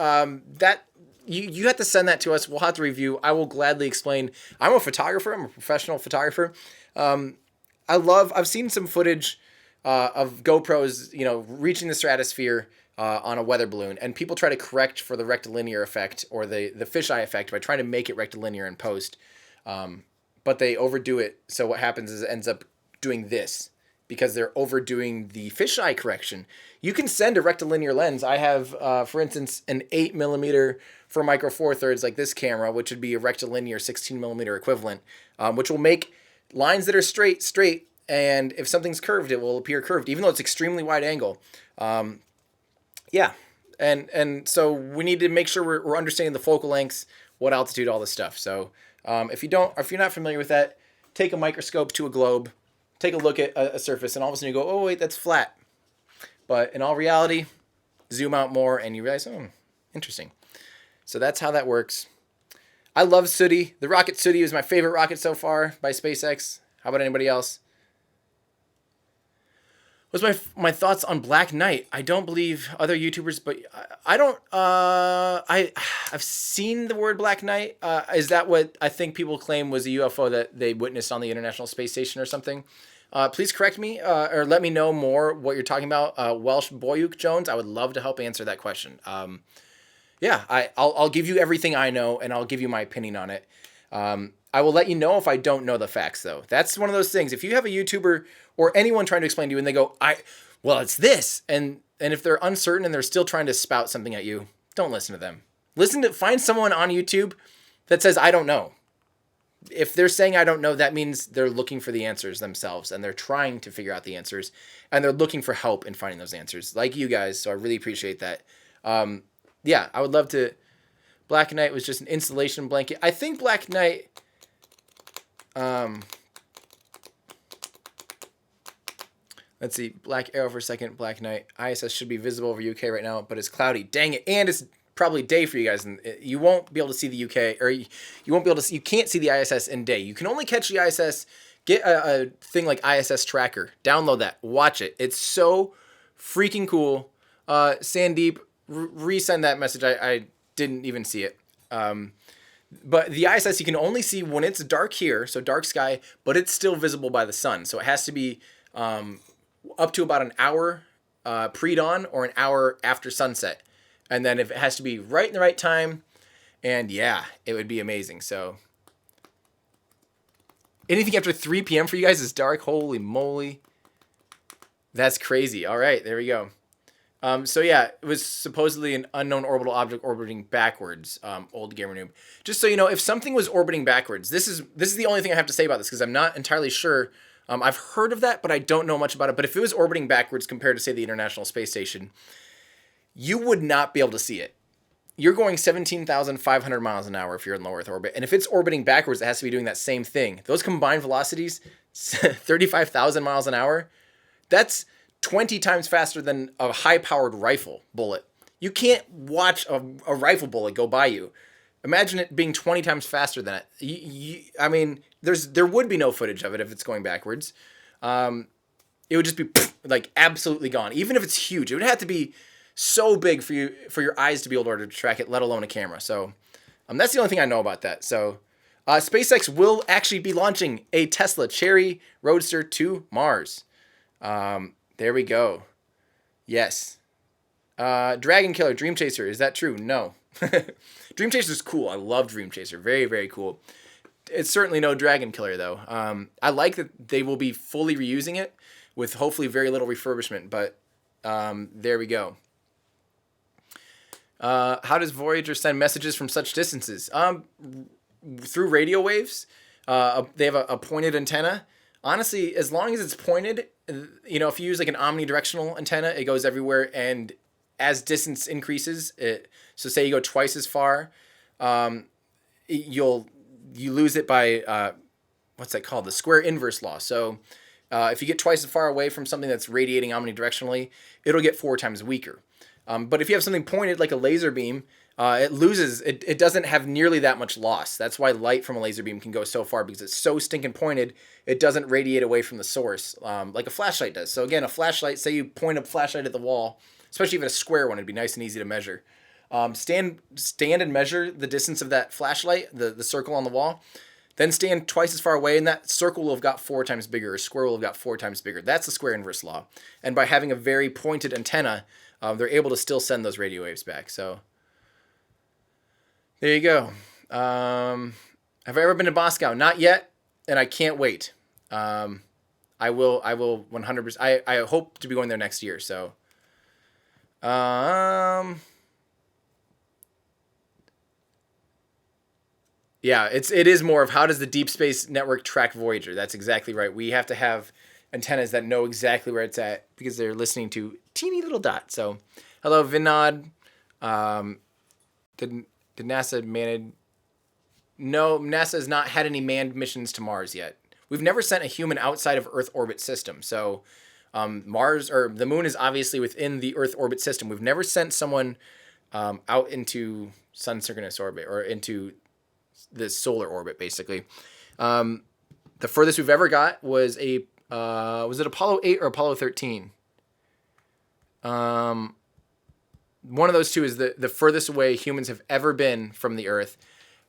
That you have to send that to us. We'll have to review. I will gladly explain. I'm a photographer. I'm a professional photographer. I've seen some footage of GoPros, reaching the stratosphere, on a weather balloon, and people try to correct for the rectilinear effect or the fisheye effect by trying to make it rectilinear in post, but they overdo it. So what happens is it ends up doing this because they're overdoing the fisheye correction. You can send a rectilinear lens. I have, for instance, an 8mm for micro four thirds like this camera, which would be a rectilinear 16mm equivalent, which will make lines that are straight, and if something's curved, it will appear curved, even though it's extremely wide angle. Yeah, and so we need to make sure we're understanding the focal lengths, what altitude, all this stuff. So if you're not familiar with that, take a microscope to a globe, take a look at a surface, and all of a sudden you go, oh wait, that's flat. But in all reality, zoom out more and you realize, oh, interesting. So that's how that works. I love Sooty. The rocket Sooty is my favorite rocket so far by SpaceX. How about anybody else? What's my thoughts on Black Knight? I don't believe other YouTubers, but I don't. I've seen the word Black Knight. Is that what I think people claim was a UFO that they witnessed on the International Space Station or something? Please correct me or let me know more what you're talking about. Welsh Boyuk Jones. I would love to help answer that question. Yeah, I'll give you everything I know and I'll give you my opinion on it. I will let you know if I don't know the facts, though. That's one of those things. If you have a YouTuber or anyone trying to explain to you and they go, well, it's this, and if they're uncertain and they're still trying to spout something at you, don't listen to them. Find someone on YouTube that says, I don't know. If they're saying I don't know, that means they're looking for the answers themselves and they're trying to figure out the answers and they're looking for help in finding those answers, like you guys. So I really appreciate that. Yeah, I would love to. Black Knight was just an insulation blanket. I think Black Knight. Let's see. Black Arrow for a second. Black Knight. ISS should be visible over UK right now, but it's cloudy. Dang it! And it's probably day for you guys, and you won't be able to see the UK, or you won't be able to. You can't see the ISS in day. You can only catch the ISS. Get a thing like ISS Tracker. Download that. Watch it. It's so freaking cool. Sandeep, resend that message. I didn't even see it. But the ISS you can only see when it's dark here, so dark sky, but it's still visible by the sun. So it has to be up to about an hour pre-dawn or an hour after sunset. And then if it has to be right in the right time, and yeah, it would be amazing. So anything after 3 p.m. for you guys is dark. Holy moly. That's crazy. All right, there we go. So yeah, it was supposedly an unknown orbital object orbiting backwards, old gamer noob. Just so you know, if something was orbiting backwards, this is the only thing I have to say about this because I'm not entirely sure. I've heard of that, but I don't know much about it. But if it was orbiting backwards compared to, say, the International Space Station, you would not be able to see it. You're going 17,500 miles an hour if you're in low Earth orbit. And if it's orbiting backwards, it has to be doing that same thing. Those combined velocities, 35,000 miles an hour, that's 20 times faster than a high-powered rifle bullet. You can't watch a rifle bullet go by you. Imagine it being 20 times faster than it. I mean, there would be no footage of it if it's going backwards. It would just be like absolutely gone. Even if it's huge, it would have to be so big for your eyes to be able to track it, let alone a camera. So that's the only thing I know about that. So SpaceX will actually be launching a Tesla Cherry Roadster to Mars. There we go. Yes. Dragon Killer, Dream Chaser. Is that true? No. Dream Chaser is cool. I love Dream Chaser. Very, very cool. It's certainly no Dragon Killer, though. I like that they will be fully reusing it with hopefully very little refurbishment, but there we go. How does Voyager send messages from such distances? Through radio waves. They have a pointed antenna. Honestly, as long as it's pointed, if you use like an omnidirectional antenna, it goes everywhere. And as distance increases, so say you go twice as far, you lose it by what's that called? The square inverse law. So if you get twice as far away from something that's radiating omnidirectionally, it'll get 4 times weaker. But if you have something pointed like a laser beam, it doesn't have nearly that much loss. That's why light from a laser beam can go so far, because it's so stinking pointed, it doesn't radiate away from the source like a flashlight does. So again, a flashlight, say you point a flashlight at the wall, especially if it's a square one, it'd be nice and easy to measure. Stand and measure the distance of that flashlight, the circle on the wall. Then stand twice as far away, and that circle will have got 4 times bigger, or square will have got 4 times bigger. That's the square inverse law. And by having a very pointed antenna, they're able to still send those radio waves back. So there you go. Have I ever been to Moscow? Not yet, and I can't wait. I will 100%. I hope to be going there next year. So, yeah, it is more of how does the Deep Space Network track Voyager? That's exactly right. We have to have antennas that know exactly where it's at because they're listening to teeny little dots. So, hello, Vinod. Did NASA manage? No, NASA has not had any manned missions to Mars yet. We've never sent a human outside of Earth orbit system. So, Mars or the Moon is obviously within the Earth orbit system. We've never sent someone out into sun synchronous orbit or into the solar orbit, basically. The furthest we've ever got was was it Apollo 8 or Apollo 13? One of those two is the furthest away humans have ever been from the Earth.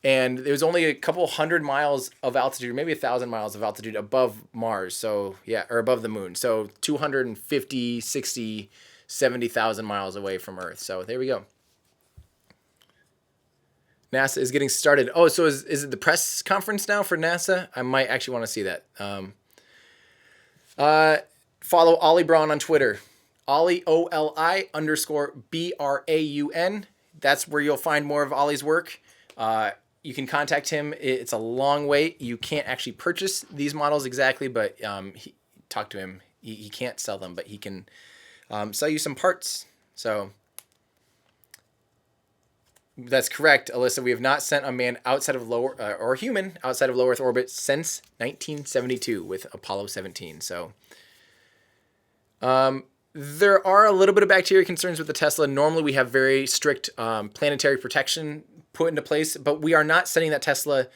And it was only a couple hundred miles of altitude, maybe 1,000 miles of altitude above Mars. So, yeah, or above the Moon. So 250, 60, 70,000 miles away from Earth. So there we go. NASA is getting started. Oh, so is it the press conference now for NASA? I might actually want to see that. Follow Ollie Braun on Twitter. Ollie, OLI_BRAUN. That's where you'll find more of Ollie's work. You can contact him. It's a long wait. You can't actually purchase these models exactly, but talk to him. He can't sell them, but he can sell you some parts. So that's correct, Alyssa. We have not sent a man outside of or human outside of low Earth orbit since 1972 with Apollo-17. So there are a little bit of bacteria concerns with the Tesla. Normally we have very strict planetary protection put into place, but we are not sending that Tesla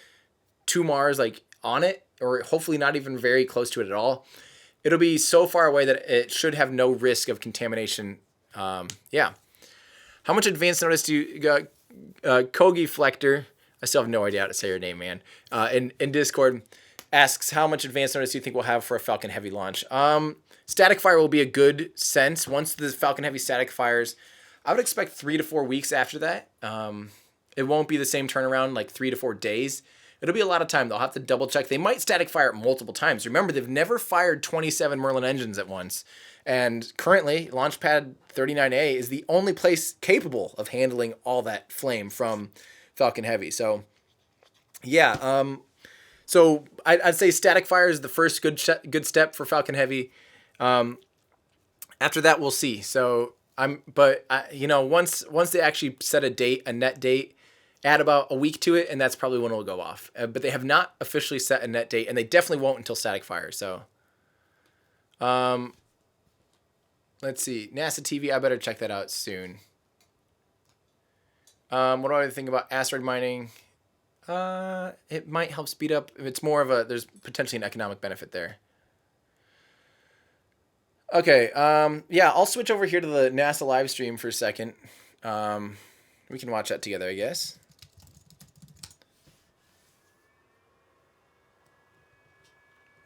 to Mars, like on it, or hopefully not even very close to it at all. It'll be so far away that it should have no risk of contamination. Yeah. How much advance notice do you got? Kogi Flector, I still have no idea how to say your name, man. In Discord asks how much advance notice do you think we'll have for a Falcon Heavy launch? Static fire will be a good sense. Once the Falcon Heavy static fires, I would expect 3 to 4 weeks after that. It won't be the same turnaround, like 3 to 4 days. It'll be a lot of time. They'll have to double check. They might static fire it multiple times. Remember, they've never fired 27 Merlin engines at once. And currently, Launchpad 39A is the only place capable of handling all that flame from Falcon Heavy. So, yeah. So I'd say static fire is the first good step for Falcon Heavy. After that, we'll see. So once they actually set a net date, add about a week to it, and that's probably when it'll go off. But they have not officially set a net date, and they definitely won't until static fire. So, let's see. NASA TV, I better check that out soon. What do I think about asteroid mining? It might help speed up. If it's more of there's potentially an economic benefit there. Okay, yeah, I'll switch over here to the NASA live stream for a second. We can watch that together, I guess.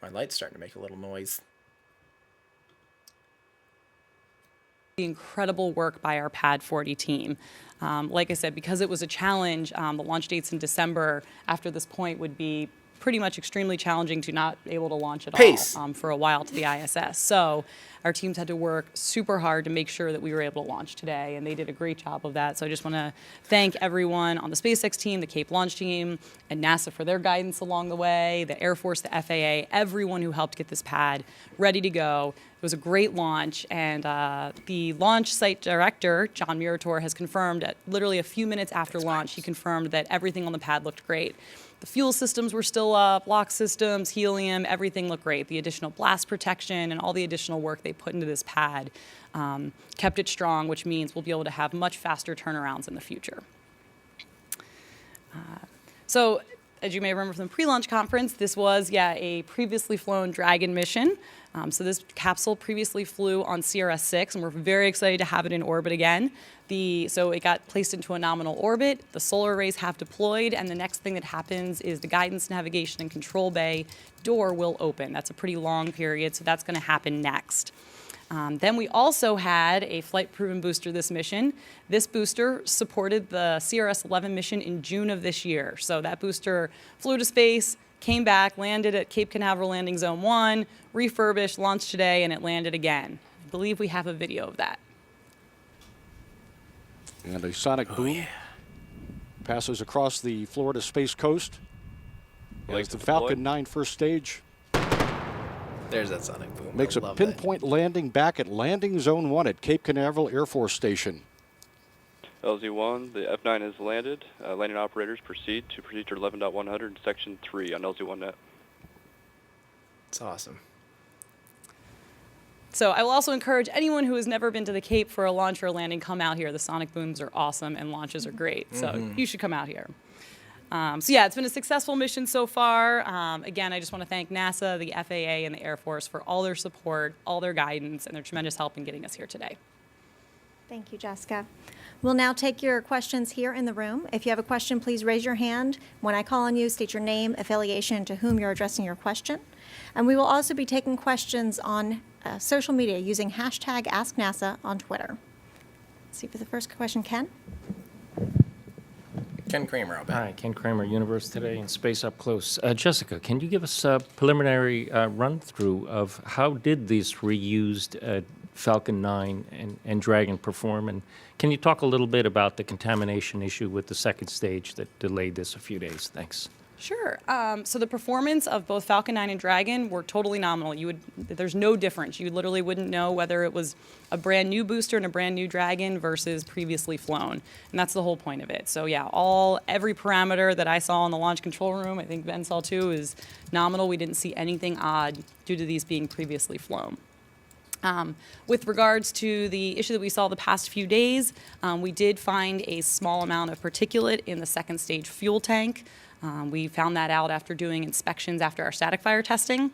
My light's starting to make a little noise. The incredible work by our Pad 40 team. Like I said, because it was a challenge, the launch dates in December after this point would be pretty much extremely challenging to not able to launch at all for a while to the ISS. So our teams had to work super hard to make sure that we were able to launch today, and they did a great job of that. So I just want to thank everyone on the SpaceX team, the Cape launch team, and NASA for their guidance along the way, the Air Force, the FAA, everyone who helped get this pad ready to go. It was a great launch, and the launch site director, John Murator, has confirmed at literally a few minutes after launch, he confirmed that everything on the pad looked great. The fuel systems were still up, LOX systems, helium, everything looked great. The additional blast protection and all the additional work they put into this pad kept it strong, which means we'll be able to have much faster turnarounds in the future. So, as you may remember from the pre-launch conference, this was, a previously flown Dragon mission. So this capsule previously flew on CRS-6, and we're very excited to have it in orbit again. So it got placed into a nominal orbit, the solar arrays have deployed, and the next thing that happens is the guidance, navigation, and control bay door will open. That's a pretty long period, so that's going to happen next. Then we also had a flight-proven booster this mission. This booster supported the CRS-11 mission in June of this year. So that booster flew to space, came back, landed at Cape Canaveral Landing Zone 1, refurbished, launched today, and it landed again. I believe we have a video of that. And a sonic boom passes across the Florida Space Coast as the Falcon 9 first stage There's that sonic boom. makes a pinpoint landing back at Landing Zone 1 at Cape Canaveral Air Force Station. LZ-1, the F9 has landed. Landing operators proceed to procedure 11.100, section 3 on LZ-1net. It's awesome. So I will also encourage anyone who has never been to the Cape for a launch or a landing, come out here. The sonic booms are awesome and launches are great. So you should come out here. So yeah, it's been a successful mission so far. Again, I just want to thank NASA, the FAA, and the Air Force for all their support, all their guidance, and their tremendous help in getting us here today. Thank you, Jessica. We'll now take your questions here in the room. If you have a question, please raise your hand. When I call on you, state your name, affiliation, and to whom you're addressing your question. And we will also be taking questions on social media using hashtag AskNASA on Twitter. Let's see for the first question, Ken. Ken Kramer, I'll bet. Hi, Ken Kramer, Universe Today and Space Up Close. Jessica, can you give us a preliminary run-through of how did these reused Falcon 9 and Dragon perform? And can you talk a little bit about the contamination issue with the second stage that delayed this a few days? Thanks. Sure. So the performance of both Falcon 9 and Dragon were totally nominal. There's no difference. You literally wouldn't know whether it was a brand new booster and a brand new Dragon versus previously flown. And that's the whole point of it. So yeah, every parameter that I saw in the launch control room, I think Ben saw too, is nominal. We didn't see anything odd due to these being previously flown. With regards to the issue that we saw the past few days, we did find a small amount of particulate in the second stage fuel tank. We found that out after doing inspections after our static fire testing.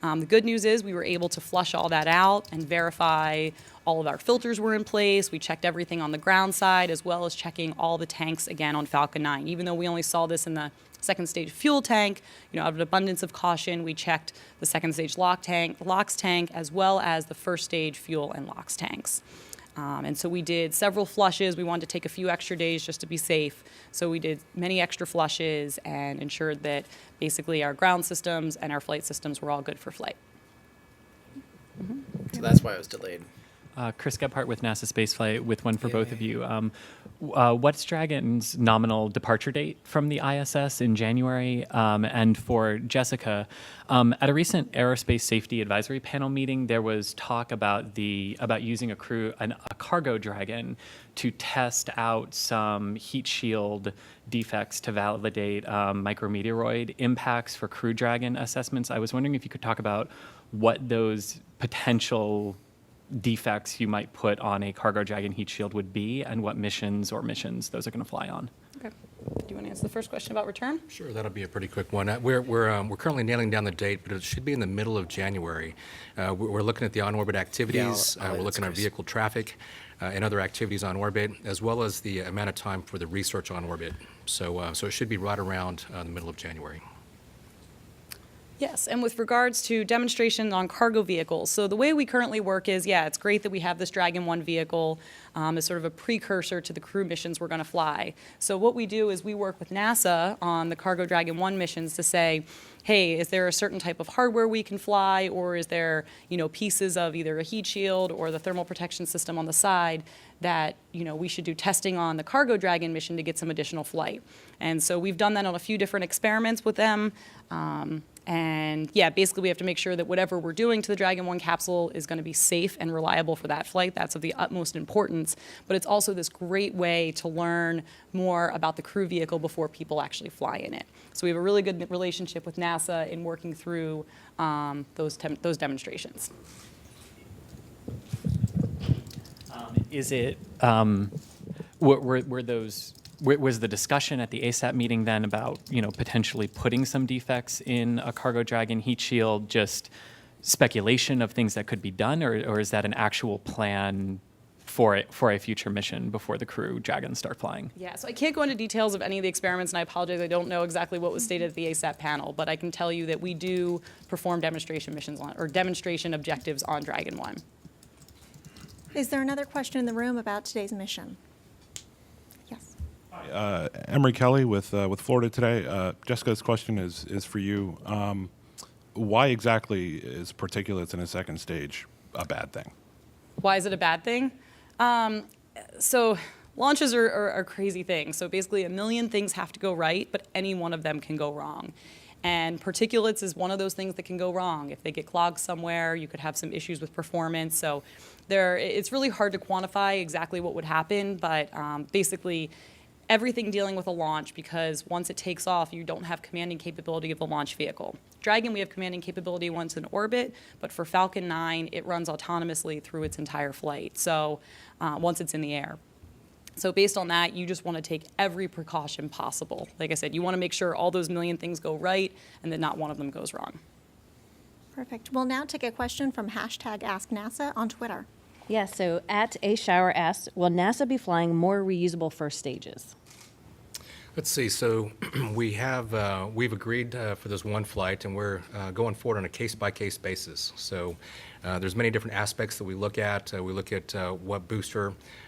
The good news is we were able to flush all that out and verify all of our filters were in place. We checked everything on the ground side as well as checking all the tanks again on Falcon 9. Even though we only saw this in the second stage fuel tank, out of an abundance of caution, we checked the second stage LOX tank as well as the first stage fuel and LOX tanks. And so we did several flushes. We wanted to take a few extra days just to be safe. So we did many extra flushes and ensured that basically our ground systems and our flight systems were all good for flight. So that's why it was delayed. Chris Gebhardt with NASA Spaceflight with one for both of you. What's Dragon's nominal departure date from the ISS in January? And for Jessica, at a recent Aerospace Safety Advisory Panel meeting, there was talk about using a cargo Dragon to test out some heat shield defects to validate micrometeoroid impacts for Crew Dragon assessments. I was wondering if you could talk about what those potential defects you might put on a cargo Dragon heat shield would be and what missions those are going to fly on. Okay. Do you want to answer the first question about return? Sure, that'll be a pretty quick one. We're currently nailing down the date, but it should be in the middle of January. We're looking at the on-orbit activities. We're looking at vehicle traffic and other activities on orbit, as well as the amount of time for the research on orbit. So it should be right around the middle of January. Yes, and with regards to demonstrations on cargo vehicles, so the way we currently work is, it's great that we have this Dragon 1 vehicle as sort of a precursor to the crew missions we're going to fly. So what we do is we work with NASA on the cargo Dragon 1 missions to say, hey, is there a certain type of hardware we can fly, or is there, pieces of either a heat shield or the thermal protection system on the side that, we should do testing on the cargo Dragon mission to get some additional flight. And so we've done that on a few different experiments with them. And basically we have to make sure that whatever we're doing to the Dragon 1 capsule is going to be safe and reliable for that flight. That's of the utmost importance. But it's also this great way to learn more about the crew vehicle before people actually fly in it. So we have a really good relationship with NASA in working through those demonstrations. Was the discussion at the ASAP meeting then about, potentially putting some defects in a cargo Dragon heat shield just speculation of things that could be done, or is that an actual plan for a future mission before the Crew Dragons start flying? Yeah, so I can't go into details of any of the experiments, and I apologize, I don't know exactly what was stated at the ASAP panel, but I can tell you that we do perform demonstration missions or demonstration objectives on Dragon 1. Is there another question in the room about today's mission? Yes. Emery Kelly with Florida Today. Jessica's question is for you. Why exactly is particulates in a second stage a bad thing? Why is it a bad thing? So launches are crazy things. So basically, a million things have to go right, but any one of them can go wrong. And particulates is one of those things that can go wrong. If they get clogged somewhere, you could have some issues with performance. So it's really hard to quantify exactly what would happen, but basically, everything dealing with a launch, because once it takes off, you don't have commanding capability of the launch vehicle. Dragon, we have commanding capability once in orbit, but for Falcon 9, it runs autonomously through its entire flight, so once it's in the air. So based on that, you just want to take every precaution possible. Like I said, you want to make sure all those million things go right and that not one of them goes wrong. Perfect. We'll now take a question from #AskNASA on Twitter. Yes, so at A Shower asks, will NASA be flying more reusable first stages? Let's see. So we've agreed for this one flight, and we're going forward on a case-by-case basis. So there's many different aspects that we look at. We look at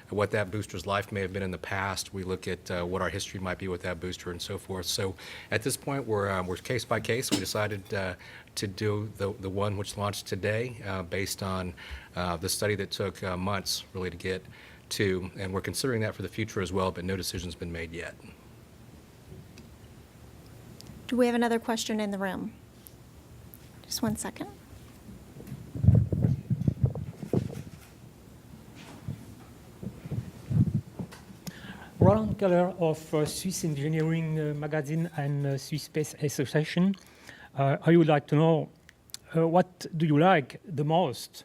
what that booster's life may have been in the past. We look at what our history might be with that booster and so forth. So at this point, we're case by case. We decided to do the one which launched today based on the study that took months really to get to, and we're considering that for the future as well, but no decision's been made yet. Do we have another question in the room? Just 1 second. Roland Keller of Swiss Engineering Magazine and Swiss Space Association. I would like to know, what do you like the most?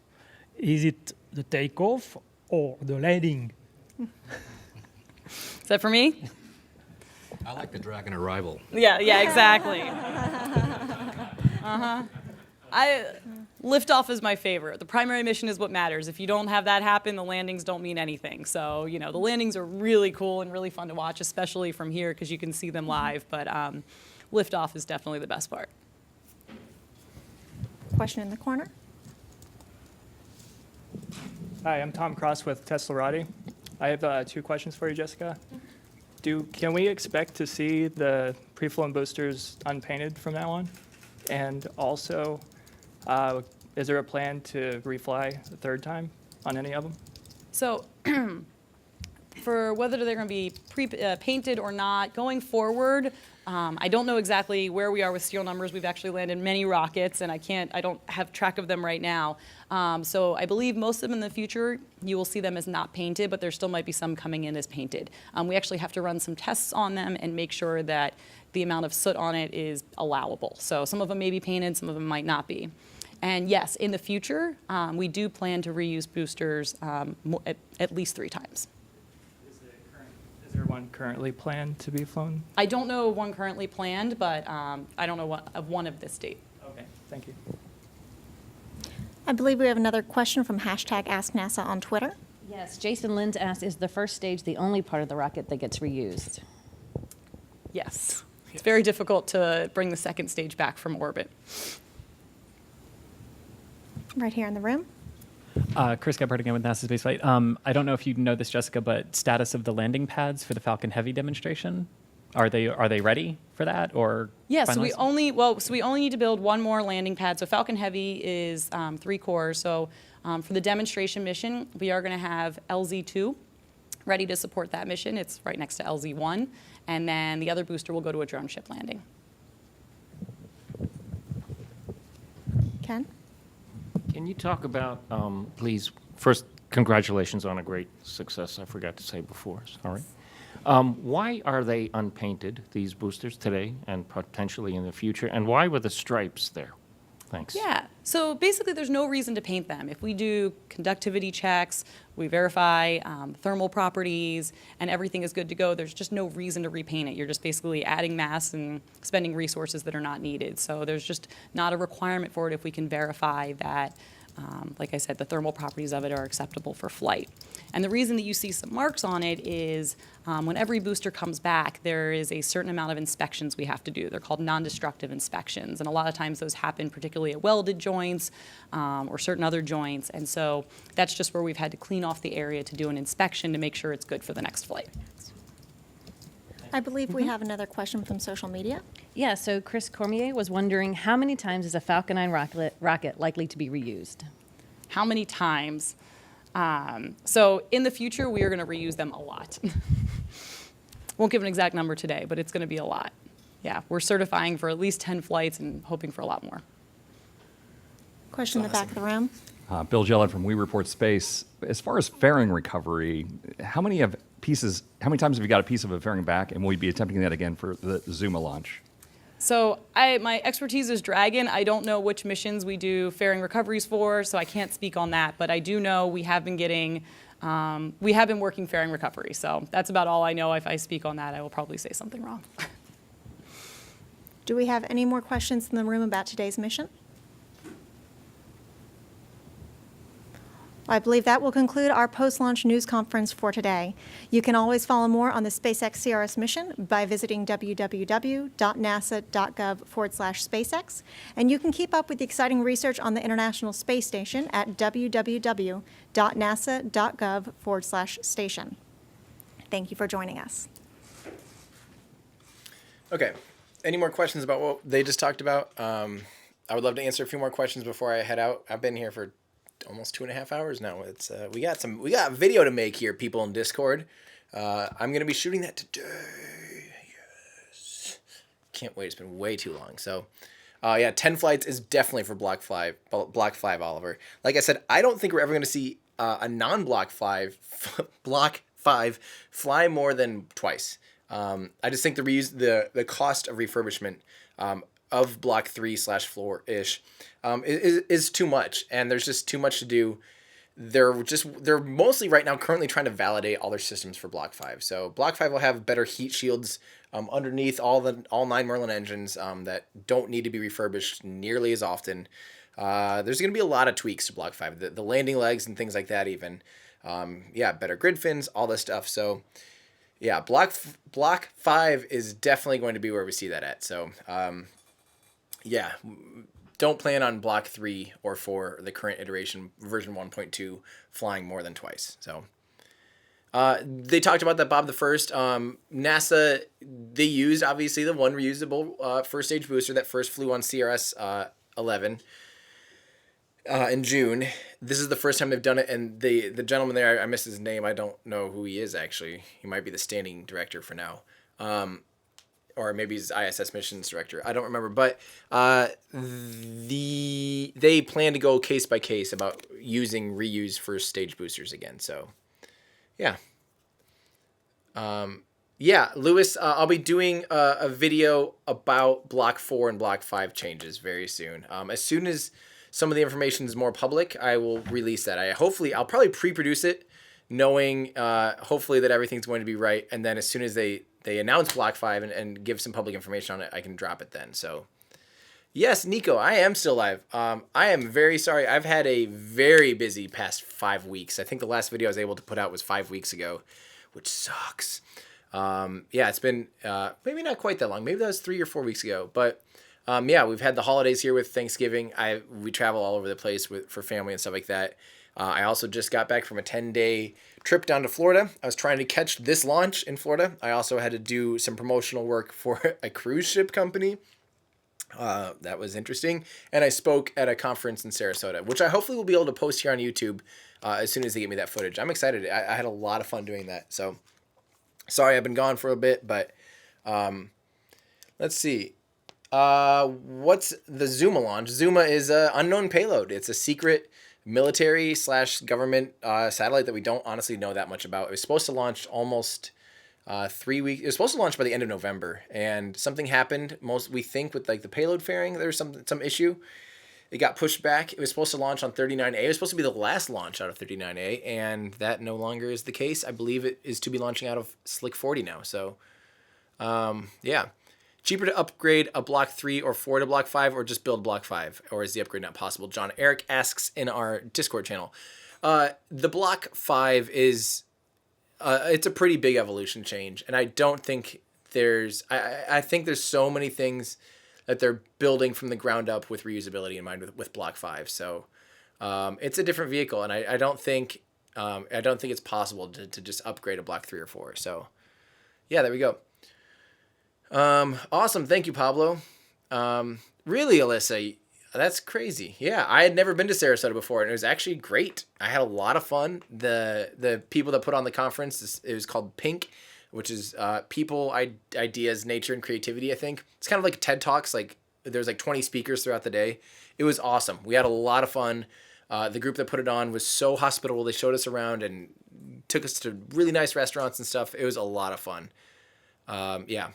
Is it the takeoff or the landing? Is that for me? I like the Dragon arrival. Yeah, exactly. Liftoff is my favorite. The primary mission is what matters. If you don't have that happen, the landings don't mean anything. So, the landings are really cool and really fun to watch, especially from here because you can see them live. But liftoff is definitely the best part. Question in the corner. Hi, I'm Tom Cross with Teslarati. I have 2 questions for you, Jessica. Can we expect to see the pre-flown boosters unpainted from now on? And also, is there a plan to refly the 3rd time on any of them? So for whether they're going to be painted or not, going forward, I don't know exactly where we are with serial numbers. We've actually landed many rockets, and I don't have track of them right now. So I believe most of them in the future, you will see them as not painted, but there still might be some coming in as painted. We actually have to run some tests on them and make sure that the amount of soot on it is allowable. So some of them may be painted, some of them might not be. And yes, in the future, we do plan to reuse boosters at least 3 times. Is there one currently planned to be flown? I don't know of one currently planned, but I don't know of one of this date. Okay, thank you. I believe we have another question from #AskNASA on Twitter. Yes, Jason Linz asked, is the first stage the only part of the rocket that gets reused? Yes. It's very difficult to bring the second stage back from orbit. Right here in the room. Chris Gebhardt again with NASA Spaceflight. I don't know if you know this, Jessica, but status of the landing pads for the Falcon Heavy demonstration? Are they ready for that, or? Yeah, so we only need to build 1 more landing pad. So Falcon Heavy is 3 cores. So for the demonstration mission, we are going to have LZ2 ready to support that mission. It's right next to LZ1, and then the other booster will go to a drone ship landing. Ken? Can you talk about, please, first, congratulations on a great success. I forgot to say before, sorry. Why are they unpainted, these boosters, today and potentially in the future? And why were the stripes there? Thanks. Yeah, so basically there's no reason to paint them. If we do conductivity checks, we verify thermal properties, and everything is good to go, there's just no reason to repaint it. You're just basically adding mass and spending resources that are not needed. So there's just not a requirement for it if we can verify that Like I said, the thermal properties of it are acceptable for flight. And the reason that you see some marks on it is when every booster comes back, there is a certain amount of inspections we have to do. They're called non-destructive inspections. And a lot of times those happen particularly at welded joints or certain other joints. And so that's just where we've had to clean off the area to do an inspection to make sure it's good for the next flight. I believe we have another question from social media. Yeah, so Chris Cormier was wondering how many times is a Falcon 9 rocket likely to be reused? How many times? So in the future, we are going to reuse them a lot. Won't give an exact number today, but it's going to be a lot. Yeah, we're certifying for at least 10 flights and hoping for a lot more. Question in the back of the room. Bill Gellert from We Report Space. As far as fairing recovery, how many times have you got a piece of a fairing back, and will you be attempting that again for the Zuma launch? So my expertise is Dragon. I don't know which missions we do fairing recoveries for, so I can't speak on that. But I do know we have been working fairing recovery. So that's about all I know. If I speak on that, I will probably say something wrong. Do we have any more questions in the room about today's mission? I believe that will conclude our post-launch news conference for today. You can always follow more on the SpaceX CRS mission by visiting www.nasa.gov/SpaceX. And you can keep up with the exciting research on the International Space Station at www.nasa.gov/station. Thank you for joining us. Okay. Any more questions about what they just talked about? I would love to answer a few more questions before I head out. I've been here for almost 2.5 hours now. It's we got video to make here, people in Discord. I'm gonna be shooting that today. Yes, can't wait. It's been way too long. So, yeah, 10 flights is definitely for Block 5. Block 5, Oliver. Like I said, I don't think we're ever gonna see a non-Block 5 Block 5 fly more than twice. I just think the cost of refurbishment of Block 3/4-ish is too much, and there's just too much to do. They're mostly right now currently trying to validate all their systems for Block 5. So Block 5 will have better heat shields underneath all 9 Merlin engines that don't need to be refurbished nearly as often. There's going to be a lot of tweaks to Block 5, the landing legs and things like that even. Yeah, better grid fins, all this stuff. So yeah, Block 5 is definitely going to be where we see that at. So yeah, don't plan on Block 3 or 4, the current iteration, version 1.2, flying more than twice. So they talked about that Bob the First. NASA, they used, obviously, the one reusable first stage booster that first flew on CRS-11 in June. This is the first time they've done it, and the gentleman there, I missed his name. I don't know who he is, actually. He might be the standing director for now. Or maybe he's ISS missions director. I don't remember. But they plan to go case by case about using reused first stage boosters again. So, yeah. Yeah, Lewis, I'll be doing a video about Block 4 and Block 5 changes very soon. As soon as some of the information is more public, I will release that. I'll probably pre-produce it, knowing hopefully that everything's going to be right. And then as soon as they announce Block 5 and give some public information on it, I can drop it then. So, yes, Nico, I am still live. I am very sorry. I've had a very busy past 5 weeks. I think the last video I was able to put out was 5 weeks ago, which sucks. Yeah, it's been maybe not quite that long. Maybe that was 3 or 4 weeks ago. But yeah, we've had the holidays here with Thanksgiving. We travel all over the place for family and stuff like that. I also just got back from a 10-day trip down to Florida. I was trying to catch this launch in Florida. I also had to do some promotional work for a cruise ship company. That was interesting. And I spoke at a conference in Sarasota, which I hopefully will be able to post here on YouTube as soon as they get me that footage. I'm excited. I had a lot of fun doing that. So sorry I've been gone for a bit, but let's see. What's the Zuma launch? Zuma is an unknown payload. It's a secret military/government satellite that we don't honestly know that much about. It was supposed to launch almost 3 weeks. It was supposed to launch by the end of November, and something happened. We think with like the payload fairing, there was some issue. It got pushed back. It was supposed to launch on 39A. It was supposed to be the last launch out of 39A, and that no longer is the case. I believe it is to be launching out of Slick 40 now. So, yeah. Cheaper to upgrade a Block 3 or 4 to Block 5 or just build Block 5? Or is the upgrade not possible? John Eric asks in our Discord channel. The Block 5 is, it's a pretty big evolution change. And I don't think I think there's so many things that they're building from the ground up with reusability in mind with Block 5. So it's a different vehicle. And I don't think it's possible to just upgrade a Block 3 or 4. So yeah, there we go. Awesome. Thank you, Pablo. Really, Alyssa, that's crazy. Yeah, I had never been to Sarasota before, and it was actually great. I had a lot of fun. The people that put on the conference, it was called PINK, which is People, Ideas, Nature, and Creativity, I think. It's kind of like TED Talks. Like there's like 20 speakers throughout the day. It was awesome. We had a lot of fun. The group that put it on was so hospitable. They showed us around and took us to really nice restaurants and stuff. It was a lot of fun. Yeah.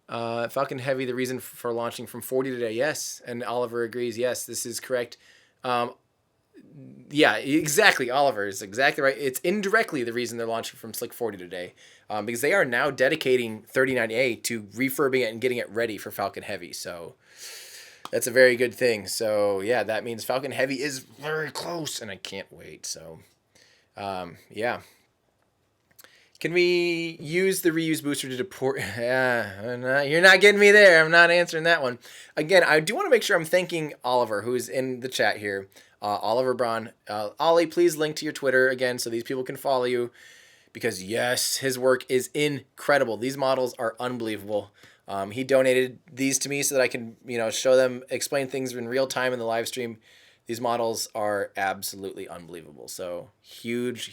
Falcon Heavy, the reason for launching from 40 today. Yes. And Oliver agrees. Yes, this is correct. Yeah, exactly. Oliver is exactly right. It's indirectly the reason they're launching from Slick 40 today, because they are now dedicating 39A to refurbing it and getting it ready for Falcon Heavy. So that's a very good thing. So yeah, that means Falcon Heavy is very close, and I can't wait. So yeah. Can we use the reuse booster to deport? You're not getting me there. I'm not answering that one. Again, I do want to make sure I'm thanking Oliver, who's in the chat here. Oliver Braun. Ollie, please link to your Twitter again so these people can follow you. Because yes, his work is incredible. These models are unbelievable. He donated these to me so that I can, show them, explain things in real time in the live stream. These models are absolutely unbelievable. So huge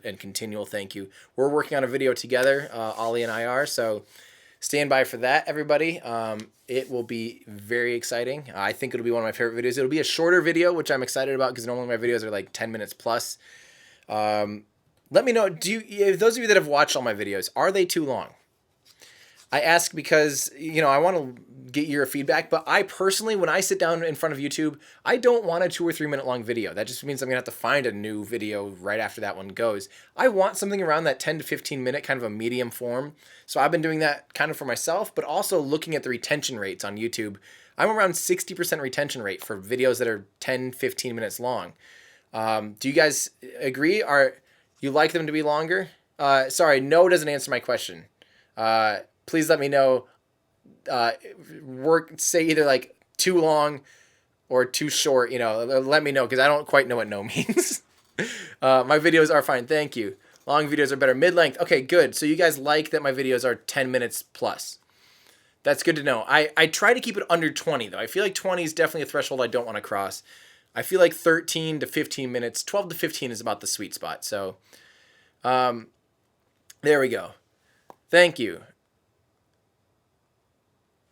and continual thank you. We're working on a video together, Ollie and I are. So stand by for that, everybody. It will be very exciting. I think it'll be one of my favorite videos. It'll be a shorter video, which I'm excited about because normally my videos are like 10 minutes plus. Let me know, those of you that have watched all my videos, are they too long? I ask because, I want to get your feedback, but I personally, when I sit down in front of YouTube, I don't want a 2 or 3 minute long video. That just means I'm going to have to find a new video right after that one goes. I want something around that 10 to 15 minute kind of a medium form. So I've been doing that kind of for myself, but also looking at the retention rates on YouTube. I'm around 60% retention rate for videos that are 10, 15 minutes long. Do you guys agree? You like them to be longer? Sorry, no doesn't answer my question. Please let me know. Say either like too long or too short. Let me know because I don't quite know what no means. My videos are fine. Thank you. Long videos are better. Mid-length. Okay, good. So you guys like that my videos are 10 minutes plus. That's good to know. I try to keep it under 20 though. I feel like 20 is definitely a threshold I don't want to cross. I feel like 13 to 15 minutes, 12 to 15 is about the sweet spot. So there we go. Thank you.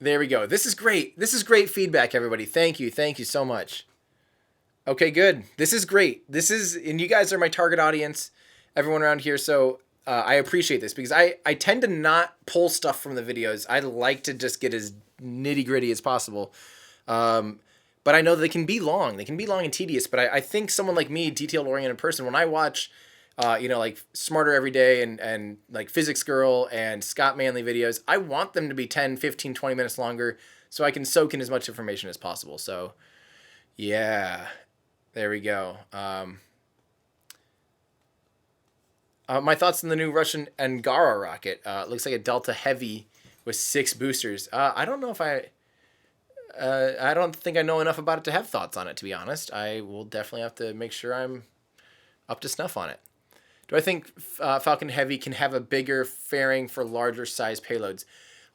There we go. This is great. This is great feedback, everybody. Thank you. Thank you so much. Okay, good. This is great. And you guys are my target audience, everyone around here. So I appreciate this because I tend to not pull stuff from the videos. I like to just get as nitty gritty as possible. But I know they can be long. They can be long and tedious. But I think someone like me, detail-oriented person, when I watch like Smarter Every Day and like Physics Girl and Scott Manley videos, I want them to be 10, 15, 20 minutes longer so I can soak in as much information as possible. So, yeah, there we go. My thoughts on the new Russian Angara rocket. Looks like a Delta Heavy with 6 boosters. I don't know if I don't think I know enough about it to have thoughts on it, to be honest. I will definitely have to make sure I'm up to snuff on it. Do I think Falcon Heavy can have a bigger fairing for larger size payloads?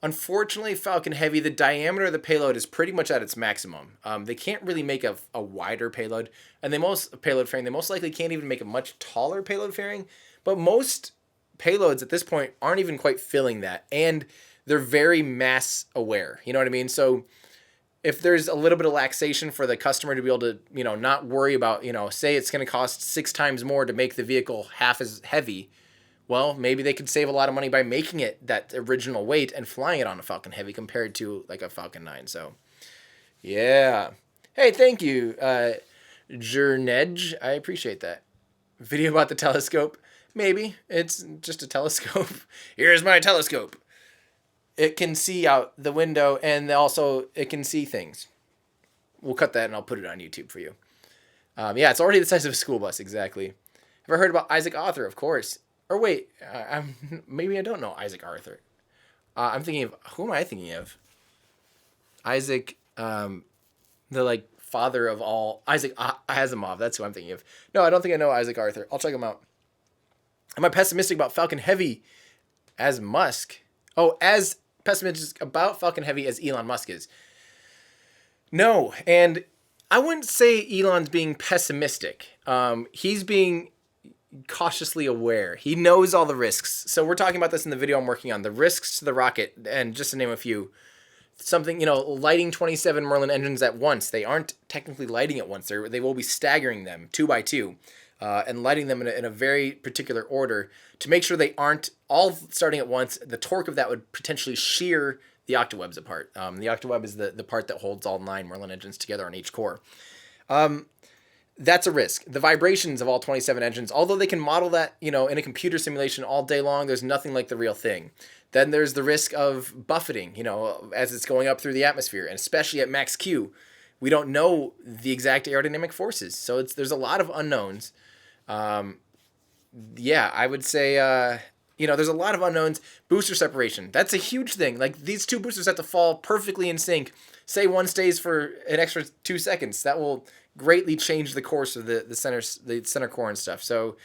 Unfortunately, Falcon Heavy, the diameter of the payload is pretty much at its maximum. They can't really make a wider payload, and they most likely can't even make a much taller payload fairing. But most payloads at this point aren't even quite filling that, and they're very mass aware. You know what I mean? So if there's a little bit of laxation for the customer to be able to, not worry about, say it's going to cost 6 times more to make the vehicle half as heavy, well, maybe they could save a lot of money by making it that original weight and flying it on a Falcon Heavy compared to like a Falcon 9. So, yeah. Hey, thank you, Jernej. I appreciate that. Video about the telescope? Maybe. It's just a telescope. Here's my telescope. it can see out the window, and also it can see things. We'll cut that and I'll put it on YouTube for you. Yeah, it's already the size of a school bus, exactly. Ever heard about Isaac Arthur? Of course. Or wait, maybe I don't know Isaac Arthur. I'm thinking of, who am I thinking of? Isaac, the like father of all, Isaac Asimov. That's who I'm thinking of. No, I don't think I know Isaac Arthur. I'll check him out. Am I pessimistic about Falcon Heavy as Musk? Oh, as pessimistic about Falcon Heavy as Elon Musk is. No, and I wouldn't say Elon's being pessimistic. He's being cautiously aware. He knows all the risks. So we're talking about this in the video I'm working on. The risks to the rocket, and just to name a few. Something, lighting 27 Merlin engines at once. They aren't technically lighting at once. They will be staggering them 2 by 2 and lighting them in a very particular order to make sure they aren't all starting at once. The torque of that would potentially shear the octawebs apart. The octaweb is the part that holds all 9 Merlin engines together on each core. That's a risk. The vibrations of all 27 engines, although they can model that, in a computer simulation all day long, there's nothing like the real thing. Then there's the risk of buffeting, as it's going up through the atmosphere, and especially at max Q. We don't know the exact aerodynamic forces, so there's a lot of unknowns. Yeah, I would say, there's a lot of unknowns. Booster separation, that's a huge thing. Like, these 2 boosters have to fall perfectly in sync. Say one stays for an extra 2 seconds. That will greatly change the course of the center core and stuff. So,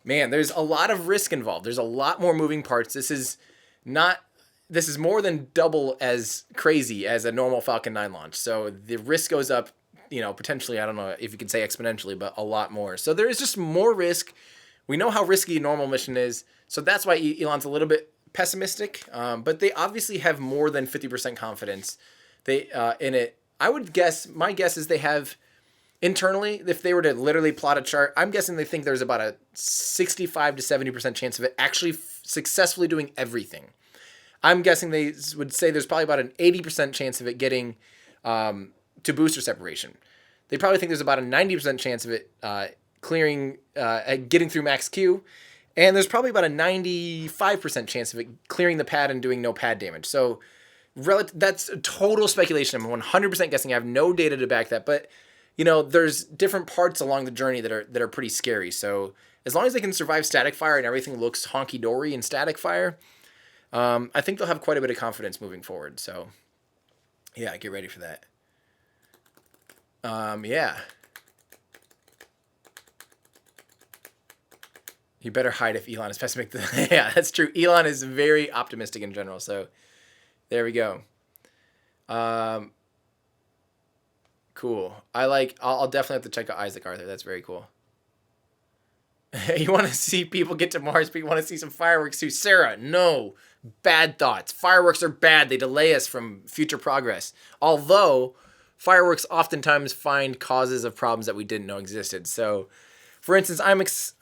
man, there's a lot of risk involved. There's a lot more moving parts. This is more than double as crazy as a normal Falcon 9 launch. So the risk goes up, potentially, I don't know if you could say exponentially, but a lot more. So there is just more risk. We know how risky a normal mission is. So that's why Elon's a little bit pessimistic. But they obviously have more than 50% confidence in it. My guess is they have internally, if they were to literally plot a chart, I'm guessing they think there's about a 65 to 70% chance of it actually successfully doing everything. I'm guessing they would say there's probably about an 80% chance of it getting to booster separation. They probably think there's about a 90% chance of it clearing, getting through max Q, and there's probably about a 95% chance of it clearing the pad and doing no pad damage. So that's a total speculation. I'm 100% guessing. I have no data to back that, but there's different parts along the journey that are pretty scary. So as long as they can survive static fire and everything looks honky-dory in static fire, I think they'll have quite a bit of confidence moving forward. So, yeah, get ready for that. Yeah. You better hide if Elon is pessimistic. Yeah, that's true. Elon is very optimistic in general. So, there we go. Cool. I'll definitely have to check out Isaac Arthur. That's very cool. You want to see people get to Mars, but you want to see some fireworks too. Sarah, no. Bad thoughts. Fireworks are bad. They delay us from future progress. Although, fireworks oftentimes find causes of problems that we didn't know existed. So, for instance,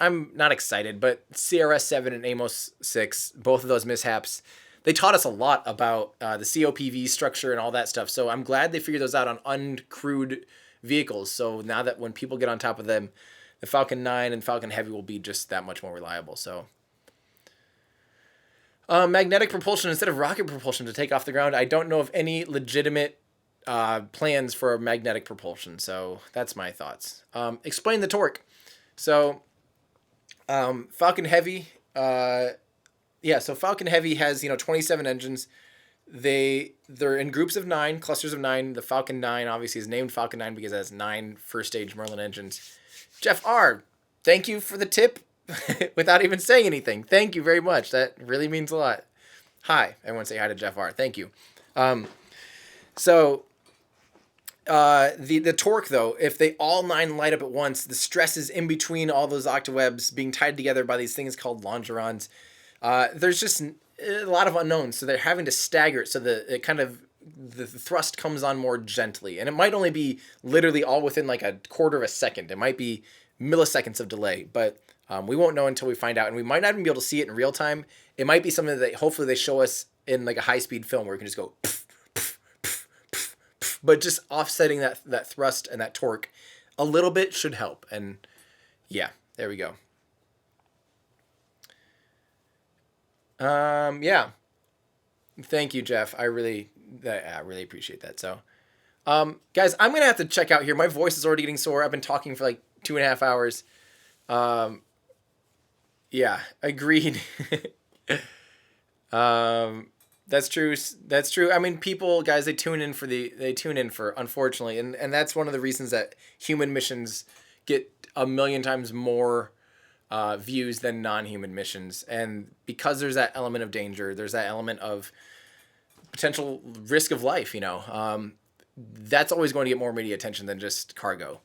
I'm not excited, but CRS-7 and Amos-6, both of those mishaps, they taught us a lot about the COPV structure and all that stuff. So I'm glad they figured those out on uncrewed vehicles. So now that when people get on top of them, the Falcon 9 and Falcon Heavy will be just that much more reliable. So magnetic propulsion instead of rocket propulsion to take off the ground. I don't know of any legitimate plans for magnetic propulsion. So that's my thoughts. Explain the torque. So Falcon Heavy... so Falcon Heavy has, 27 engines. They're in groups of 9, clusters of 9. The Falcon 9 obviously is named Falcon 9 because it has 9 first-stage Merlin engines. Jeff R., thank you for the tip without even saying anything. Thank you very much. That really means a lot. Hi. Everyone say hi to Jeff R. Thank you. The torque, though, if they all 9 light up at once, the stresses in between all those octawebs being tied together by these things called longerons, there's just a lot of unknowns, so they're having to stagger it so the thrust comes on more gently. And it might only be literally all within like a quarter of a second. It might be milliseconds of delay, but we won't know until we find out. And we might not even be able to see it in real time. It might be something that hopefully they show us in like a high-speed film where we can just go pff, pff, pff, pff, pff. But just offsetting that thrust and that torque a little bit should help. And yeah, there we go. Yeah. Thank you, Jeff. I really appreciate that. So, guys, I'm gonna have to check out here. My voice is already getting sore. I've been talking for like 2.5 hours. Yeah, agreed. That's true. That's true. I mean, people, guys, they tune in for, unfortunately, and that's one of the reasons that human missions get a million times more views than non-human missions. And because there's that element of danger, there's that element of potential risk of life, that's always going to get more media attention than just cargo.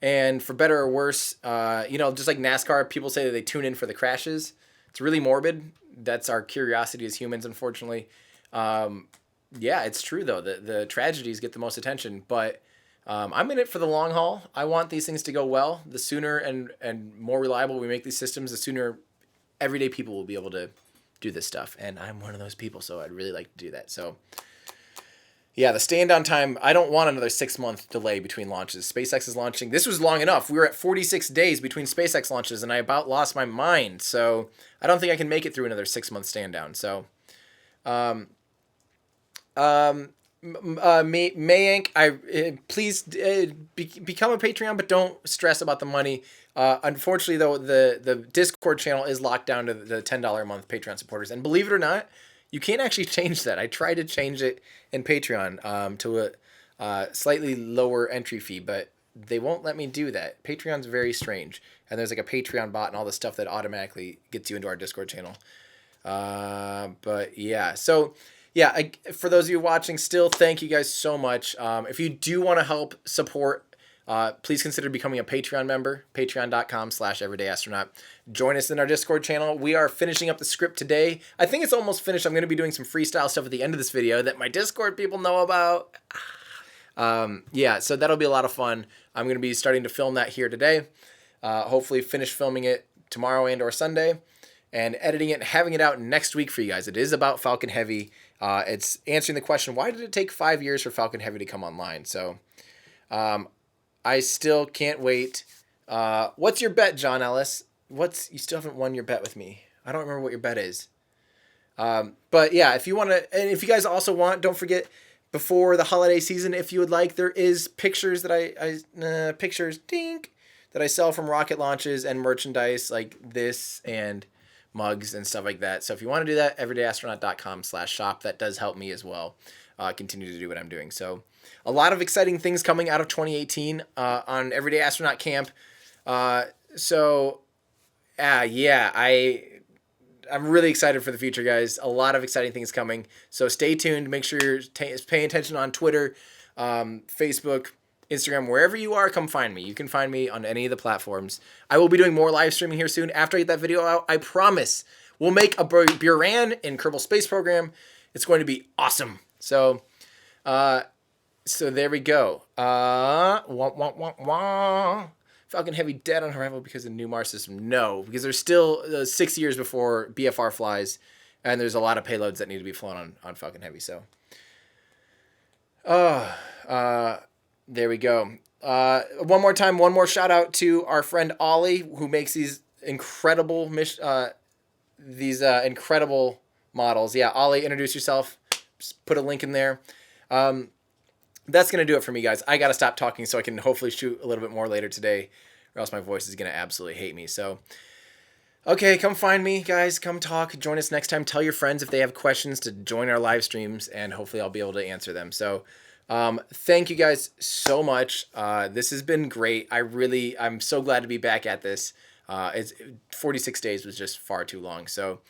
And for better or worse, just like NASCAR, people say that they tune in for the crashes. It's really morbid. That's our curiosity as humans, unfortunately. Yeah, it's true, though. The tragedies get the most attention. But I'm in it for the long haul. I want these things to go well. The sooner and more reliable we make these systems, the sooner everyday people will be able to do this stuff. And I'm one of those people, so I'd really like to do that. So, yeah, the stand-down time, I don't want another 6-month delay between launches. SpaceX is launching. This was long enough. We were at 46 days between SpaceX launches, and I about lost my mind. So I don't think I can make it through another 6-month stand-down. So, Mayank, please become a Patreon, but don't stress about the money. Unfortunately, though, the Discord channel is locked down to the $10 a month Patreon supporters. And believe it or not, you can't actually change that. I tried to change it in Patreon to a slightly lower entry fee, but they won't let me do that. Patreon's very strange. And there's like a Patreon bot and all the stuff that automatically gets you into our Discord channel. But yeah, so yeah, for those of you watching still, thank you guys so much. If you do want to help support, please consider becoming a Patreon member, patreon.com/everydayastronaut. Join us in our Discord channel. We are finishing up the script today. I think it's almost finished. I'm going to be doing some freestyle stuff at the end of this video that my Discord people know about. Yeah, so that'll be a lot of fun. I'm going to be starting to film that here today. Hopefully finish filming it tomorrow and or Sunday, and editing it and having it out next week for you guys. It is about Falcon Heavy. It's answering the question, why did it take 5 years for Falcon Heavy to come online? So I still can't wait. What's your bet, John Ellis? You still haven't won your bet with me. I don't remember what your bet is. But yeah, if you want to, and if you guys also want, don't forget, before the holiday season, if you would like, there is pictures that pictures, dink, that I sell from rocket launches and merchandise like this and mugs and stuff like that. So if you want to do that, everydayastronaut.com/shop. That does help me as well continue to do what I'm doing. So a lot of exciting things coming out of 2018 on Everyday Astronaut Camp. I'm really excited for the future, guys. A lot of exciting things coming. So stay tuned. Make sure you're paying attention on Twitter, Facebook, Instagram, wherever you are, come find me. You can find me on any of the platforms. I will be doing more live streaming here soon. After I get that video out, I promise we'll make a Buran in Kerbal Space Program. It's going to be awesome. So there we go. Falcon Heavy dead on arrival because of the new Mars system. No, because there's still 6 years before BFR flies, and there's a lot of payloads that need to be flown on Falcon Heavy. So, there we go. One more shout out to our friend Ollie, who makes these incredible incredible models. Yeah, Ollie, introduce yourself. Just put a link in there. That's going to do it for me, guys. I got to stop talking so I can hopefully shoot a little bit more later today, or else my voice is going to absolutely hate me. So, okay, come find me, guys. Come talk. Join us next time. Tell your friends if they have questions to join our live streams, and hopefully I'll be able to answer them. So, thank you guys so much. This has been great. I'm so glad to be back at this. 46 days was just far too long. So,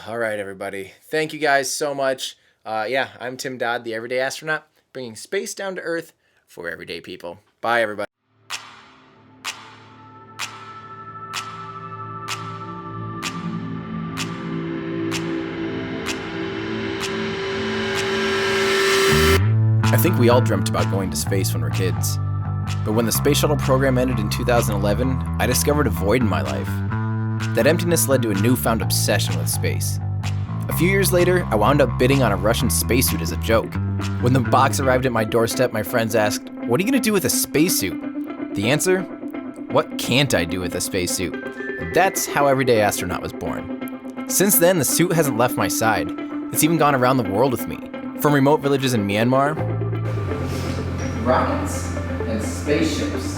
all right, everybody. Thank you guys so much. I'm Tim Dodd, the Everyday Astronaut, bringing space down to Earth for everyday people. Bye, everybody. I think we all dreamt about going to space when we were kids. But when the space shuttle program ended in 2011, I discovered a void in my life. That emptiness led to a newfound obsession with space. A few years later, I wound up bidding on a Russian spacesuit as a joke. When the box arrived at my doorstep, my friends asked, "What are you going to do with a spacesuit?" The answer? What can't I do with a spacesuit? That's how Everyday Astronaut was born. Since then, the suit hasn't left my side. It's even gone around the world with me. From remote villages in Myanmar, rockets and spaceships.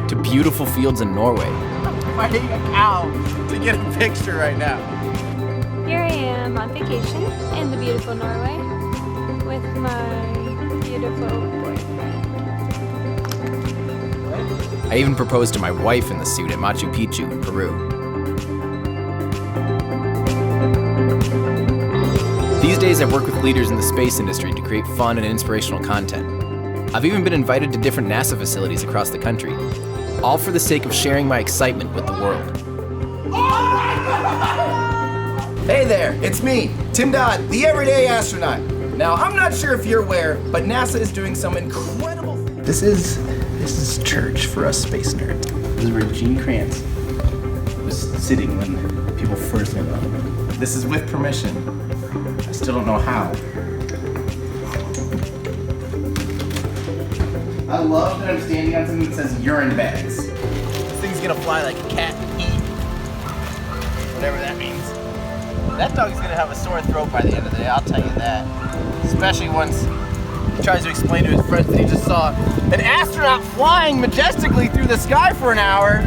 To beautiful fields in Norway. I'm fighting a cow to get a picture right now. Here I am on vacation in the beautiful Norway with my beautiful boyfriend. I even proposed to my wife in the suit at Machu Picchu in Peru. These days I work with leaders in the space industry to create fun and inspirational content. I've even been invited to different NASA facilities across the country, all for the sake of sharing my excitement with the world. Hey there, it's me, Tim Dodd, the Everyday Astronaut. Now, I'm not sure if you're aware, but NASA is doing some incredible things. This is church for us space nerds. This is where Gene Kranz was sitting when people first met him. This is with permission. I still don't know how. I love that I'm standing on something that says urine bags. This thing's gonna fly like a cat in heat. Whatever that means. That dog's gonna have a sore throat by the end of the day, I'll tell you that. Especially once he tries to explain to his friends that he just saw an astronaut flying majestically through the sky for an hour.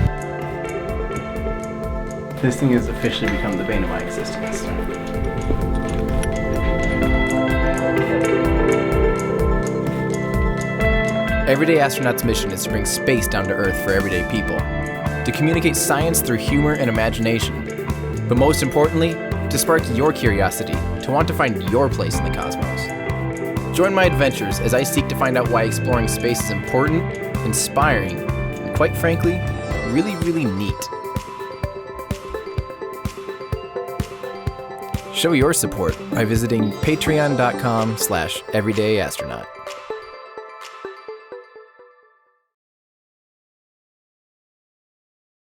This thing has officially become the bane of my existence. Everyday Astronaut's mission is to bring space down to Earth for everyday people, to communicate science through humor and imagination, but most importantly, to spark your curiosity, to want to find your place in the cosmos. Join my adventures as I seek to find out why exploring space is important, inspiring, and quite frankly, really, really neat. Show your support by visiting patreon.com/everydayastronaut.